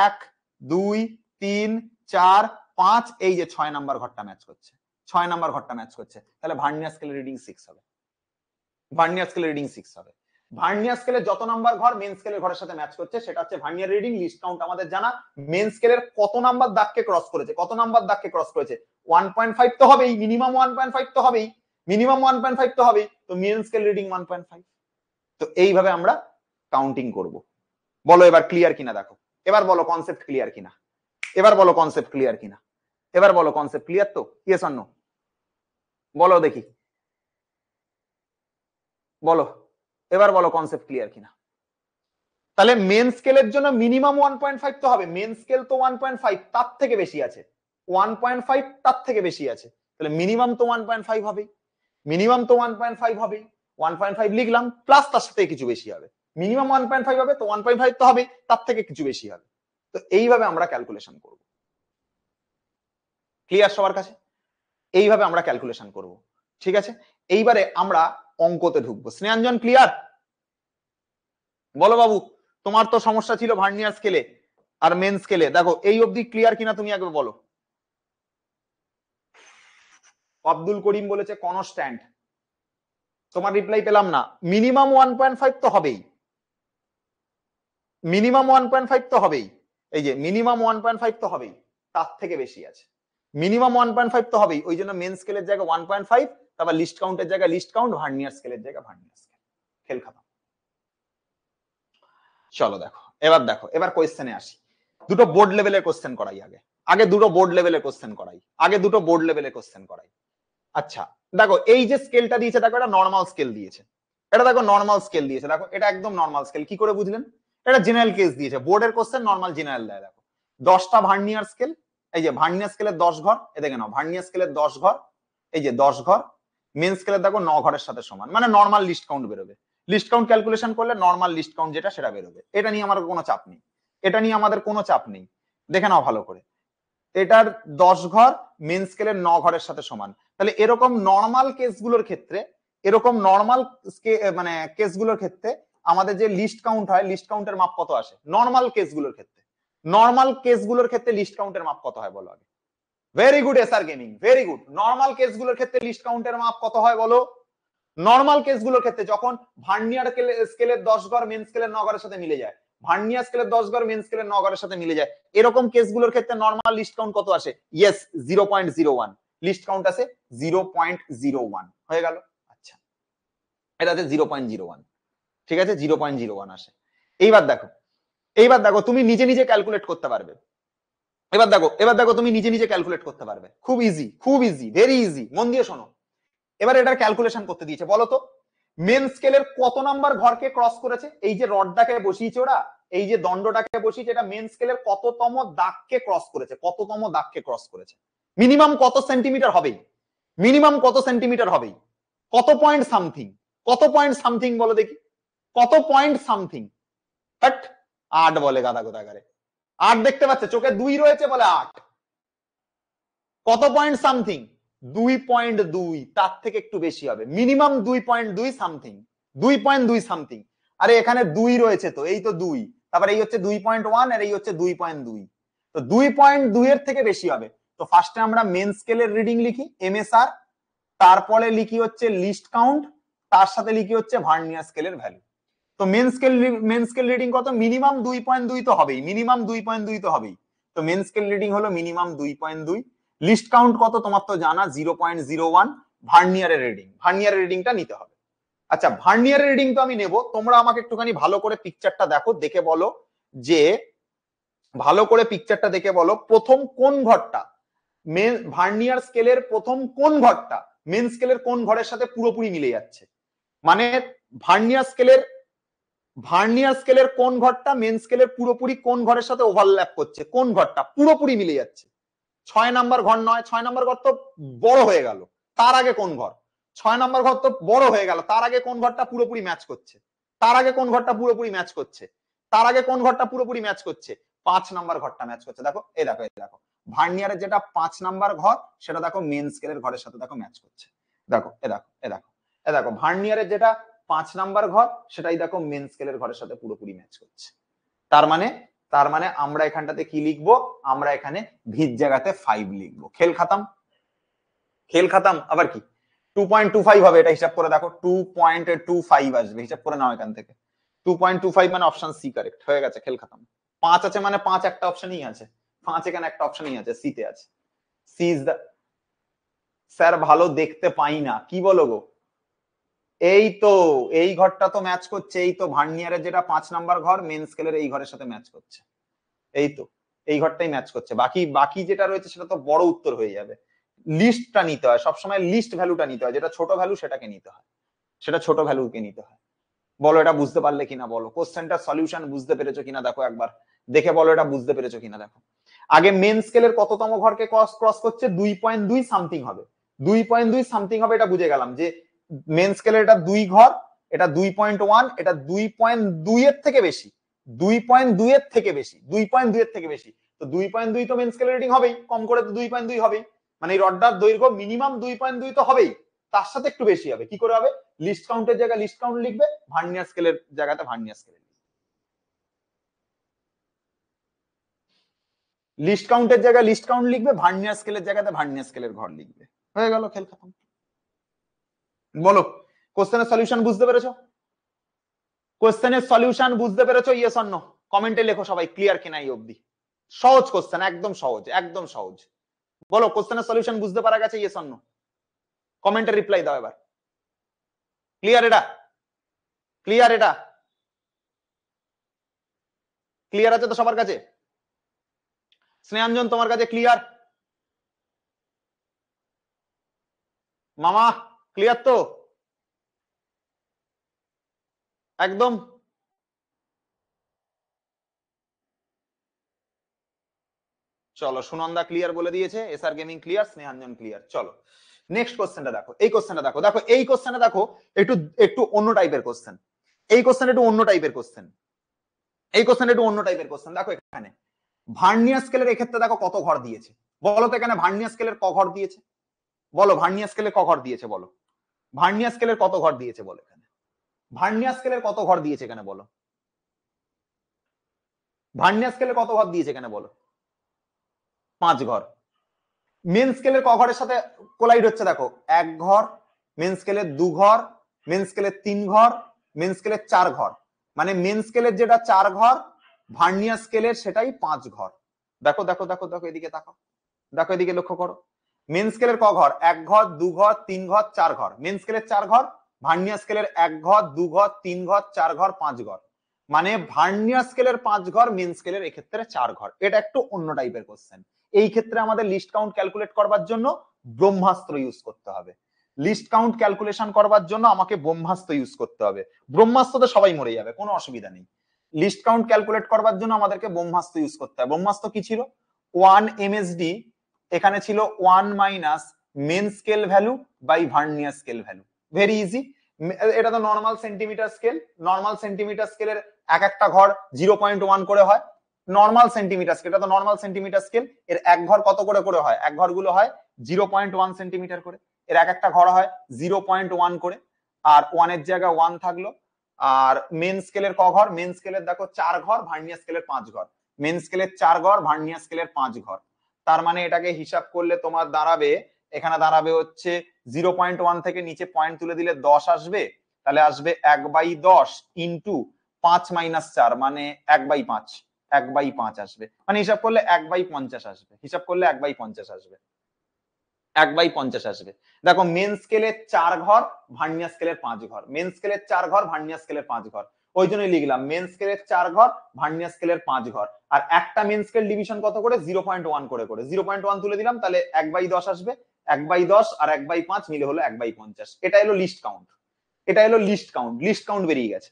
1 2 3 4 5, এই যে 6 নাম্বার ঘরটা ম্যাচ করছে, 6 নাম্বার ঘরটা ম্যাচ করছে, তাহলে ভার্নিয়ার স্কেলের রিডিং 6 হবে, ভার্নিয়ার স্কেলের রিডিং 6 হবে। ভার্নিয়ার স্কেলের যত নাম্বার ঘর মেন স্কেলের ঘরের সাথে ম্যাচ করছে সেটা হচ্ছে ভার্নিয়ার রিডিং। লিস্ট কাউন্ট আমাদের জানা, মেন স্কেলের কত নাম্বার দাগকে ক্রস করেছে, কত নাম্বার দাগকে ক্রস করেছে, 1.5 তো হবেই, মিনিমাম 1.5 তো হবেই, মিনিমাম 1.5 তো হবেই, তো মেন স্কেল রিডিং 1.5। তো এইভাবে আমরা কাউন্টিং করব। বলো এবার ক্লিয়ার কিনা, দেখো এবার বলো কনসেপ্ট ক্লিয়ার কিনা, এবার বলো কনসেপ্ট ক্লিয়ার কিনা, এবার বলো কনসেপ্ট ক্লিয়ার তো, ইয়েস অর নো বলো দেখি, বলো এবার বলো কনসেপ্ট ক্লিয়ার কিনা। তাহলে মেন স্কেলের জন্য মিনিমাম 1.5 তো হবে, মেন স্কেল তো 1.5, তার থেকে বেশি আছে, 1.5 তার থেকে বেশি আছে, তাহলে মিনিমাম তো 1.5 হবে, মিনিমাম তো 1.5 হবে, 1.5 লিখলাম, প্লাস তার সাথে কিছু বেশি হবে, মিনিমাম 1.5 হবে তো 1.5 তো হবে, তার থেকে কিছু বেশি হবে। তো এইভাবে আমরা ক্যালকুলেশন করব, ক্লিয়ার সবার কাছে, এইভাবে আমরা ক্যালকুলেশন করব, ঠিক আছে। এইবারে আমরা অঙ্কতে ঢুকবো। স্নেহাঞ্জন ক্লিয়ার? বলো বাবু, তোমার তো সমস্যা ছিল ভার্নিয়ার স্কেলে আর মেন স্কেলে, দেখো এই অবধি ক্লিয়ার কিনা তুমি একবার বলো। আব্দুল করিম বলেছে কনস্ট্যান্ট, তোমার রিপ্লাই পেলাম না। মিনিমাম 1.5 তো হবেই, মিনিমাম 1.5 তো হবেই, এই যে মিনিমাম 1.5 তো হবেই, তার থেকে বেশি আছে, মিনিমাম 1.5 তো হবেই, ওই জন্য মেন স্কেলের জায়গায় 1.5, তারপর লিস্ট কাউন্টের জায়গায় লিস্ট কাউন্ট, ভার্নিয়ার স্কেলের জায়গায় ভার্নিয়ার স্কেল, খেল খাতাম। চলো দেখো এবার, দেখো এবার কোয়েশ্চেনে আসি, দুটো বোর্ড লেভেলের কোশ্চেন করাই, আগে আগে দুটো বোর্ড লেভেলের কোশ্চেন করাই, আগে দুটো বোর্ড লেভেলের কোশ্চেন করাই। আচ্ছা দেখো এই যে স্কেলটা দিয়েছে, দেখো এটা নর্মাল স্কেল দিয়েছে, এটা দেখো নর্মাল স্কেল দিয়েছে, দেখো এটা একদম নর্মাল স্কেল, কি করে বুঝলেন? এটা জেনারেল কেস দিয়েছে, বোর্ডের কোশ্চেন নর্মাল জেনারেল দেয়। দেখো 10টা ভার্নিয়ার স্কেল, এই যে ভার্নিয়ার স্কেলের 10 ঘর, এ দেখে নাও ভার্নিয়ার স্কেলের 10 ঘর, এই যে 10 ঘর, মেন স্কেলের দেখো 9 ঘরের সাথে সমান, মানে নর্মাল লিস্ট কাউন্ট বেরোবে, লিস্ট কাউন্ট ক্যালকুলেশন করলে নর্মাল লিস্ট কাউন্ট যেটা সেটা বেরোবে, এটা নিয়ে আমার কোনো চাপ নেই, এটা নিয়ে আমাদের কোনো চাপ নেই, দেখে নাও ভালো করে, এটার 10 ঘর মেন স্কেলের 9 ঘরের সাথে সমান। তাহলে এরকম নর্মাল কেসগুলোর ক্ষেত্রে, এরকম নর্মাল মানে কেসগুলোর ক্ষেত্রে আমাদের যে লিস্ট কাউন্ট হয়, লিস্ট কাউন্টের মাপ কত আসে নর্মাল কেসগুলোর ক্ষেত্রে, নর্মাল কেসগুলোর ক্ষেত্রে লিস্ট কাউন্টের মাপ কত হয় বলো আগে। Very good SR gaming, very good. Normal কেসগুলোর ক্ষেত্রে লিস্ট কাউন্টের মাপ কত হয় বলো? নর্মাল কেসগুলোর ক্ষেত্রে যখন ভার্নিয়ার স্কেলের 10 ঘর মেন স্কেলের 9 ঘরের সাথে মিলে যায়, ভার্নিয়ার স্কেলের 10 ঘর মেন স্কেলের 9 ঘরের সাথে মিলে যায়, এরকম কেসগুলোর ক্ষেত্রে নর্মাল লিস্ট কাউন্ট কত আসে? ইয়েস 0.01, লিস্ট কাউন্ট আছে 0.01, হয়ে গেল। আচ্ছা এটা আছে 0.01, ঠিক আছে 0.01 আসে। এইবার দেখো, এইবার দেখো তুমি নিজে নিজে ক্যালকুলেট করতে পারবে, এবার দেখো, এবার দেখো তুমি নিজে নিজে ক্যালকুলেট করতে পারবে, খুব ইজি, খুব ইজি, ভেরি ইজি, মন দিয়ে শোনো। এবার এটার ক্যালকুলেশন করতে দিয়েছে, বলো তো মেন স্কেলের কত নাম্বার ঘরকে ক্রস করেছে, এই যে রডটাকে বসিয়েছে ওরা, এই যে দণ্ডটাকে বসিয়েছে, এটা মেন স্কেলের কততম দাগকে ক্রস করেছে, কততম দাগকে ক্রস করেছে, মিনিমাম কত সেন্টিমিটার হবেই, মিনিমাম কত সেন্টিমিটার হবেই, কত পয়েন্ট সামথিং, কত পয়েন্ট সামথিং বলো দেখি, কত পয়েন্ট সামথিং, বাট 8 বলে গাদা গোদাগারে, 8 দেখতে পাচ্ছে চোখে 2 রয়েছে বলে 8, কত পয়েন্ট সামথিং 2.2, তার থেকে একটু বেশি হবে, মিনিমাম 2.2 সামথিং, 2.2 সামথিং। আরে এখানে 2 রয়েছে তো, এই তো 2, তারপর এই হচ্ছে 2.1 আর এই হচ্ছে 2.2, তো 2.2 এর থেকে বেশি হবে। তো ফার্স্টে আমরা মেন স্কেলের রিডিং লিখি এমএসআর, তারপরে লিখি হচ্ছে লিস্ট কাউন্ট, তার সাথে লিখি হচ্ছে ভার্নিয়ার স্কেলের ভ্যালু। তো মেন স্কেল রিডিং কত? মিনিমাম 2.2 তো হবেই, মিনিমাম 2.2 তো হবেই, তো মেন স্কেল রিডিং হলো মিনিমাম 2.2। লিস্ট কাউন্ট কত তোমার তো জানা 0.01, ভার্নিয়ারের রিডিং, ভার্নিয়ারের রিডিংটা নিতে হবে। আচ্ছা ভার্নিয়ারের রিডিং তো আমি নেব, তোমরা আমাকে একটুখানি ভালো করে পিকচারটা দেখো, দেখে বলো যে, ভালো করে পিকচারটা দেখে বলো প্রথম কোন ঘরটা, মেন ভার্নিয়ার স্কেলের প্রথম কোন ঘরটা মেন স্কেলের কোন ঘরের সাথে পুরোপুরি মিলে যাচ্ছে, মানে ভার্নিয়ার স্কেলের কোন ঘরটা মেন স্কেলের পুরোপুরি কোন ঘরের সাথে ওভারল্যাপ করছে, কোন ঘরটা পুরোপুরি মিলে যাচ্ছে। 6 নাম্বার ঘর নয়, 6 নাম্বার ঘর তো বড় হয়ে গেল, তার আগে কোন ঘর, 6 নাম্বার ঘর তো বড় হয়ে গেল, তার আগে কোন ঘরটা পুরোপুরি ম্যাচ করছে, তার আগে কোন ঘরটা পুরোপুরি ম্যাচ করছে, তার আগে কোন ঘরটা পুরোপুরি ম্যাচ করছে, 5 নাম্বার ঘরটা ম্যাচ করছে। দেখো এই দেখো এই দেখো, ভার্নিয়ারের যেটা 5 নাম্বার ঘর সেটা দেখো মেন স্কেলের ঘরের সাথে দেখো ম্যাচ করছে। দেখো এ দেখো এ দেখো এ দেখো, ভার্নিয়ারের যেটা 5 নাম্বার ঘর সেটাই দেখো মেন স্কেলের ঘরের সাথে পুরোপুরি ম্যাচ করছে। তার মানে আমরা এখানটাতে কি লিখবো, আমরা এখানে ভিত জায়গাতে 5 লিখবো। খেল খাতাম, খেল খাতাম। আবার কি 2.25 হবে, এটা হিসাব করে দেখো 2.25 আসবে, হিসাব করে নাও এখান থেকে। 2.25 মানে অপশন সি কারেক্ট হয়ে গেছে, খেল খাতাম। 5 আছে মানে 5 একটা অপশনই আছে, 5 এখানে একটা অপশনই আছে, সি তে আছে। সি ইজ দা, স্যার ভালো দেখতে পাই না, কি বলো গো? এই তো এই ঘরটা তো ম্যাচ করছে, এই তো ভার্নিয়ারের যেটা 5 নাম্বার ঘর মেন স্কেলের এই ঘরের সাথে ম্যাচ করছে, এই তো এই ঘরটাই ম্যাচ করছে। বাকি বাকি যেটা রয়েছে সেটা তো বড় উত্তর হয়ে যাবে। লিস্টটা নিতে হয় সবসময়, লিস্ট ভ্যালুটা নিতে হয়, যেটা ছোট ভ্যালু সেটাকে নিতে হয়, সেটা ছোট ভ্যালুকে নিতে হয়। বলো এটা বুঝতে পারলে কিনা, বলো কোশ্চেনটার সলিউশন বুঝতে পেরেছো কিনা, দেখো একবার দেখে বলো এটা বুঝতে পেরেছো কিনা। দেখো আগে মেন স্কেলের কততম ঘরকে ক্রস করছে, 2.2 সামথিং হবে, 2.2 সামথিং হবে, এটা বুঝে গেলাম যে মেন স্কেলের এটা 2 ঘর, এটা 2.1, এটা 2.2 এর থেকে বেশি, 2.2 এর থেকে বেশি, 2.2 এর থেকে বেশি, তো 2.2 তো মেন স্কেলের রিডিং হবেই, কম করে তো 2.2 হবেই, মানে এই রডটার দৈর্ঘ্য মিনিমাম 2.2 তো হবেই, তার সাথে একটু বেশি হবে। কি করে হবে, লিস্ট কাউন্টের জায়গায় লিস্ট কাউন্ট লিখবে, ভার্নিয়ার স্কেলের জায়গাতে ভার্নিয়ার স্কেল, লিস্ট কাউন্টের জায়গায় লিস্ট কাউন্ট লিখবে, ভার্নিয়ার স্কেলের জায়গাতে ভার্নিয়ার স্কেলের ঘর লিখবে, হয়ে গেল, খেল খতম। বলো কোশ্চেনের সলিউশন বুঝতে পেরেছো, কোশ্চেনের সলিউশন বুঝতে পেরেছো, ইয়েস অর নো? কমেন্টে লেখো সবাই ক্লিয়ার কিনা এই অবধি। সহজ কোশ্চেন, একদম সহজ, একদম সহজ। বলো কোশ্চেনের সলিউশন বুঝতে পারা গেছে, ইয়েস অর নো? কমেন্টে রিপ্লাই দাও এবার। ক্লিয়ার এটা, ক্লিয়ার এটা, ক্লিয়ার আছে তো সবার কাছে? স্নেহাঞ্জন তোমার কাছে ক্লিয়ার? মামা ক্লিয়ার তো একদম? চলো সুনন্দা ক্লিয়ার বলে দিয়েছে, এসআর গেমিং ক্লিয়ার, স্নেহাঞ্জন ক্লিয়ার। চলো নেক্সট কোশ্চেনটা দেখো, এই কোশ্চেনটা দেখো, দেখো এই কোশ্চেনটা দেখো, একটু একটু অন্য টাইপের কোশ্চেন, এই কোশ্চেন একটু অন্য টাইপের কোশ্চেন, এই কোশ্চেন একটু অন্য টাইপের কোশ্চেন। দেখো এখানে ভার্নিয়ার স্কেলের এক্ষেত্রে দেখো কত ঘর দিয়েছে, বলো তো এখানে ভার্নিয়ার স্কেলের ক ঘর দিয়েছে, বলো ভার্নিয়ার স্কেলের ক ঘর দিয়েছে, বলো ভার্নিয়ার স্কেলের কত ঘর দিয়েছে, বলো এখানে ভার্নিয়ার স্কেলের কত ঘর দিয়েছে এখানে, বলো ভার্নিয়ার স্কেলের কত ঘর দিয়েছে এখানে, বলো 5 ঘর। মেন স্কেলের ক ঘরের সাথে কোলাইড হচ্ছে, দেখো 1 ঘর, মেন স্কেলের 2 ঘর, মেন স্কেলের 3 ঘর, মেন স্কেলের 4 ঘর, মানে মেন স্কেলের যেটা 4 ঘর ভার্নিয়ার স্কেলের সেটাই 5 ঘর। দেখো দেখো দেখো দেখো এদিকে তাকাও, দেখো এদিকে লক্ষ্য করো, মেন স্কেলের ক ঘর, 1 ঘর, 2 ঘর, 3 ঘর, 4 ঘর, মেন স্কেলের 4 ঘর, ভার্নিয়ার স্কেলের 1 ঘর, 2 ঘর, 3 ঘর, 4 ঘর, 5 ঘর, মানে ভার্নিয়ার স্কেলের 5 ঘর, মেন স্কেলের এক্ষেত্রে 4 ঘর। এটা একটু অন্য টাইপের কোশ্চেন, এই ক্ষেত্রে আমাদের লিস্ট কাউন্ট ক্যালকুলেট করবার জন্য ব্রহ্মাস্ত্র ইউজ করতে হবে, লিস্ট কাউন্ট ক্যালকুলেশন করবার জন্য আমাকে ব্রহ্মাস্ত্র ইউজ করতে হবে। ব্রহ্মাস্ত্রতে সবাই মরে যাবে, কোনো অসুবিধা নেই, লিস্ট কাউন্ট ক্যালকুলেট করবার জন্য আমাদেরকে ব্রহ্মাস্ত্র ইউজ করতে হবে। ব্রহ্মাস্ত্র কি ছিল, 1 এমএসডি, এখানে ছিল 1 minus main scale value by vernier scale value, very easy. এটা তো normal centimetre scale, normal centimetre স্কেলের এক একটা ঘর 0.1 করে হয়, নর্মাল সেন্টিমিটার স্কেল, এটা তো নর্মাল সেন্টিমিটার স্কেল, এর এক ঘর কত করে করে হয়, এক ঘরগুলো হয় 0.1 সেন্টিমিটার করে, এর এক একটা ঘর হয় 0.1 করে, আর 1 এর জায়গায় 1 থাকলো। আর মেন স্কেলের ক ঘর, মেন স্কেলের দেখো 4 ঘর, ভার্নিয়ার স্কেলের 5 ঘর, মেন স্কেলের 4 ঘর, ভার্নিয়ার স্কেলের 5 ঘর, তার মানে এটাকে হিসাব করলে তোমার দাঁড়াবে, এখানে দাঁড়াবে হচ্ছে 0.1 থেকে নিচে পয়েন্ট তুলে দিলে 10 আসবে, তাহলে আসবে 1/10 ইন্টু 5 - 4, মানে 1/5, 1/5 আসবে, মানে হিসাব করলে 1/50 আসবে, হিসাব করলে 1/50 আসবে, 1/50 আসবে। দেখো মেন স্কেলের 4 ঘর, ভার্নিয়ার স্কেলের 5 ঘর, মেন স্কেলের 4 ঘর, ভার্নিয়ার স্কেলের 5 ঘর, ওই জন্যই লিখলাম মেন স্কেলের 4 ঘর, ভার্নিয়ার স্কেলের 5 ঘর। আর একটা মেন স্কেল ডিভিশন কত করে, 0.1 করে করে 0.1 তুলে দিলাম, তাহলে 1/10 আসবে, 1/10 আর 1/5 মিলে হলো 1/50। এটা হলো লিস্ট কাউন্ট, এটা হলো লিস্ট কাউন্ট। লিস্ট কাউন্ট বেরিয়ে গেছে,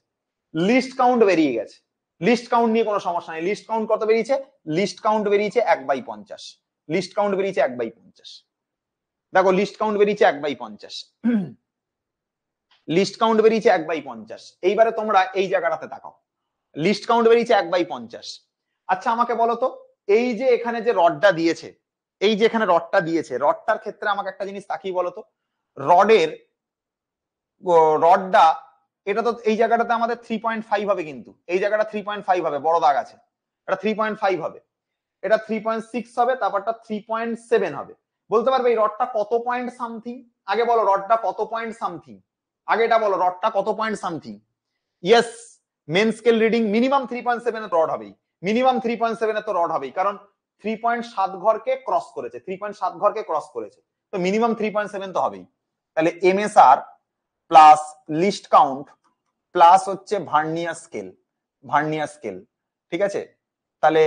লিস্ট কাউন্ট বেরিয়ে গেছে। লিস্ট কাউন্ট নিয়ে কোনো সমস্যা নেই। লিস্ট কাউন্ট কত বেরিয়েছে? লিস্ট কাউন্ট বেরিয়েছে 1/50। লিস্ট কাউন্ট বেরিয়েছে 1/50। দেখো লিস্ট কাউন্ট বেরিয়েছে 1/50, লিস্ট কাউন্ট বেরিয়েছে 1/50। এইবারে তোমরা এই জায়গাটাতে তাকাও, লিস্ট কাউন্ট বেরিয়েছে 1/50। আচ্ছা আমাকে বলো তো, এই যে এখানে যে রডটা দিয়েছে, এই যে এখানে রডটা দিয়েছে, রডটার ক্ষেত্রে আমাকে একটা জিনিস তাকিয়ে বলো তো, রডের রডটা এটা তো এই জায়গাটাতে আমাদের 3.5 হবে, কিন্তু এই জায়গাটা 3.5 হবে, বড় দাগ আছে, এটা 3.5 হবে, এটা 3.6 হবে, তারপরটা 3.7 হবে। বলতে পারবে এই রডটা কত পয়েন্ট সামথিং? আগে বলো রডটা কত পয়েন্ট সামথিং, আগে এটা বলো রডটা কত point something. Yes, main scale reading minimum 3.7 এর রড হবেই, মিনিমাম 3.7 এর তো রড হবেই, কারণ 3.7 ঘরকে ক্রস করেছে, 3.7 ঘরকে ক্রস করেছে, তো মিনিমাম 3.7 তো হবেই। তাহলে MSR plus list count plus হচ্ছে ভার্নিয়ার স্কেল, ভার্নিয়ার স্কেল, ঠিক আছে। তাহলে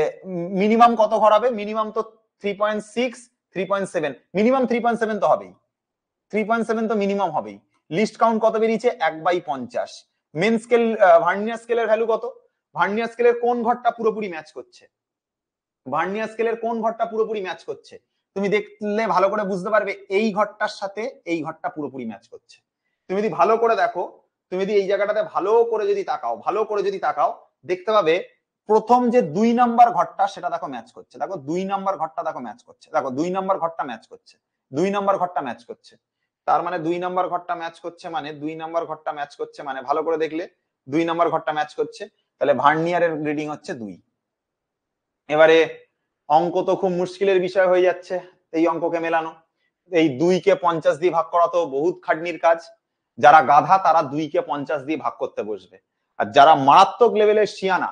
মিনিমাম কত ঘর হবে? মিনিমাম তো 3.6, 3.7, মিনিমাম 3.7 তো হবেই, 3.7 তো মিনিমাম হবেই। লিস্ট কাউন্ট কত বেরিয়েছে? 1/50। মেন স্কেল ভার্নিয়ার স্কেলের ভ্যালু কত? ভার্নিয়ার স্কেলের কোন ঘরটা পুরোপুরি ম্যাচ করছে? ভার্নিয়ার স্কেলের কোন ঘরটা পুরোপুরি ম্যাচ করছে? তুমি দেখলে ভালো করে বুঝতে পারবে এই ঘরটার সাথে এই ঘরটা পুরোপুরি ম্যাচ করছে। তুমি যদি ভালো করে দেখো, তুমি যদি এই জায়গাটাতে ভালো করে যদি তাকাও, ভালো করে যদি তাকাও, দেখতে পাবে প্রথম যে 2 নাম্বার ঘরটা সেটা দেখো ম্যাচ করছে, দেখো 2 নাম্বার ঘরটা দেখো ম্যাচ করছে, দেখো 2 নাম্বার ঘরটা ম্যাচ করছে, 2 নাম্বার ঘরটা ম্যাচ করছে। তার মানে 2 নাম্বার ঘরটা ম্যাচ করছে মানে 2 নাম্বার ঘরটা ম্যাচ করছে মানে ভালো করে দেখলে 2 নাম্বার ঘরটা ম্যাচ করছে, তাহলে ভার্নিয়ারের রিডিং হচ্ছে 2। এবারে অঙ্ক তো খুব মুশকিলের বিষয় হয়ে যাচ্ছে এই অঙ্ককে মেলানো। এই 2 কে 50 দিয়ে ভাগ করা তো বহুত খাটনির কাজ। যারা গাধা তারা 2 কে 50 দিয়ে ভাগ করতে বসবে, আর যারা মারাত্মক লেভেলের শিয়ানা,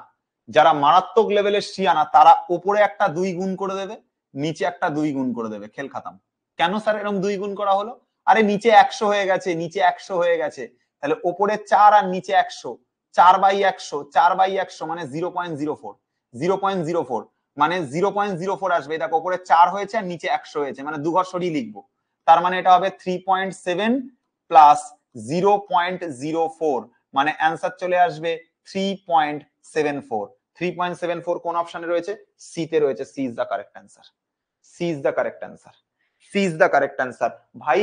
যারা মারাত্মক লেভেলের শিয়ানা, তারা উপরে একটা 2 গুণ করে দেবে, নিচে একটা 2 গুণ করে দেবে, খেল খাতাম। কেন স্যার এরকম 2 গুণ করা হলো? আরে নিচে 100 হয়ে গেছে, নিচে 100 হয়ে গেছে, তাহলে উপরে 4 আর নিচে 100, 4/100, 4/100 মানে 0.04, 0.04 মানে 0.04 আসবে। দেখো উপরে 4 হয়েছে আর নিচে 100 হয়েছে, মানে 2 ঘর সরিয়ে লিখবো, তার মানে এটা হবে 3.7 প্লাস 0.04, মানে অ্যান্সার চলে আসবে 3.74। 3.74 কোন অপশনে রয়েছে? সি তে রয়েছে। C is the correct answer, C is the correct answer, C is the correct answer. ভাই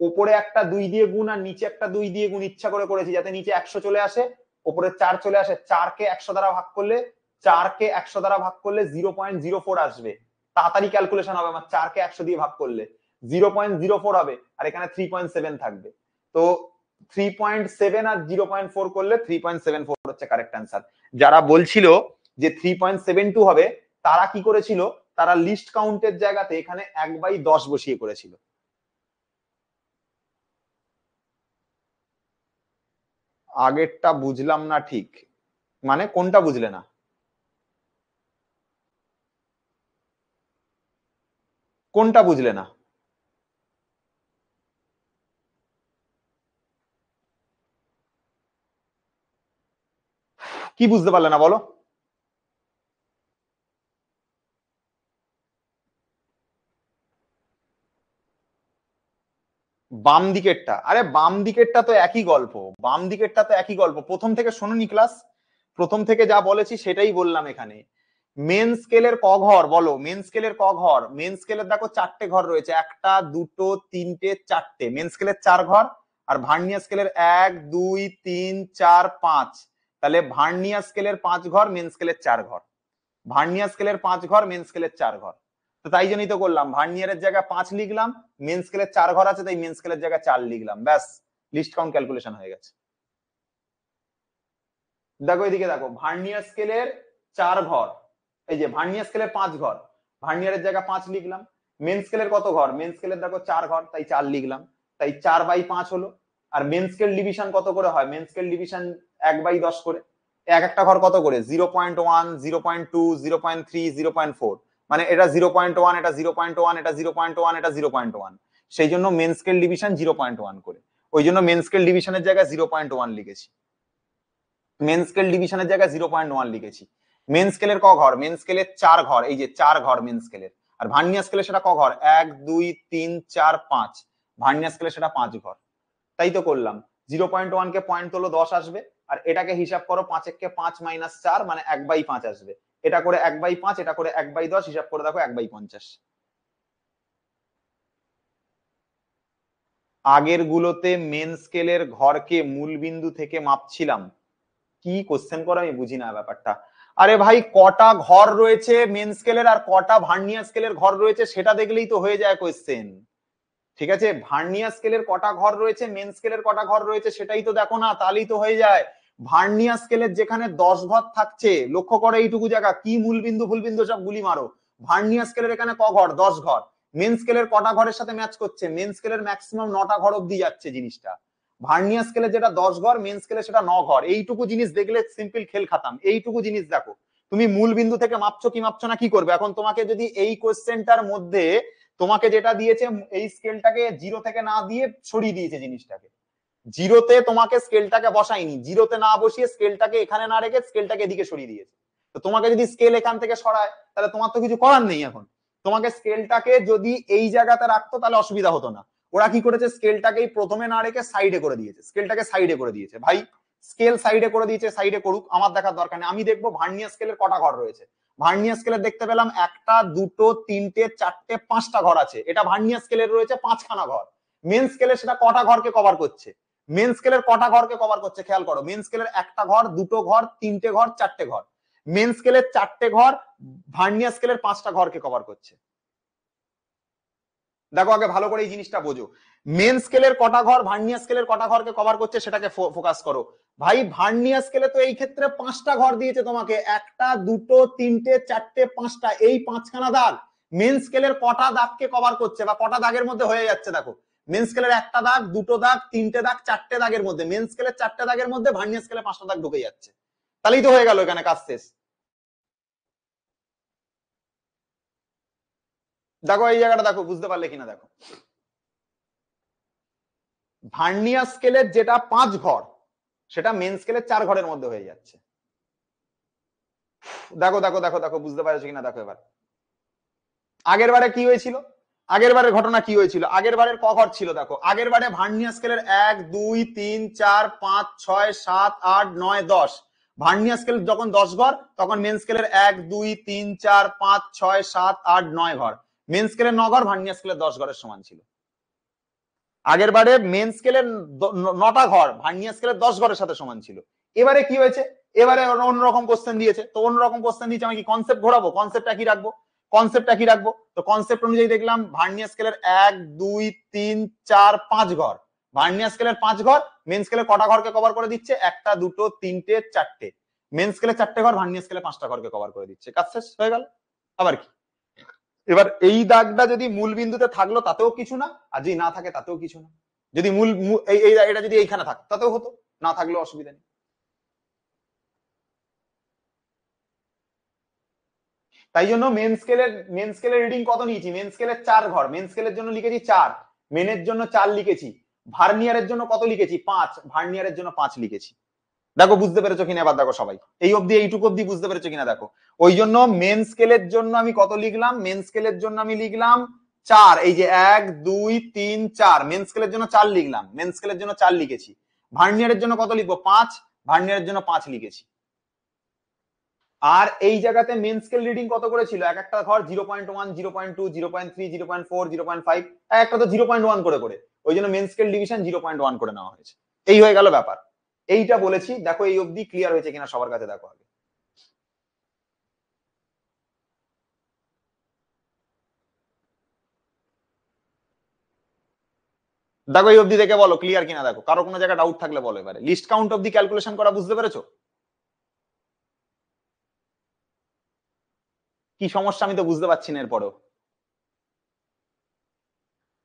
উপরে একটা 2 দিয়ে গুণ আর নিচে একটা 2 দিয়ে গুণ ইচ্ছা করে করেছি যাতে নিচে 100 চলে আসে, উপরে 4 চলে আসে। 4 কে 100 দ্বারা ভাগ করলে, 4 কে 100 দ্বারা ভাগ করলে 0.04 আসবে, তাড়াতাড়ি ক্যালকুলেশন হবে আমার। 4 কে 100 দিয়ে ভাগ করলে 0.04 হবে, আর এখানে 3.7 থাকবে, তো 3.7 আর 0.4 করলে 3.74 হচ্ছে কারেক্ট অ্যান্সার। যারা বলছিল যে 3.72 হবে, তারা কি করেছিল? তারা লিস্ট কাউন্টের জায়গাতে এখানে 1/10 বসিয়ে করেছিল। আগেরটা বুঝলাম না ঠিক, মানে কোনটা বুঝলে না? কোনটা বুঝলে না? কি বুঝতে পারলে না বলো? বাম দিকেরটা? আরে বাম দিকেরটা তো একই গল্প, বাম দিকেরটা তো একই গল্প। প্রথম থেকে শোনোনি ক্লাস? প্রথম থেকে যা বলেছি সেটাই বললাম এখানে। মেন স্কেলের ক ঘর বলো? মেন স্কেলের ক ঘর? মেন স্কেলের দেখো 4টে ঘর রয়েছে, 1টা 2টো 3টে 4টে। মেন স্কেলের 4 ঘর, আর ভার্নিয়ার স্কেলের 1 2 3 4 5। তাহলে ভার্নিয়ার স্কেলের 5 ঘর, মেন স্কেলের 4 ঘর। ভার্নিয়ার স্কেলের 5 ঘর, মেন স্কেলের 4 ঘর। তো তাই জন্যই তো করলাম, ভার্নিয়ারের জায়গায় 5 লিখলাম, মেন স্কেলের 4 ঘর আছে তাই মেন স্কেলের জায়গায় 4 লিখলাম, ব্যাস লিস্ট কাউন্ট ক্যালকুলেশন হয়ে গেছে। দেখো এদিকে দেখো, ভার্নিয়ার স্কেলের 4 ঘর, এই যে ভার্নিয়ার স্কেলের 5 ঘর, ভার্নিয়ারের জায়গায় 5 লিখলাম। মেন স্কেলের কত ঘর? মেন স্কেলের দেখো 4 ঘর, তাই 4 লিখলাম, তাই 4/5 হলো। আর মেন স্কেল ডিভিশন কত করে হয়? মেন স্কেল ডিভিশন 1/10 করে। এক একটা ঘর কত করে? 0.1, 0.2, 0.3, 0.4, মানে এটা 0.1, এটা 0.1, এটা 0.1, এটা 0.1, সেই জন্য মেন স্কেল ডিভিশন 0.1 করে, ওই জন্য মেন স্কেল ডিভিশনের জায়গায় 0.1 লিখেছি, মেন স্কেল ডিভিশনের জায়গায় 0.1 লিখেছি। মেন স্কেলের ক ঘর? মেন স্কেলের 4 ঘর, এই যে 4 ঘর মেন স্কেলের। আর ভার্নিয়ার স্কেলে সেটা ক ঘর? 1 2 3 4 5। ভার্নিয়ার স্কেলে সেটা 5 ঘর। তাই তো করলাম। 0.1 কে পয়েন্ট তোলো 10 আসবে, আর এটাকে হিসাব করো 5 কে 5 মাইনাস 4 মানে 1/5 আসবে। এটা করে 1/5, এটা করে 1/10, হিসাব করে দেখো 1/50। আগের গুলোতে মেন স্কেলের ঘরকে মূল বিন্দু থেকে মাপছিলাম। কি কোশ্চেন করে আমি বুঝি না ব্যাপারটা। আরে ভাই, কটা ঘর রয়েছে মেন স্কেলের আর কটা ভার্নিয়ার স্কেলের ঘর রয়েছে সেটা দেখলেই তো হয়ে যায় কোশ্চেন। ঠিক আছে, ভার্নিয়ার স্কেলের কটা ঘর রয়েছে, মেন স্কেলের কটা ঘর রয়েছে সেটাই তো দেখো না, তাহলেই তো হয়ে যায়। ভার্নিয়ার স্কেলের যেখানে 10 ঘর থাকছে, লক্ষ্য করো এইটুকু জায়গা, কি মূলবিন্দু ফুলবিন্দু সব গুলি মারো। ভার্নিয়ার স্কেলের এখানে ক ঘর? 10 ঘর। মেন স্কেলের কটা ঘরের সাথে ম্যাচ করছে? মেন স্কেলের ম্যাক্সিমাম 9টা ঘর অব্দি যাচ্ছে জিনিসটা। ভার্নিয়ার স্কেলে যেটা 10 ঘর, মেন স্কেলে সেটা 9 ঘর। এইটুকু জিনিস দেখলে সিম্পল খেল খাতাম। এইটুকু জিনিস দেখো, তুমি মূল বিন্দু থেকে মাপছো কি মাপছো না কি করবে। এখন তোমাকে যদি এই কোশ্চেনটার মধ্যে তোমাকে যেটা দিয়েছে, এই স্কেলটাকে জিরো থেকে না দিয়ে সরিয়ে দিয়েছে জিনিসটাকে, জিরোতে তোমাকে স্কেলটাকে বসায়নি, জিরোতে না বসিয়ে স্কেলটাকে এখানে না রেখে স্কেলটাকে এদিকে সরিয়ে দিয়েছে। তো তোমাকে যদি স্কেল এখান থেকে সরায় তাহলে তোমার তো কিছু করার নেই। এখন তোমাকে স্কেলটাকে যদি এই জায়গাতে রাখতো তাহলে অসুবিধা হতো না। ওরা কি করেছে, স্কেলটাকেই প্রথমে না রেখে সাইডে করে দিয়েছে, স্কেলটাকে সাইডে করে দিয়েছে। ভাই স্কেল সাইডে করে দিয়েছে, সাইডে করুক, আমার দেখার দরকার নেই। আমি দেখবো ভার্নিয়ার স্কেলের কটা ঘর রয়েছে। ভার্নিয়ার স্কেলের দেখতে পেলাম 1টা 2টো 3টে 4টে 5টা ঘর আছে। এটা ভার্নিয়ার স্কেলের রয়েছে 5খানা ঘর। মেন স্কেলে সেটা কটা ঘরকে কভার করছে? মেন স্কেলের কটা ঘরকে কভার করছে খেয়াল করো। মেন স্কেলের 1টা ঘর, 2টো ঘর, 3টে ঘর, 4টে ঘর। মেন স্কেলের 4টে ঘর ভার্নিয়ার স্কেলের 5টা ঘরকে কভার করছে। দেখো আগে ভালো করে এই জিনিসটা বোঝো, মেন স্কেলের কটা ঘর ভার্নিয়ার স্কেলের কটা ঘরকে কভার করছে সেটাকে ফোকাস করো। ভাই ভার্নিয়ার স্কেলে তো এই ক্ষেত্রে 5টা ঘর দিয়েছে তোমাকে, 1টা 2টো 3টে 4টে 5টা, এই 5খানা দাগ মেন স্কেলের কটা দাগকে কভার করছে বা কটা দাগের মধ্যে হয়ে যাচ্ছে দেখো। মেন স্কেলের 1টা দাগ, 2টো দাগ, 3টে দাগ, 4টে দাগের মধ্যে, মেন স্কেলের 4টে দাগের মধ্যে ভার্নিয়ার স্কেলে 5টা দাগ ঢুকে যাচ্ছে। তাহলেই তো হয়ে গেল, এখানে কাজ শেষ। দেখো এই জায়গাটা দেখো, বুঝতে পারলে কিনা দেখো। ভার্নিয়ার স্কেলের যেটা 5 ঘর সেটা মেন স্কেলের 4 ঘরের মধ্যে হয়ে যাচ্ছে। দেখো দেখো দেখো দেখো, বুঝতে পারছো কিনা দেখো এবার। আগের বারে কি হয়েছিল, আগের বারের ঘটনা কি হয়েছিল, আগের বারের ক ঘর ছিল দেখো। আগের বারে ভার্নিয়ার স্কেলের 1 2 3 4 5 6 7 8 9 10। ভার্নিয়ার স্কেল যখন 10 ঘর তখন মেন স্কেলের 1 2 3 4 5 6 7 8 9 ঘর। মেন স্কেলের 9 ঘর ভার্নিয়ার স্কেলের 10 ঘরের সমান ছিল। আগের বারে মেন স্কেলের 9টা ঘর ভার্নিয়ার স্কেলের 10 ঘরের সাথে সমান ছিল। এবারে কি হয়েছে, এবারে অন্যরকম কোশ্চেন দিয়েছে। তো অন্যরকম কোশ্চেন দিয়েছে, আমি কি কনসেপ্ট ঘোরাবো? কনসেপ্টটা কি রাখবো? কনসেপ্টটা কি রাখবো? তো কনসেপ্ট অনুযায়ী দেখলাম ভার্নিয়ার স্কেলের 1 2 3 4 5 ঘর, ভার্নিয়ার স্কেলের 5 ঘর মেন স্কেলের কটা ঘরকে কভার করে দিচ্ছে? 1টা 2টো 3টে 4টে। মেন স্কেলের 4টে ঘর ভার্নিয়ার স্কেলের 5টা ঘরকে কভার করে দিচ্ছে। কাজ শেষ হয়ে গেল। আবার কি, এবার এই দাগটা যদি মূল বিন্দুতে থাকলো তাতেও কিছু না, আর যদি না থাকে তাতেও কিছু না। যদি এটা যদি এইখানে থাকতো তাতেও হতো, না থাকলেও অসুবিধা নেই। তাই জন্য মেন স্কেলের রিডিং কত নিয়েছি? মেন স্কেলের 4 ঘর, মেন স্কেলের জন্য লিখেছি 4, মেনের জন্য 4 লিখেছি, ভার্নিয়ারের জন্য কত লিখেছি? 5, ভার্নিয়ারের জন্য 5 লিখেছি। দেখো বুঝতে পেরেছো কিনা এবার দেখো সবাই, এই অবধি এইটুকু অবধি বুঝতে পেরেছো কিনা দেখো। ওই জন্য মেন স্কেলের জন্য আমি কত লিখলাম? মেন স্কেলের জন্য আমি লিখলাম 4, এই যে 1 2 3 4, মেন স্কেলের জন্য 4 লিখলাম, মেন স্কেলের জন্য 4 লিখেছি। ভার্নিয়ারের জন্য কত লিখবো? 5, ভার্নিয়ারের জন্য 5 লিখেছি। আর এই জায়গাতে মেন স্কেল রিডিং কত করেছিল? এক একটা ঘর 0.1 0.2 0.3 0.4 0.5, একটা তো 0.1 করে করে, ওই জন্য মেন স্কেল ডিভিশন 0.1 করে নেওয়া হয়েছে। এই হয়ে গেল ব্যাপার। এইটা বলেছি, দেখো এই অবধি ক্লিয়ার হয়েছে কিনা সবার কাছে দেখো আগে। দেখো এই অবধি দেখে বলো ক্লিয়ার কিনা দেখো, কারো কোনো জায়গায় ডাউট থাকলে বলো। এবারে লিস্ট কাউন্ট অবধি ক্যালকুলেশন করা বুঝতে পেরেছো? কি সমস্যা আমি তো বুঝতে পারছি না এরপরেও।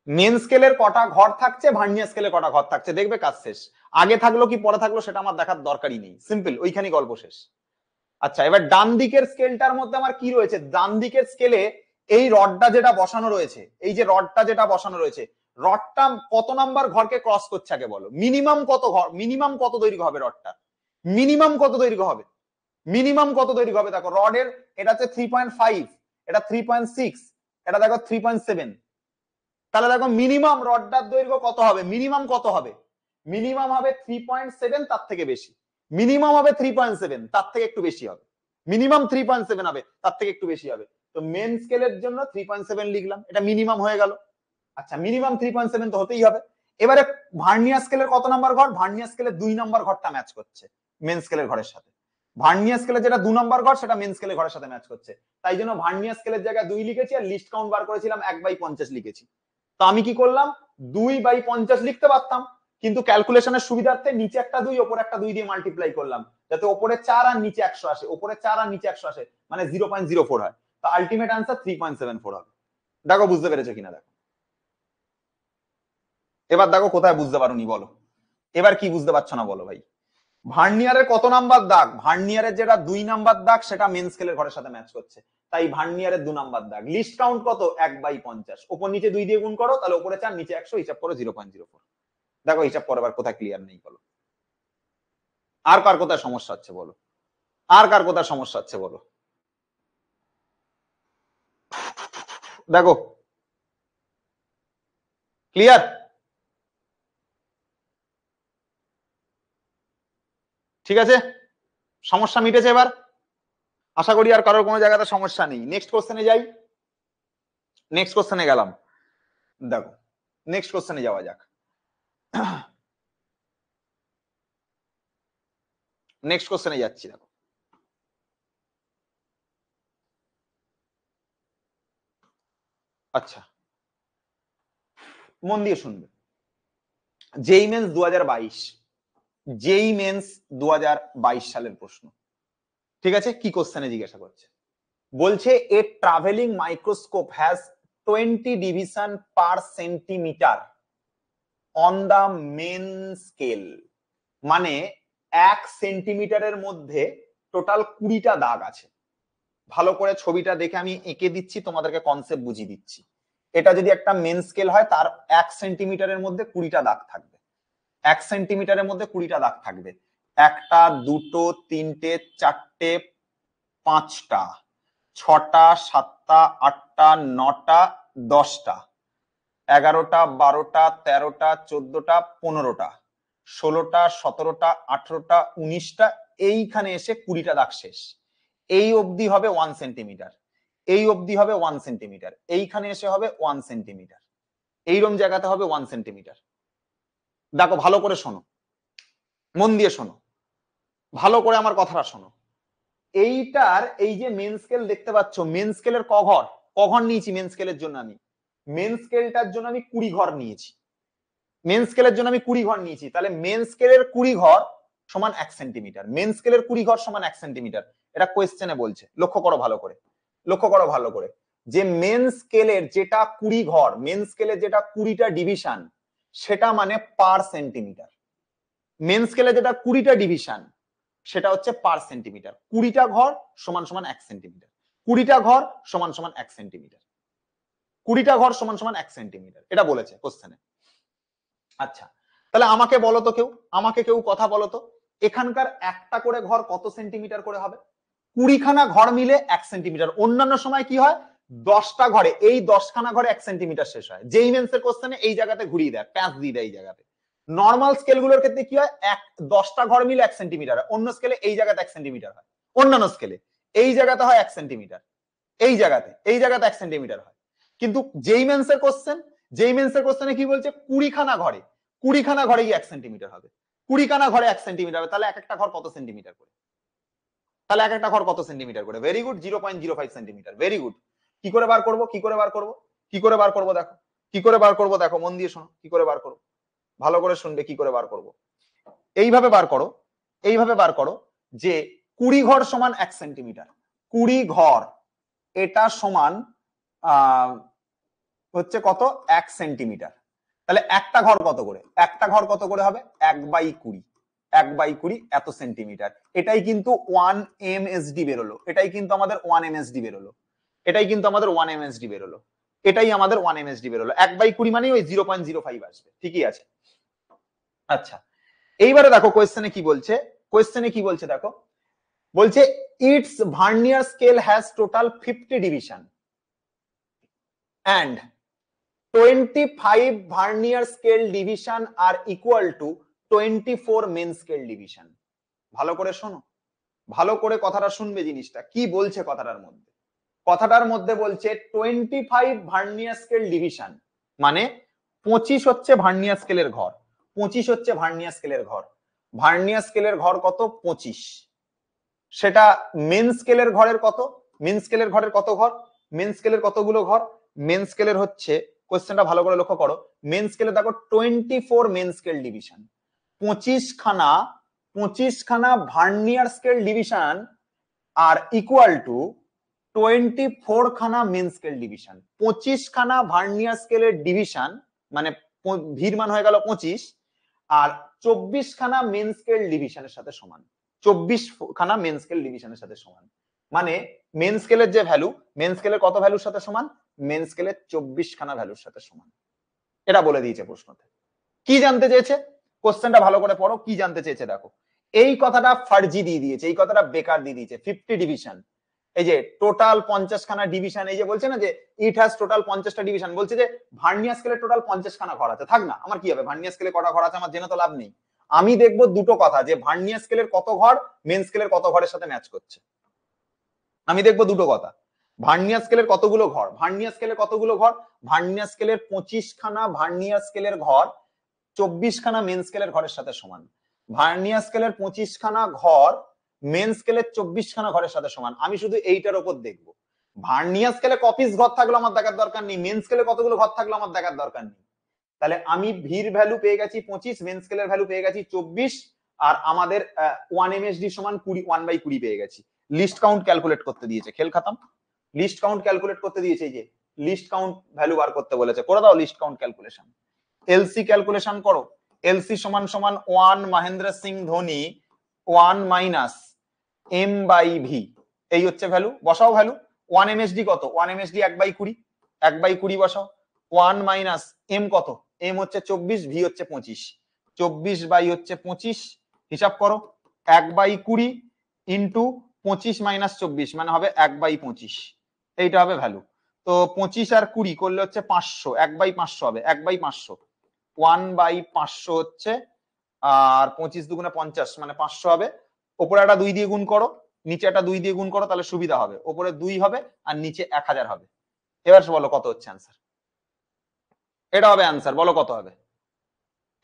মেন স্কেলের কটা ঘর থাকছে, ভার্নিয়ার স্কেলে কটা ঘর থাকছে দেখবে, কাজ শেষ। আগে থাকলো কি পরে থাকলো সেটা আমার দেখার দরকারই নেই, সিম্পল ওইখানে গল্প শেষ। আচ্ছা এবার ডান দিকের স্কেলটার মধ্যে আমার কি রয়েছে? ডান দিকের স্কেলে এই রডটা যেটা বসানো রয়েছে, এই যে রডটা যেটা বসানো রয়েছে, রডটা কত নাম্বার ঘরকে ক্রস করছে আগে বলো। মিনিমাম কত ঘর, মিনিমাম কত দৈর্ঘ্য হবে রডটা? মিনিমাম কত দৈর্ঘ্য হবে? মিনিমাম কত দৈর্ঘ্য হবে দেখো রডের, এটা হচ্ছে 3.5, এটা 3.6, এটা দেখো 3.7। তাহলে দেখো মিনিমাম রডটার দৈর্ঘ্য কত হবে, মিনিমাম কত হবে, মিনিমাম হবে 3.7, তার থেকে বেশি, মিনিমাম হবে 3.7, তার থেকে একটু বেশি হবে, মিনিমাম 3.7 হবে, তার থেকে একটু বেশি হবে। তো মেন স্কেলের জন্য 3.7 লিখলাম, এটা মিনিমাম হয়ে গেল। আচ্ছা মিনিমাম 3.7 তো হতেই হবে। এবারে ভার্নিয়ার স্কেলের কত নাম্বার ঘর, ভার্নিয়ার স্কেলের 2 নাম্বার ঘরটা ম্যাচ করছে মেন স্কেলের ঘরের সাথে, ভার্নিয়ার স্কেলের যেটা 2 নাম্বার ঘর সেটা মেন স্কেলের ঘরের সাথে ম্যাচ করছে, তাই জন্য ভার্নিয়ার স্কেলের জায়গায় 2 লিখেছি আর লিস্ট কাউন্ট বার করেছিলাম 1/50 লিখেছি। তো আমি কি করলাম, 2/50 লিখতে পারতাম, কিন্তু ক্যালকুলেশনের সুবিধার্থে নিচে একটা 2 ওপরে একটা 2 দিয়ে মাল্টিপ্লাই করলাম, যাতে ওপরে 4 আর নিচে 100 আসে, ওপরে 4 আর নিচে 100 আসে, মানে 0.04 হয়। তো আলটিমেট আনসার 3.74 হবে। দেখো বুঝতে পেরেছো কিনা দেখো। এবার দেখো কোথায় বুঝতে পারোনি বলো, এবার কি বুঝতে পারছো না বলো ভাই। ভার্নিয়ারের কত নাম্বার দাগ, ভার্নিয়ারের যেটা 2 নাম্বার দাগ সেটা মেন স্কেলের ঘরের সাথে ম্যাচ করছে, তাই ভার্নিয়ারের 2 নাম্বার দাগ। লিস্ট কাউন্ট কত, 1/50, উপর নিচে 2 দিয়ে গুণ করো, তাহলে উপরে 4 নিচে 100, হিসাব করো 0.04। দেখো হিসাব করো এবার কোথায় ক্লিয়ার নেই বলো, আর কার কোথায় সমস্যা হচ্ছে বলো, আর কার কোথায় সমস্যা হচ্ছে বলো। দেখো ক্লিয়ার, ঠিক আছে, সমস্যা মিটেছে এবার, আশা করি আর কারোর কোনো জায়গাতে সমস্যা নেই। নেক্সট কোশ্চেনে যাই, নেক্সট কোশ্চেনে গেলাম, দেখো নেক্সট কোশ্চেনে যাওয়া যাক। নেক্সট কোশ্চেনে যাচ্ছি, দেখো আচ্ছা মন দিয়ে শুনবে। জেই মেন্স 2022, জেই মেন্স 2022 সালের প্রশ্ন, ঠিক আছে। কি কোশ্চেনে জিজ্ঞাসা করছে, বলছে a travelling microscope has 20 division per centimetre on the main scale, মানে 1 সেন্টিমিটারের মধ্যে টোটাল 20টা দাগ আছে। ভালো করে ছবিটা দেখে আমি এঁকে দিচ্ছি, তোমাদেরকে কনসেপ্ট বুঝিয়ে দিচ্ছি। এটা যদি একটা মেন স্কেল হয়, তার 1 সেন্টিমিটারের মধ্যে 20টা দাগ থাকবে, 1 সেন্টিমিটারের মধ্যে 20টা দাগ থাকবে, 1টা 2টো 3টে 4টে 5টা 6টা 7টা 8টা 9টা 10টা 11টা 12টা 13টা 14টা 15টা 16টা 17টা 18টা 19টা, এইখানে এসে 20টা দাগ শেষ। এই অবধি হবে 1 সেন্টিমিটার, এই অবধি হবে 1 সেন্টিমিটার, এইখানে এসে হবে 1 সেন্টিমিটার, এইরকম জায়গাতে হবে 1 সেন্টিমিটার। দেখো ভালো করে শোনো, মন দিয়ে শোনো, ভালো করে আমার কথাটা শোনো। এইটার এই যে মেন স্কেল দেখতে পাচ্ছ, মেন স্কেলের ক ঘর নিয়েছি মেন স্কেলের জন্য, আমি মেন স্কেলটার জন্য আমি 20 ঘর নিয়েছি, মেন স্কেলের জন্য আমি 20 ঘর নিয়েছি, তাহলে মেন স্কেলের 20 ঘর সমান 1 সেন্টিমিটার, মেন স্কেলের 20 ঘর সমান 1 সেন্টিমিটার। এটা কোয়েশ্চেনে বলছে, লক্ষ্য করো ভালো করে, লক্ষ্য করো ভালো করে, যে মেন স্কেলের যেটা 20 ঘর, মেন স্কেলের যেটা 20টা ডিভিশন, সেটা মানে পার সেন্টিমিটার। মেন স্কেলে যেটা 20টা ডিভিশন সেটা হচ্ছে পার সেন্টিমিটার, 20টা ঘর সমান সমান 1 সেন্টিমিটার, 20টা ঘর সমান সমান 1 সেন্টিমিটার, 20টা ঘর সমান সমান 1 সেন্টিমিটার, এটা বলেছে কোশ্চেনে। আচ্ছা তাহলে আমাকে বলো তো কেউ, আমাকে কেউ কথা বলো তো, এখানকার একটা করে ঘর কত সেন্টিমিটার করে হবে? 20খানা ঘর মিলে 1 সেন্টিমিটার। অন্যান্য সময় কি হয়, 10টা ঘরে, এই 10খানা ঘরে 1 সেন্টিমিটার শেষ হয়। যেই মেন্সের কোশ্চেনে এই জায়গাতে ঘুরিয়ে দেয়, প্যাঁচ দিয়ে দেয় এই জায়গাতে। নর্মাল স্কেল গুলোর ক্ষেত্রে কি হয়, 10টা ঘর মিলে 1 সেন্টিমিটার হয়, অন্য স্কেলে এই জায়গাতে 1 সেন্টিমিটার হয়, অন্যান্য স্কেলে এই জায়গাতে হয় 1 সেন্টিমিটার, এই জায়গাতে 1 সেন্টিমিটার হয়। কিন্তু যেই মেন্সের কোশ্চেন, যেই মেন্সের কোশ্চেনে কি বলছে, 20খানা ঘরে, 20খানা ঘরে 1 সেন্টিমিটার হবে, 20খানা ঘরে 1 সেন্টিমিটার হবে, তাহলে এক একটা ঘর কত সেন্টিমিটার করে, তাহলে এক একটা ঘর কত সেন্টিমিটার করে? Very good, 0.05 centimetre, very good. কি করে বার করব, কি করে বার করব, কি করে বার করব, দেখো কি করে বার করব, দেখো মন দিয়ে শোনো, কি করে বার করব, ভালো করে শুনবে, কি করে বার করব। এইভাবে বার করো, এইভাবে বার করো, যে 20 ঘর সমান 1 সেন্টিমিটার, 20 ঘর এটা সমান হচ্ছে কত, 1 সেন্টিমিটার। তাহলে একটা ঘর কত করে, একটা ঘর কত করে হবে, 1/20, 1/20 এত সেন্টিমিটার। এটাই কিন্তু 1 MSD বেরোলো, এটাই কিন্তু আমাদের 1 MSD বেরোলো, এটাই কিন্তু আমাদের 1 MSD বেরোলো, এটাই আমাদের 1 MSD বেরোলো। 1/20 মানে ওই 0.05 আসবে, ঠিকই আছে। আচ্ছা এইবারে দেখো কোয়েশ্চেনে কি বলছে, কোয়েশ্চেনে কি বলছে দেখো, বলছে it's vernier scale has total 50 division, and 25 vernier scale division are equal to 24 main scale division. ভালো করে শোনো, ভালো করে কথাটা শুনবে, জিনিসটা কি বলছে কথাটার মধ্যে। কথাটার মধ্যে বলছে 25 ভার্নিয়ার স্কেল ডিভিশন মানে 25 হচ্ছে ভার্নিয়ার স্কেলের ঘর, 25 হচ্ছে ভার্নিয়ার স্কেলের ঘর। ভার্নিয়ার স্কেলের ঘর কত? 25। সেটা মেন স্কেলের ঘরের কত? মেন স্কেলের ঘরের কত ঘর? মেন স্কেলের কতগুলো ঘর? মেন স্কেলের হচ্ছে, কোশ্চেনটা ভালো করে লক্ষ্য করো, মেন স্কেলে দেখো 24 মেন স্কেল ডিভিশন, 25 খানা vernier scale division are equal to 24 খানা মেন স্কেল ডিভিশন। 25 খানা ভার্নিয়ার স্কেলের ডিভিশন মানে ভির মান হয়ে গেল 25, আর 24 খানা মেন স্কেল ডিভিশনের সাথে সমান। 24 খানা মেন স্কেল ডিভিশনের সাথে সমান মানে মেন স্কেলের যে ভ্যালু, মেন স্কেলের কত ভ্যালুর সাথে সমান? মেন স্কেলের 24 খানা ভ্যালুর সাথে সমান। এটা বলে দিয়েছে প্রশ্নতে। কি জানতে চেয়েছে? কোশ্চেনটা ভালো করে পড়ো, কি জানতে চেয়েছে দেখো। এই কথাটা ফার্জি দিয়ে দিয়েছে, এই কথাটা বেকার দিয়ে দিয়েছে। 50 ডিভিশন, এই যে টোটাল 50 খানা ডিভিশন, এই যে বলছে না যে ইট হ্যাজ টোটাল 50টা ডিভিশন, বলছে যে ভার্নিয়ার স্কেলে টোটাল 50 খানা ঘর আছে। থাক না, আমার কি হবে, ভার্নিয়ার স্কেলে কটা ঘর আছে আমার জেনে তো লাভ নেই। আমি দেখবো দুটো কথা, যে ভার্নিয়ার স্কেলের কত ঘর মেন স্কেলের কত ঘরের সাথে ম্যাচ করছে। আমি দেখবো দুটো কথা, ভার্নিয়ার স্কেলের কতগুলো ঘর, ভার্নিয়ার স্কেলের কতগুলো ঘর, ভার্নিয়ার স্কেলের 25 খানা ভার্নিয়ার স্কেলের ঘর 24 খানা মেন স্কেলের ঘরের সাথে সমান। ভার্নিয়ার স্কেলের 25 খানা ঘর মেন স্কেলের 24 খানা ঘরের সাথে সমান। আমি শুধু এইটার উপর দেখবো। ভার্নিয়ার স্কেলে কপিস ঘর থাকলো আমার দেখার দরকার নেই, মেন স্কেলে কতগুলো ঘর থাকলো আমার দেখার দরকার নেই। তাহলে আমি ভির ভ্যালু পেয়ে গেছি 25, মেন স্কেলের ভ্যালু পেয়ে গেছি 24, আর আমাদের 1 এমএসডি সমান 20, 1/20 পেয়ে গেছি। লিস্ট কাউন্ট ক্যালকুলেট করতে দিয়েছে, খেল খাতাম। লিস্ট কাউন্ট ক্যালকুলেট করতে দিয়েছে, এই যে লিস্ট কাউন্ট ভ্যালু বার করতে বলেছে, করে দাও least count calculation. LC calculation করো। এলসি সমান সমান 1 Mahendra Singh Dhoni 1 minus M by V, এই হচ্ছে ভ্যালু। বসাও ভ্যালু। 1 এমএসডি কত? 1 এমএসডি 1/20, 1/20 বসাও। 1 মাইনাস এম কত? এম হচ্ছে 24, ভি হচ্ছে 25, 24 বাই হচ্ছে 25, হিসাব করো। 1/20 ইন্টু 25 মাইনাস 24 মানে হবে 1/25, এইটা হবে ভ্যালু। তো 25 আর 20 করলে হচ্ছে 500, 1/500 হবে, 1/500, 1/500 হচ্ছে, আর 25 দুগুণে 50 মানে 500 হবে। ওপরে একটা 2 দিয়ে গুণ করো, নিচে একটা 2 দিয়ে গুণ করো, তাহলে সুবিধা হবে। ওপরে 2 হবে আর নিচে 1000 হবে। এবার বলো কত হচ্ছে অ্যান্সার? এটা হবে অ্যান্সার, বলো কত হবে?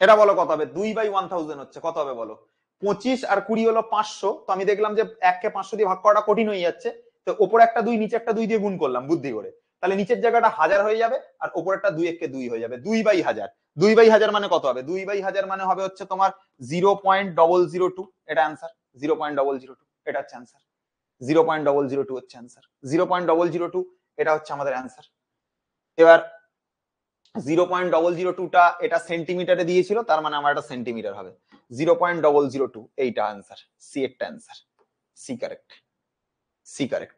এটা বলো কত হবে? 2/1000 হচ্ছে, কত হবে বলো? 25 আর 20 হলো 500, তো আমি দেখলাম যে 1 কে 500 দিয়ে ভাগ করাটা কঠিন হয়ে যাচ্ছে, তো ওপরে একটা 2 নিচে একটা 2 দিয়ে গুণ করলাম বুদ্ধি করে, তাহলে নিচের জায়গাটা 1000 হয়ে যাবে আর ওপরেরটা 2 1 কে 2 হয়ে যাবে। 2/1000, 2/1000 মানে কত হবে? 2/1000 মানে হবে হচ্ছে তোমার 0.002, এটা অ্যান্সার। 0.002 এটা হচ্ছে অ্যান্সার। 0.002 হচ্ছে অ্যান্সার। 0.002 এটা হচ্ছে আমাদের অ্যান্সার। এবার 0.002টা এটা সেন্টিমিটারে দিয়েছিল, তার মানে আমার এটা সেন্টিমিটার হবে। 0.002 এইটা অ্যান্সার, সি এরটা answer. C correct, C correct.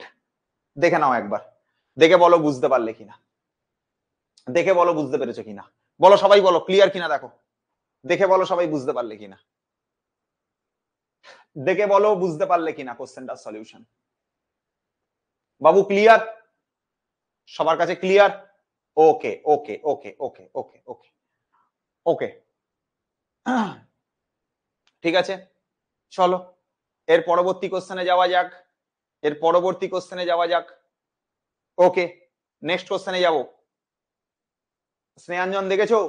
দেখে নাও একবার, দেখে বলো বুঝতে পারলে কিনা, দেখে বলো বুঝতে পেরেছো কিনা, বলো সবাই, বলো ক্লিয়ার কিনা দেখো, দেখে বলো সবাই বুঝতে পারলে কিনা, দেখে বলো বুঝতে পারলে কিনা কোশ্চেনটার সলিউশন। বাবু ক্লিয়ার? সবার কাছে ক্লিয়ার? ওকে ওকে ওকে ওকে ওকে ওকে ওকে, ঠিক আছে, চলো এর পরবর্তী কোশ্চেনে যাওয়া যাক, এর পরবর্তী কোশ্চেনে যাওয়া যাক। ওকে, নেক্সট কোশ্চেনে যাব। স্নেহাঞ্জন দেখেছো?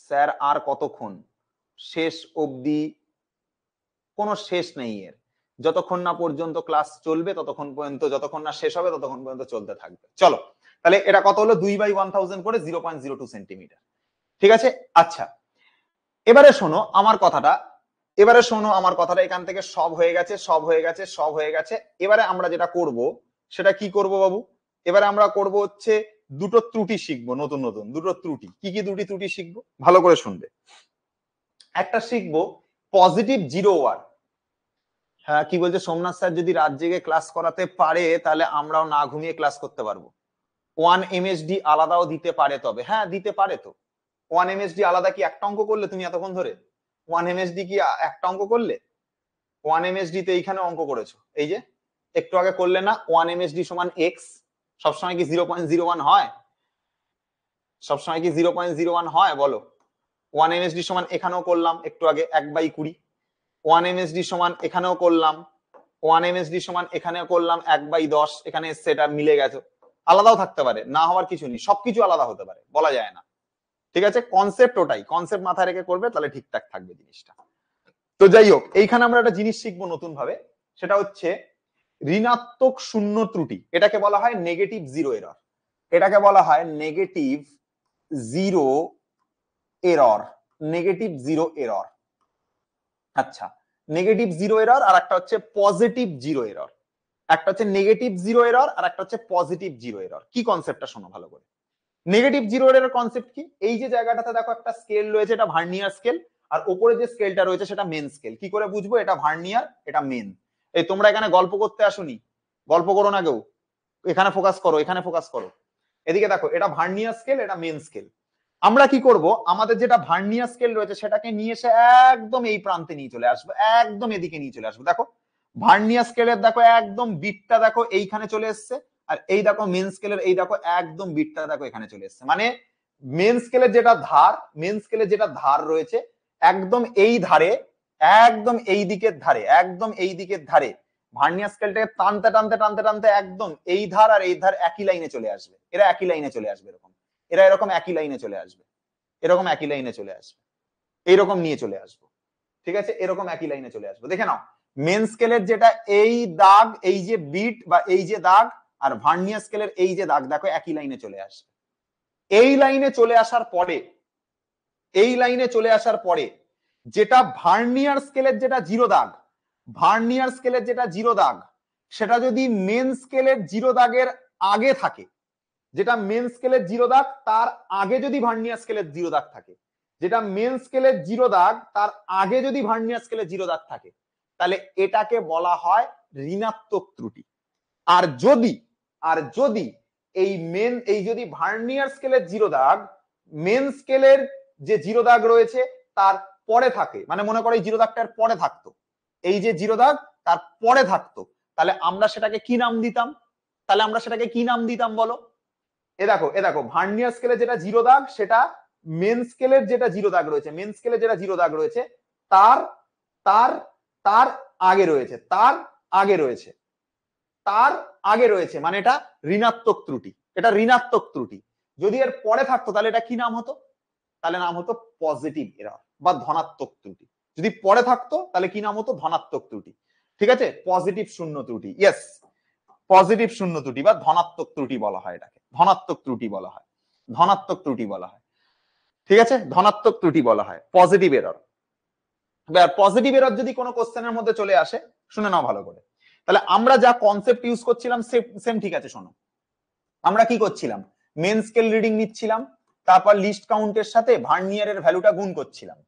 স্যার আর কতক্ষণ? শেষ অবধি কোনো শেষ নেই এর, যতক্ষণ না পর্যন্ত ক্লাস চলবে ততক্ষণ পর্যন্ত, যতক্ষণ না শেষ হবে ততক্ষণ পর্যন্ত চলতে থাকবে। চলো তাহলে এটা কত হলো? 2/1000 করে 0.02 সেন্টিমিটার। ঠিক আছে, আচ্ছা এবারে শোনো আমার কথাটা, এবারে শোনো আমার কথাটা, এখান থেকে সব হয়ে গেছে, সব হয়ে গেছে, সব হয়ে গেছে। এবারে আমরা যেটা করব সেটা কি করব বাবু? এবারে আমরা করব হচ্ছে দুটো ত্রুটি শিখবো, নতুন নতুন দুটো ত্রুটি। কি কি দুটি ত্রুটি শিখবো ভালো করে শুনবে। একটা শিখবো পজিটিভ জিরো ওয়ার। হ্যাঁ কি বলছে সোমনাথ স্যার, যদি রাত জেগে ক্লাস করাতে পারে তাহলে আমরাও না ঘুমিয়ে ক্লাস করতে পারবো। 1 এমএসডি আলাদাও দিতে পারে, তবে হ্যাঁ দিতে পারে তো। 1 এমএসডি আলাদা কি একটা অঙ্ক করলে তুমি এতক্ষণ ধরে? 1 এমএসডি কি একটা অঙ্ক করলে? 1 এমএসডি তে এইখানে অঙ্ক করেছো, এই যে একটু আগে করলে না 1 MSD সমান এক্স, সবসময় কি 0.01 হয়? সবসময় কি 0.01 হয় বলো? 1 MSD সমান এখানেও করলাম একটু আগে 1/20, 1 MSD সমান এখানেও করলাম, 1 MSD সমান এখানেও করলাম 1/10, এখানে সেটা মিলে গেছে। আলাদাও থাকতে পারে, না হওয়ার কিছু নেই, সবকিছু আলাদা হতে পারে, বলা যায় না। ঠিক আছে, কনসেপ্ট ওটাই, কনসেপ্ট মাথায় রেখে করবে তাহলে ঠিকঠাক থাকবে জিনিসটা। তো যাই হোক, এইখানে আমরা একটা জিনিস শিখবো নতুন ভাবে, সেটা হচ্ছে ঋণাত্মক শূন্য ত্রুটি। এটাকে বলা হয় নেগেটিভ জিরো এরর, এটাকে বলা হয় negative zero error, negative zero error. আচ্ছা, নেগেটিভ জিরো এরর আর একটা হচ্ছে পজিটিভ জিরো এরর। একটা হচ্ছে নেগেটিভ জিরো এরর আর একটা হচ্ছে পজিটিভ জিরো এরর। কি কনসেপ্টটা শোনো ভালো করে। নেগেটিভ জিরো এরর কনসেপ্ট কি? এই যে জায়গাটাতে দেখো একটা স্কেল রয়েছে, এটা ভার্নিয়ার স্কেল, আর উপরে যে স্কেলটা রয়েছে সেটা মেন স্কেল। কি করে বুঝবো এটা ভার্নিয়ার এটা মেন? এই তোমরা এখানে গল্প করতে আসোনি, গল্প করো না কেউ, এখানে ফোকাস করো, এখানে ফোকাস করো। এদিকে দেখো, এটা ভার্নিয়ার স্কেল, এটা মেন স্কেল। আমরা কি করব, আমাদের যেটা ভার্নিয়ার স্কেল রয়েছে সেটাকে নিয়ে এসে একদম এই প্রান্তে নিয়ে চলে আসবো, একদম এদিকে নিয়ে চলে আসবো। দেখো ভার্নিয়ার স্কেলের দেখো একদম বিটটা দেখো এইখানে চলে এসছে, আর এই দেখো মেন স্কেলের এই দেখো একদম বিটটা দেখো এখানে চলে এসছে। মানে মেন স্কেলের যেটা ধার, মেন স্কেলের যেটা ধার রয়েছে একদম এই ধারে, একদম এই দিকের ধারে, একদম এই দিকের ধারে ভার্নিয়ার স্কেলটাকে টানতে টানতে টানতে টানতে একদম এই ধার আর এই ধার একই লাইনে চলে আসবে। এরা একই লাইনে চলে আসবে, এরকম এরা এরকম একই লাইনে চলে আসবে, এরকম একই লাইনে চলে আসবে, এইরকম নিয়ে চলে আসবো। ঠিক আছে, এরকম একই লাইনে চলে আসবো। দেখে নাও, মেন স্কেলের যেটা এই দাগ, এই যে বিট বা এই যে দাগ, আর ভার্নিয়ার স্কেলের এই যে দাগ দেখো একই লাইনে চলে আসবে। এই লাইনে চলে আসার পরে, এই লাইনে চলে আসার পরে যেটা ভার্নিয়ার স্কেলের যেটা জিরো দাগ, ভার্নিয়ার স্কেলের যেটা জিরো দাগ, সেটা যদি মেন স্কেলের জিরো দাগের আগে থাকে, যেটা মেন স্কেলের জিরো দাগ তার আগে যদি ভার্নিয়ার স্কেলের জিরো দাগ থাকে, যেটা মেন স্কেলের জিরো দাগ তার আগে যদি ভার্নিয়ার স্কেলের জিরো দাগ থাকে, তাহলে এটাকে বলা হয় ঋণাত্মক ত্রুটি। আর যদি, আর যদি এই মেন, এই যদি ভার্নিয়ার স্কেলের জিরো দাগ মেন স্কেলের যে জিরো দাগ রয়েছে তার পরে থাকে, মানে মনে করো এই জিরো দাগটার পরে থাকতো, এই যে জিরো দাগ তার পরে থাকতো, তাহলে আমরা সেটাকে কি নাম দিতাম? তাহলে আমরা সেটাকে কি নাম দিতাম বলো? এ দেখো, এ দেখো ভার্নিয়ার স্কেলে যেটা জিরো দাগ সেটা মেন স্কেলের যেটা জিরো দাগ রয়েছে, মেন স্কেলের যেটা জিরো দাগ রয়েছে তার তার তার আগে রয়েছে, তার আগে রয়েছে, তার আগে রয়েছে, মানে এটা ঋণাত্মক ত্রুটি, এটা ঋণাত্মক ত্রুটি। যদি এর পরে থাকতো তাহলে এটা কি নাম হতো? তাহলে নাম হতো পজিটিভ এরর বা ধনাত্মক ত্রুটি। যদি পরে থাকতো তাহলে কি নাম হতো? ধনাত্মক ত্রুটি। ঠিক আছে, পজিটিভ শূন্য ত্রুটি, ইয়েস, পজিটিভ শূন্য ত্রুটি বা ধনাত্মক ত্রুটি বলা হয় এটাকে, ধনাত্মক ত্রুটি বলা হয়, ধনাত্মক ত্রুটি বলা হয়। ঠিক আছে, ধনাত্মক ত্রুটি বলা হয় পজিটিভ এরর। পজিটিভ এরর যদি কোনো কোশ্চেনের মধ্যে চলে আসে, শুনে নাও ভালো করে, তাহলে আমরা যা কনসেপ্ট ইউজ করছিলাম সেম ঠিক আছে। শোনো, আমরা কি করছিলাম, মেন স্কেল রিডিং নিচ্ছিলাম, তারপর লিস্ট কাউন্টের সাথে ভার্নিয়ারের ভ্যালুটা গুণ করছিলাম।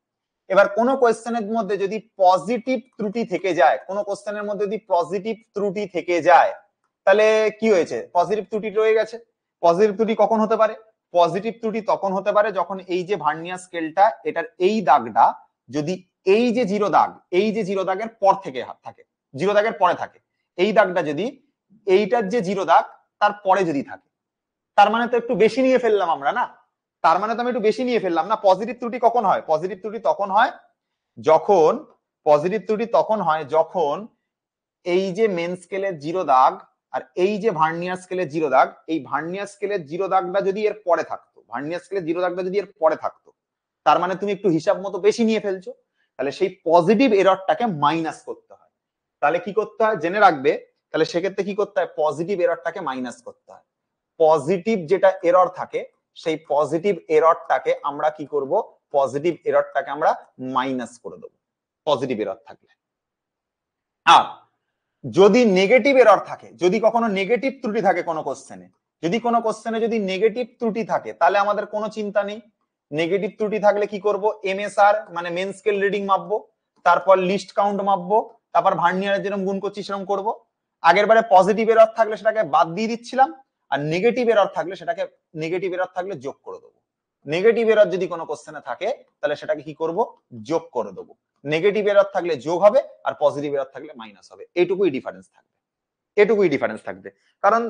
এবার কোন কোশ্চেনের মধ্যে যদি পজিটিভ ত্রুটি থেকে যায়, কোন কোশ্চেনের মধ্যে যদি পজিটিভ ত্রুটি থেকে যায়, তাহলে কি হয়েছে? পজিটিভ ত্রুটি রয়ে গেছে। পজিটিভ ত্রুটি কখন হতে পারে? পজিটিভ ত্রুটি তখন হতে পারে যখন এই যে ভার্নিয়ার স্কেলটা, এটার এই দাগটা যদি এই যে জিরো দাগ, এই যে জিরো দাগের পর থেকে থাকে, জিরো দাগের পরে থাকে, এই দাগটা যদি এইটার যে জিরো দাগ তার পরে যদি থাকে, তার মানে তো একটু বেশি নিয়ে ফেললাম আমরা না, তার মানে তো আমি একটু বেশি নিয়ে ফেললাম না। পজিটিভ ত্রুটি কখন হয়? পজিটিভ ত্রুটি তখন হয় যখন, পজিটিভ ত্রুটি তখন হয় যখন এই যে মেন স্কেলের জিরো দাগ আর এই যে ভার্নিয়ার স্কেলের জিরো দাগ, এই ভার্নিয়ার স্কেলের জিরো দাগটা যদি এর পরে থাকতো, ভার্নিয়ার স্কেলের জিরো দাগটা যদি এর পরে থাকতো, তার মানে তুমি একটু হিসাব মতো বেশি নিয়ে ফেলছো, তাহলে সেই পজিটিভ এররটাকে মাইনাস করতে হয়। তাহলে কি করতে হয় জেনে রাখবে, তাহলে সেক্ষেত্রে কি করতে হয়? পজিটিভ এররটাকে মাইনাস করতে হয়। পজিটিভ যেটা এরর থাকে সেই পজিটিভ এররটাকে আমরা কি করব? পজিটিভ এররটাকে আমরা মাইনাস করে দেবো পজিটিভ এরর থাকলে। আর যদি নেগেটিভ এরর থাকে, যদি কখনো নেগেটিভ ত্রুটি থাকে কোনো কোশ্চেনে, যদি কোনো কোশ্চেনে যদি নেগেটিভ ত্রুটি থাকে তাহলে আমাদের কোনো চিন্তা নেই। নেগেটিভ ত্রুটি থাকলে কি করব? এমএসআর মানে মেন স্কেল রিডিং মাপবো, তারপর লিস্ট কাউন্ট মাপবো, তারপর ভার্নিয়ারে যেরকম গুণ করছি সেরকম করব। আগের বারে পজিটিভ এরর থাকলে সেটাকে বাদ দিয়ে দিচ্ছিলাম, আর নেগেটিভ এরর থাকলে সেটাকে, নেগেটিভ এরর থাকলে যোগ করে দেবো। নেগেটিভ এরর যদি কোনো কোশ্চেনে থাকে তাহলে সেটাকে কি করব? যোগ করে দেবো। নেগেটিভ এরর থাকলে যোগ হবে আর পজিটিভ এরর থাকলে মাইনাস হবে, এইটুকুই ডিফারেন্স থাকবে। এটুকুই ডিফারেন্স থাকবে। কারণ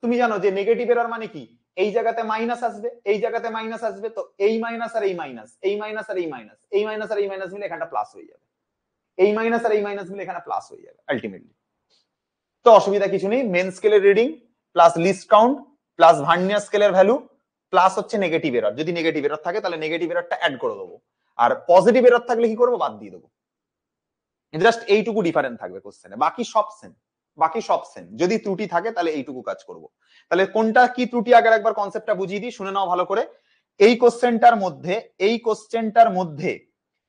তুমি জানো যে নেগেটিভ এরর মানে কি, এই জায়গাতে মাইনাস আসবে, এই জায়গাতে মাইনাস আসবে, তো এই মাইনাস আর এই মাইনাস, এই মাইনাস আর এই মাইনাস, এই মাইনাস আর এই মাইনাস মিলে এখানটা প্লাস হয়ে যাবে, এই মাইনাস আর এই মাইনাস মিলে এখানে প্লাস হয়ে যাবে আলটিমেটলি। তো অসুবিধা কিছু নেই, মেন স্কেলের reading plus list count plus vernier স্কেলের ভ্যালু প্লাস হচ্ছে নেগেটিভ এরর, যদি নেগেটিভ এরর থাকে তাহলে নেগেটিভ এররটা অ্যাড করে দেবো, আর পজিটিভ এরর থাকলে কি করবো, বাদ দিয়ে দেবো। জাস্ট এইটুকু ডিফারেন্ট থাকবে কোশ্চেনে, বাকি সব সেম, বাকি সব সেম। যদি ত্রুটি থাকে তাহলে এইটুকু কাজ করব। তাহলে কোনটা কি ত্রুটি আগের একবার কনসেপ্টটা বুঝিয়ে দিই, শুনে নাও ভালো করে। এই কোশ্চেনটার মধ্যে, এই কোশ্চেনটার মধ্যে,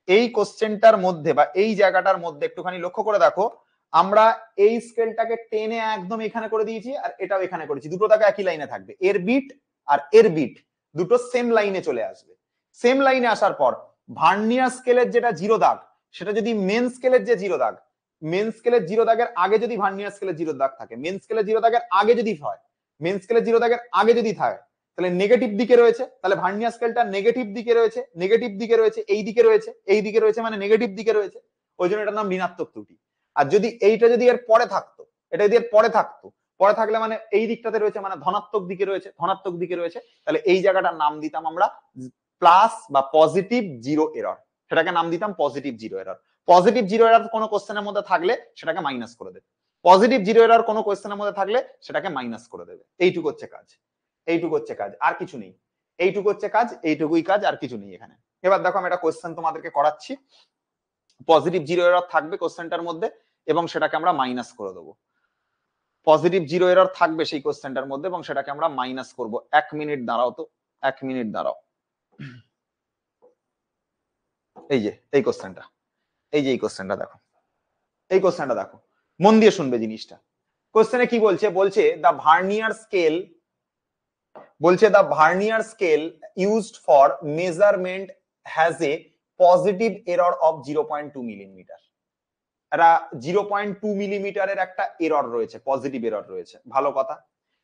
এই কোশ্চেনটার মধ্যে বা এই জায়গাটার মধ্যে একটুখানি লক্ষ্য করে দেখো, আমরা এই স্কেলটাকে টেনে একদম এখানে করে দিয়েছি আর এটাও এখানে করেছি, দুটো টাকা একই লাইনে থাকবে, এর বিট আর এর বিট দুটো সেম লাইনে চলে আসবে। সেম লাইনে আসার পর ভার্নিয়ার স্কেলের যেটা জিরো দাগ, সেটা যদি মেন স্কেলের যে জিরো দাগ, মেন স্কেলের জিরো দাগের আগে যদি ভার্নিয়ার স্কেলের জিরো দাগ থাকে, মেন স্কেলের জিরো দাগের আগে যদি হয়, মেন স্কেলের জিরো দাগের আগে যদি থাকে, তাহলে নেগেটিভ দিকে রয়েছে, তাহলে ভার্নিয়ার স্কেলটা নেগেটিভ দিকে রয়েছে, নেগেটিভ দিকে রয়েছে, এই দিকে রয়েছে, এই দিকে রয়েছে মানে নেগেটিভ দিকে রয়েছে, ওই জন্য এটার নাম ঋণাত্মক ত্রুটি। আর যদি এইটা যদি এর পরে থাকতো, এটা যদি এর পরে থাকতো, পরে থাকলে মানে এই দিকটাতে রয়েছে মানে ধনাত্মক দিকে রয়েছে, ধনাত্মক দিকে রয়েছে, তাহলে এই জায়গাটার নাম দিতাম আমরা প্লাস বা পজিটিভ জিরো এরর, সেটাকে নাম দিতাম positive zero error. Positive zero error কোনো কোশ্চেনের মধ্যে থাকলে সেটাকে মাইনাস করে দেবে, পজিটিভ জিরো এরর কোনো কোশ্চেনের মধ্যে থাকলে সেটাকে মাইনাস করে দেবে। এইটুকু হচ্ছে কাজ, এইটুকু হচ্ছে কাজ, আর কিছু নেই। এইটুকু হচ্ছে কাজ, এইটুকুই কাজ, আর কিছু নেই এখানে। এবার দেখো আমি একটা কোশ্চেন তোমাদেরকে করাচ্ছি, পজিটিভ জিরো এরর থাকবে কোশ্চেনটার মধ্যে এবং সেটাকে আমরা মাইনাস করে দেবো। পজিটিভ জিরো এরর থাকবে সেই কোশ্চেনটার মধ্যে এবং সেটাকে আমরা মাইনাস করব। 1 মিনিট দাঁড়াও তো, 1 মিনিট দাঁড়াও। এই যে এই কোশ্চেনটা, এই যে এই কোশ্চেনটা দেখো, এই কোশ্চেনটা দেখো, মন দিয়ে শুনবে জিনিসটা। কোশ্চেনে কি বলছে, বলছে দ্য ভার্নিয়ার স্কেল, বলছে the vernier scale used for measurement has a positive error of 0.2 millimetre. এটা 0.2 মিলিমিটারের একটা এরর রয়েছে, পজিটিভ এরর রয়েছে। ভালো কথা,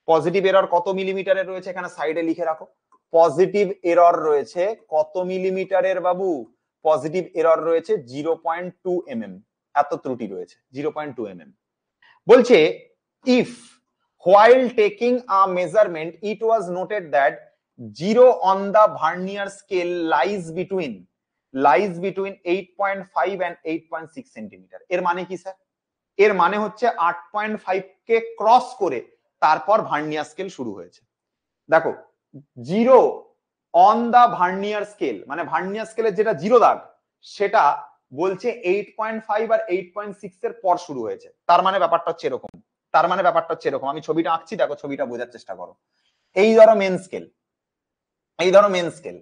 পজিটিভ এরর কত মিলিমিটারের রয়েছে এখানে সাইডে লিখে রাখো। পজিটিভ এরর রয়েছে কত মিলিমিটারের বাবু, পজিটিভ এরর রয়েছে 0.2 mm, এত ত্রুটি রয়েছে 0.2 mm। বলছে if while taking a measurement it was noted that zero on the vernier scale lies between 8.5 and 8.6 centimetre. এর মানে কি স্যার, এর মানে হচ্ছে 8.5 কে ক্রস করে তারপর ভার্নিয়ার স্কেল শুরু হয়েছে। দেখো zero on the vernier scale মানে ভার্নিয়ার স্কেলের যেটা জিরো দাগ সেটা বলছে 8.5 আর 8.6 এর পর শুরু হয়েছে। তার মানে ব্যাপারটা হচ্ছে এরকম, তার মানে ব্যাপারটা হচ্ছে এরকম, আমি ছবিটা আঁকছি দেখো, ছবিটা বোঝার চেষ্টা করো। এই ধরো মেন স্কেল, এই ধরো মেন স্কেল,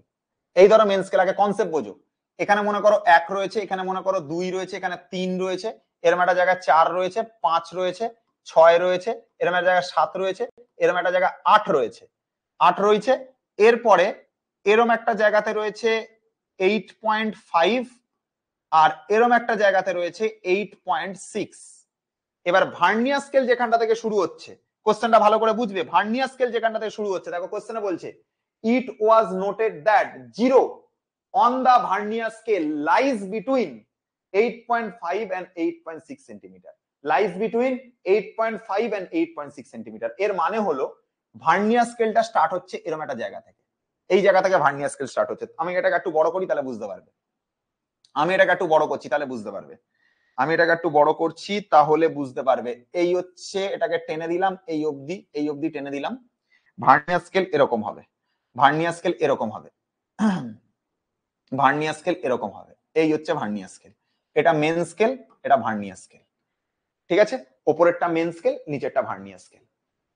এই ধরো মেন স্কেল, আগে কনসেপ্ট বোঝো। এখানে মনে করো 1 রয়েছে, এখানে মনে করো 2 রয়েছে, এখানে 3 রয়েছে, এরম একটা জায়গায় 4 রয়েছে, 5 রয়েছে, 6 রয়েছে, এরম একটা জায়গায় 7 রয়েছে, এরম একটা জায়গায় 8 রয়েছে, 8 রয়েছে। এরপরে এরম একটা জায়গাতে রয়েছে 8.5 আর এরম একটা জায়গাতে রয়েছে 8.6। এবার ভার্নিয়ার স্কেল যেখানটা থেকে শুরু হচ্ছে, কোশ্চেনটা ভালো করে বুঝবে, ভার্নিয়ার স্কেল যেখানটা থেকে শুরু হচ্ছে, দেখো কোশ্চেনে বলছে it was noted that zero on the vernier scale lies between 8.5 and 8.6 centimetre, lies between 8.5 and 8.6 centimetre. এর মানে হলো ভার্নিয়ার স্কেলটা স্টার্ট হচ্ছে এরকম একটা জায়গা থেকে, এই জায়গা থেকে ভার্নিয়ার স্কেল স্টার্ট হচ্ছে। আমি এটাকে একটু বড় করি তাহলে বুঝতে পারবে, আমি এটাকে একটু বড় করছি তাহলে বুঝতে পারবে, আমি এটাকে একটু বড় করছি তাহলে বুঝতে পারবে। এই হচ্ছে, এটাকে টেনে দিলাম এই অবধি, এই অবধি টেনে দিলাম। ভার্নিয়ার স্কেল এরকম হবে, ভার্নিয়ার স্কেল এরকম হবে, ভার্নিয়ার স্কেল এরকম হবে। এই হচ্ছে ভার্নিয়ার স্কেল, এটা মেন স্কেল, এটা ভার্নিয়ার স্কেল, ঠিক আছে? ওপরেরটা মেন স্কেল, নিচেরটা ভার্নিয়ার স্কেল।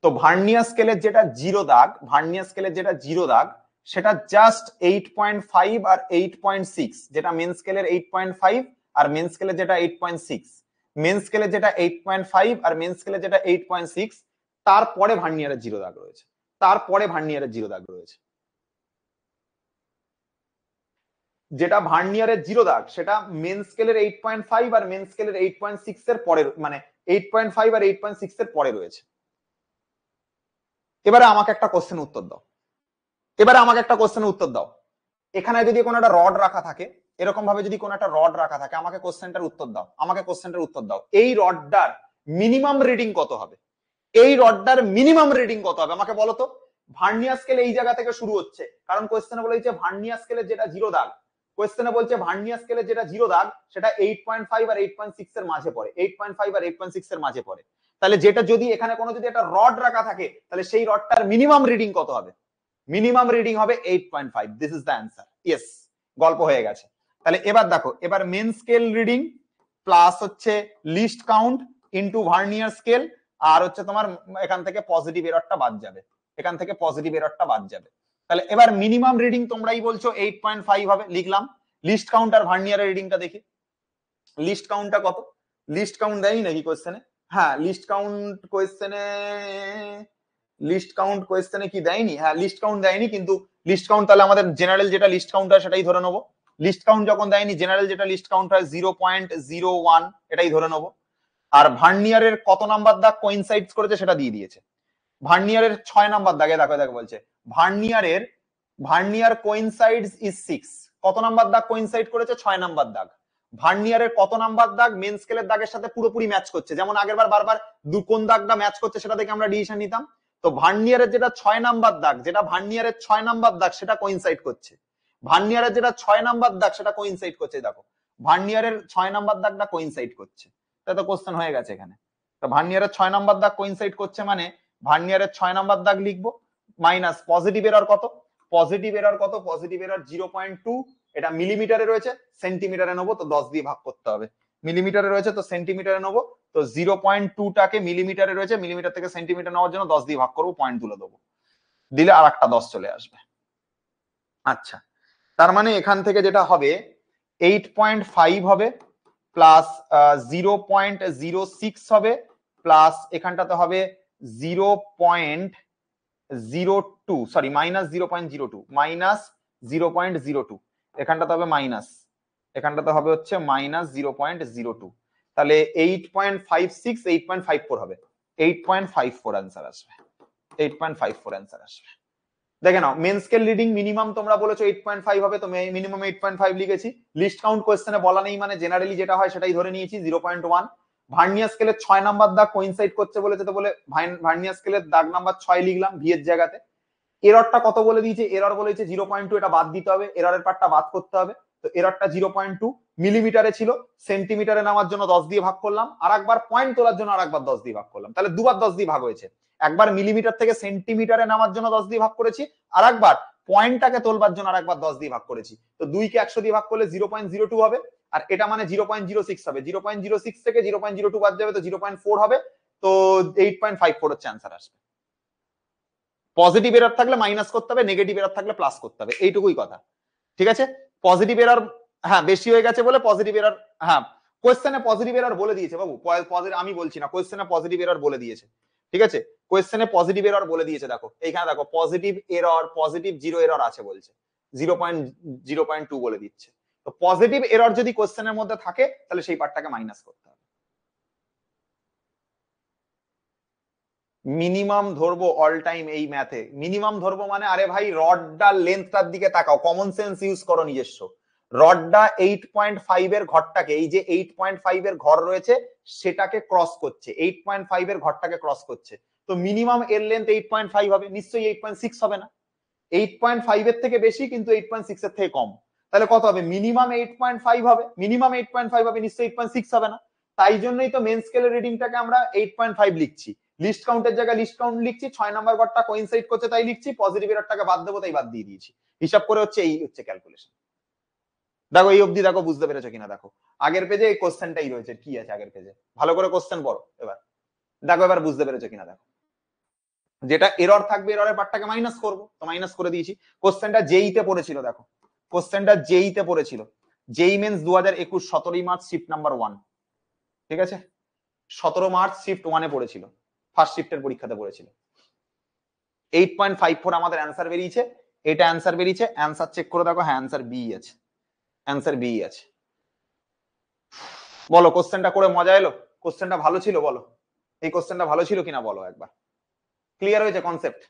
তো ভার্নিয়ার স্কেলের যেটা জিরো দাগ, ভার্নিয়ার স্কেলের যেটা জিরো দাগ সেটা জাস্ট 8.5 আর 8.6, যেটা মেন স্কেলের 8.5 আর মেন স্কেলের যেটা 8.6, মেন স্কেলের যেটা 8.5 আর মেন স্কেলের যেটা 8.6, তারপরে ভার্নিয়ারের জিরো দাগ রয়েছে, তারপরে ভার্নিয়ারের জিরো দাগ রয়েছে। যেটা ভার্নিয়ারের জিরো দাগ সেটা মেন স্কেলের 8.5 আর মেন স্কেলের 8.6 এর পরে, মানে 8.5 আর 8.6 এর পরে রয়েছে। এবারে আমাকে একটা কোশ্চেন উত্তর দাও, এবারে আমাকে একটা কোশ্চেনের উত্তর দাও। এখানে যদি কোনো একটা রড রাখা থাকে, এরকম ভাবে যদি কোনো একটা রড রাখা থাকে, আমাকে কোশ্চেনটার উত্তর দাও, আমাকে কোশ্চেনটার উত্তর দাও। এই রডটার মিনিমাম রিডিং কত হবে? এই রডটার মিনিমাম রিডিং কত হবে আমাকে বলো তো। ভার্নিয়ার স্কেল এই জায়গা থেকে শুরু হচ্ছে, কারণ কোয়েশ্চেনে বলেছে ভার্নিয়ার স্কেলের যেটা জিরো দাগ, কোয়েশ্চেনে বলছে ভার্নিয়ার স্কেলের যেটা জিরো দাগ সেটা 8.5 আর 8.6 এর মাঝে পড়ে, 8.5 আর 8.6 এর মাঝে পড়ে। তাহলে যেটা যদি এখানে কোনো যদি একটা রড রাখা থাকে তাহলে সেই রডটার মিনিমাম রিডিং কত হবে? মিনিমাম রিডিং হবে 8.5। This is the answer. Yes, গল্প হয়ে গেছে। তাহলে এবার দেখো, এবার মেন স্কেল রিডিং প্লাস হচ্ছে list count into vernier scale, আর হচ্ছে তোমার এখান থেকে পজিটিভ এররটা বাদ যাবে, এখান থেকে পজিটিভ এররটা বাদ যাবে। তাহলে এবার মিনিমাম রিডিং তোমরাই বলছো 8.5 হবে, লিখলাম। লিস্ট কাউন্ট আর ভার্নিয়ারের রিডিংটা দেখি, লিস্ট কাউন্টটা কত? লিস্ট কাউন্ট দেয়নি নাকি কোশ্চেনে? হ্যাঁ, লিস্ট কাউন্ট কোশ্চেনে, লিস্ট কাউন্ট কোশ্চেনে কি দেয়নি? হ্যাঁ, লিস্ট কাউন্ট দেয়নি, কিন্তু লিস্ট কাউন্ট তাহলে আমাদের জেনারেল যেটা লিস্ট কাউন্ট হয় সেটাই ধরে নেবো। লিস্ট কাউন্ট যখন দেয়নি, জেনারেল যেটা লিস্ট কাউন্ট হয় 0.01 এটাই ধরে নেবো। আর ভার্নিয়ারের কত নাম্বার দাগ কোইনসাইড করেছে সেটা দিয়ে দিয়েছে। ভার্নিয়ারের 6 নাম্বার দাগে, দেখো দেখো বলছে ভার্নিয়ার কোইনসাইডস ইজ 6। কত নাম্বার দাগ কোইনসাইড করেছে? 6 নাম্বার দাগ। ভার্নিয়ারের কত নাম্বার দাগ মেন স্কেলের দাগের সাথে পুরোপুরি ম্যাচ করছে, যেমন আগেরবার বারবার কোন দাগটা ম্যাচ করছে সেটা দেখে আমরা ডিসিশন নিতাম। তো ভার্নিয়ারের যেটা 6 নাম্বার দাগ, যেটা ভার্নিয়ারের 6 নাম্বার দাগ সেটা কোইনসাইড করছে। ভার্নিয়ারের যেটা 6 নাম্বার দাগ সেটা কোইনসাইড করছে, দেখো ভার্নিয়ারের 6 নাম্বার দাগটা কোইনসাইড করছে। তাই তো কোশ্চেন হয়ে গেছে এখানে। তো ভার্নিয়ারের 6 নাম্বার দাগ কোইনসাইড করছে মানে ভার্নিয়ারের 6 নাম্বার দাগ লিখবো, মাইনাস পজিটিভ এরর কত? পজিটিভ এরর কত? Positive error 0.2। এটা মিলিমিটারে রয়েছে, সেন্টিমিটারে নেবো, তো 10 দিয়ে ভাগ করতে হবে। মিলিমিটারে রয়েছে তো সেন্টিমিটারে নেবো, তো 0.2 টাকে মিলিমিটারে রয়েছে, মিলিমিটার থেকে সেন্টিমিটার নেওয়ার জন্য 10 দিয়ে ভাগ করবো, পয়েন্ট তুলে দেবো, দিলে আর একটা 10 চলে আসবে। আচ্ছা, তার মানে এখান থেকে যেটা হবে 8.5 হবে, প্লাস 0.06 হবে, প্লাস এখানটাতে হবে 0.02, সরি মাইনাস 0.02, মাইনাস 0.02, এখানটাতে হবে মাইনাস, এখানটাতে হবে হচ্ছে মাইনাস 0.02। তাহলে 8.56, 8.54 হবে, 8.54 অ্যান্সার আসবে, 8.54 অ্যান্সার আসবে। দেখে নাও, মেন স্কেল রিডিং মিনিমাম তোমরা বলেছো 8.5 হবে, তো মিনিমাম 8.5 লিখেছি। লিস্ট কাউন্ট কোশ্চেনে বলা নেই মানে জেনারেলি যেটা হয় সেটাই ধরে নিয়েছি 0.1। ভার্নিয়ার স্কেলের 6 নাম্বার দাগ কোইনসাইড করছে বলেছে, তো বলে ভার্নিয়ার স্কেলের দাগ নাম্বার 6 লিখলাম ভি এর জায়গাতে। এররটা কত বলে দিয়েছে? এরর বলেছে 0.2, এটা বাদ দিতে হবে, এররের পার্টটা বাদ করতে হবে। তো এররটা 0.2 মিলিমিটারে ছিল, সেন্টিমিটারে নেওয়ার জন্য 10 দিয়ে ভাগ করলাম, আর একবার পয়েন্ট তোলার জন্য আরেকবার 10 দিয়ে ভাগ করলাম, তাহলে দুবার 10 দিয়ে ভাগ হয়েছে। একবার মিলিমিটার থেকে সেন্টিমিটারে নেওয়ার জন্য 10 দিয়ে ভাগ করেছি, আর একবার পয়েন্টটাকে তোলবার জন্য আরেকবার 10 দিয়ে ভাগ করেছি। তো 2 কে 100 দিয়ে ভাগ করলে 0.02 হবে, আর এটা মানে 0.06 হবে। 0.06 থেকে 0.02 বাদ যাবে, তো 0.4 হবে। তো 8.54 হচ্ছে অ্যান্সার আসবে। পজিটিভ এরর থাকলে মাইনাস করতে হবে, নেগেটিভ এরর থাকলে প্লাস করতে হবে, এইটুকুই কথা। ঠিক আছে, পজিটিভ এরর হ্যাঁ বেশি হয়ে গেছে বলে পজিটিভ এরর, হ্যাঁ কোয়েশ্চেনে পজিটিভ এরর বলে দিয়েছে বাবু, আমি বলছি না, কোয়েশ্চেনে পজিটিভ এরর বলে দিয়েছে। ঠিক আছে, কোয়েশ্চেনে পজিটিভ এরর বলে দিয়েছে, দেখো এইখানে দেখো positive error, positive zero error আছে বলছে, 0.2 বলে দিচ্ছে। তো পজিটিভ এরর যদি কোয়েশ্চেনের মধ্যে থাকে তাহলে সেই পার্টটাকে মাইনাস করতে হবে। মিনিমাম ধরবো অল টাইম এই ম্যাথে, মিনিমাম ধরবো মানে আরে ভাই রডটা লেন্থটার দিকে তাকাও, কমন সেন্স ইউজ করো নিজস্ব। রডটা 8.5 এর ঘরটাকে, এই যে 8.5 এর ঘর রয়েছে সেটাকে ক্রস করছে, 8.5 এর ঘরটাকে ক্রস করছে। তো মিনিমাম এর লেন্থ 8.5 হবে, নিশ্চয়ই 8.6 হবে না। 8.5 এর থেকে বেশি কিন্তু 8.6 এর থেকে কম, তাহলে কত হবে? মিনিমাম 8.5 হবে, মিনিমাম 8.5 হবে, নিশ্চয়ই 8.6 হবে না। তাই জন্যই তো মেন স্কেলের রিডিংটাকে আমরা 8.5 লিখছি, লিস্ট কাউন্টের জায়গায় লিস্ট কাউন্ট লিখছি, 6 নাম্বার ঘরটা কোইনসাইড করছে তাই লিখছি, পজিটিভ এররটাকে বাদ দেবো তাই বাদ দিয়ে দিয়েছি। হিসাব করে হচ্ছে এই হচ্ছে ক্যালকুলেশন। দেখো এই অবধি দেখো বুঝতে পেরেছো কিনা দেখো, আগের পেজে এই কোশ্চেনটাই রয়েছে, কি আছে আগের পেজে, ভালো করে কোশ্চেন পড়ো এবার, দেখো এবার বুঝতে পেরেছো কিনা দেখো। যেটা এরর থাকবে এররের পার্টটাকে মাইনাস করবো, তো মাইনাস করে দিয়েছি। কোশ্চেনটা জেইতে পড়েছিল, দেখো কোশ্চেনটা জেইতে পড়েছিল, জেই মেন্স 2021, 17 মার্চ শিফট নাম্বার 1। ঠিক আছে, 17 মার্চ শিফট 1 এ পড়েছিল, ফার্স্ট শিফটের পরীক্ষাতে পড়েছিল। 8.54 আমাদের অ্যান্সার বেরিয়েছে, এটা অ্যান্সার বেরিয়েছে। অ্যান্সার চেক করে দেখো, হ্যাঁ অ্যান্সার বি আছে, অ্যান্সার বি আছে। বলো কোশ্চেনটা করে মজা এলো? কোশ্চেনটা ভালো ছিল বলো, এই কোশ্চেনটা ভালো ছিল কিনা বলো একবার। ক্লিয়ার হয়েছে কনসেপ্ট?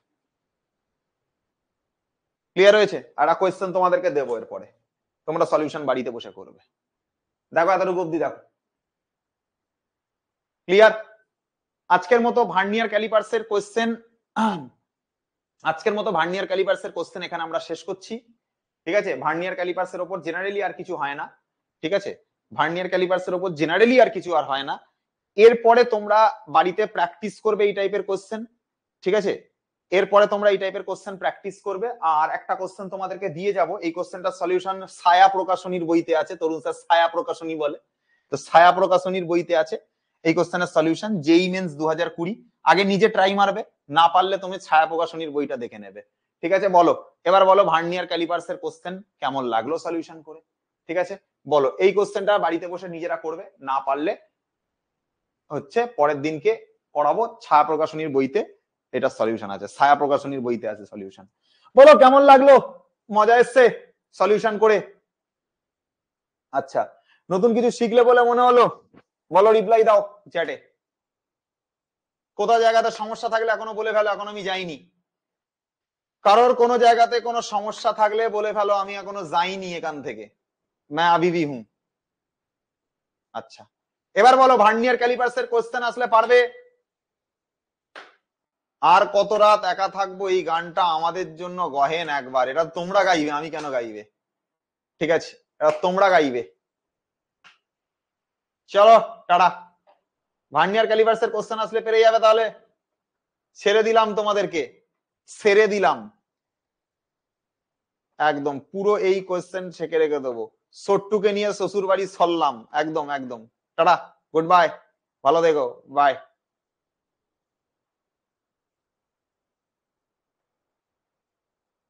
ক্লিয়ার হয়েছে? আর একটা কোয়েশ্চেন তোমাদেরকে দেবো এরপরে, তোমরা সলিউশন বাড়িতে বসে করবে। দেখো এতটুকু অব্দি দেখো, ক্লিয়ার? আজকের মতো ভার্নিয়ার ক্যালিপার্সের কোশ্চেন এখানে আমরা শেষ করছি। ঠিক আছে, ভার্নিয়ার ক্যালিপার্সের উপর জেনারেলি আর কিছু হয় না। ঠিক আছে, ভার্নিয়ার ক্যালিপার্সের উপর জেনারেলি আর কিছু আর হয় না। এরপরে তোমরা বাড়িতে প্র্যাকটিস করবে এই টাইপের কোশ্চেন। ঠিক আছে, এরপরে তোমরা এই টাইপের কোশ্চেন প্র্যাকটিস করবে। আর একটা কোশ্চেন তোমাদেরকে দিয়ে যাব, এই কোশ্চেনটার সলিউশন ছায়া প্রকাশনীর বইতে আছে। তরুণ স্যার ছায়া প্রকাশনী বলে, তো ছায়া প্রকাশনীর বইতে আছে এই কোশ্চেনের সলিউশন। জেই মেন্স 2020। আগে নিজে ট্রাই মারবে, না পারলে তুমি ছায়া প্রকাশনীর বইটা দেখে নেবে। ঠিক আছে, বলো এবার বলো ভার্নিয়ার ক্যালিপার্সের কোশ্চেন কেমন লাগলো সলিউশন করে। ঠিক আছে, বলো এই কোশ্চেনটা বাড়িতে বসে নিজেরা করবে, না পারলে হচ্ছে পরের দিনকে করাবো। ছায়া প্রকাশনীর বইতে এটা সলিউশন আছে, ছায়া প্রকাশনীর বইতে আছে সলিউশন। বলো কেমন লাগলো, মজা এসছে সলিউশন করে? আচ্ছা, নতুন কিছু শিখলে বলে মনে হলো? বলো, রিপ্লাই দাও চ্যাটে। কোথাও জায়গাতে সমস্যা থাকলে এখনো বলে ফেলো, এখনো আমি যাইনি। কারোর কোনো জায়গাতে কোনো সমস্যা থাকলে বলে ফেলো, আমি এখনো যাইনি এখান থেকে, मैं अभी भी हूं। আচ্ছা, এবার বলো ভার্নিয়ার ক্যালিপার্সের কোশ্চেন আসলে পারবে? আর কত রাত একা থাকবো, এই গানটা আমাদের জন্য গহেন একবার। এটা তোমরা গাইবে, আমি কেন গাইবে? ঠিক আছে, এটা তোমরা গাইবে। চলো টাটা। ভার্নিয়ার ক্যালিপার্সের কোশ্চেন আসলে পেরে যাবে তাহলে। ছেড়ে দিলাম তোমাদেরকে, ছেড়ে দিলাম একদম। পুরো এই কোশ্চেন ছেঁকে রেখে দেবো। ছোট্টুকে নিয়ে শ্বশুর বাড়ি সরলাম, একদম একদম। টাটা, গুড বাই, ভালো দেখো, বাই।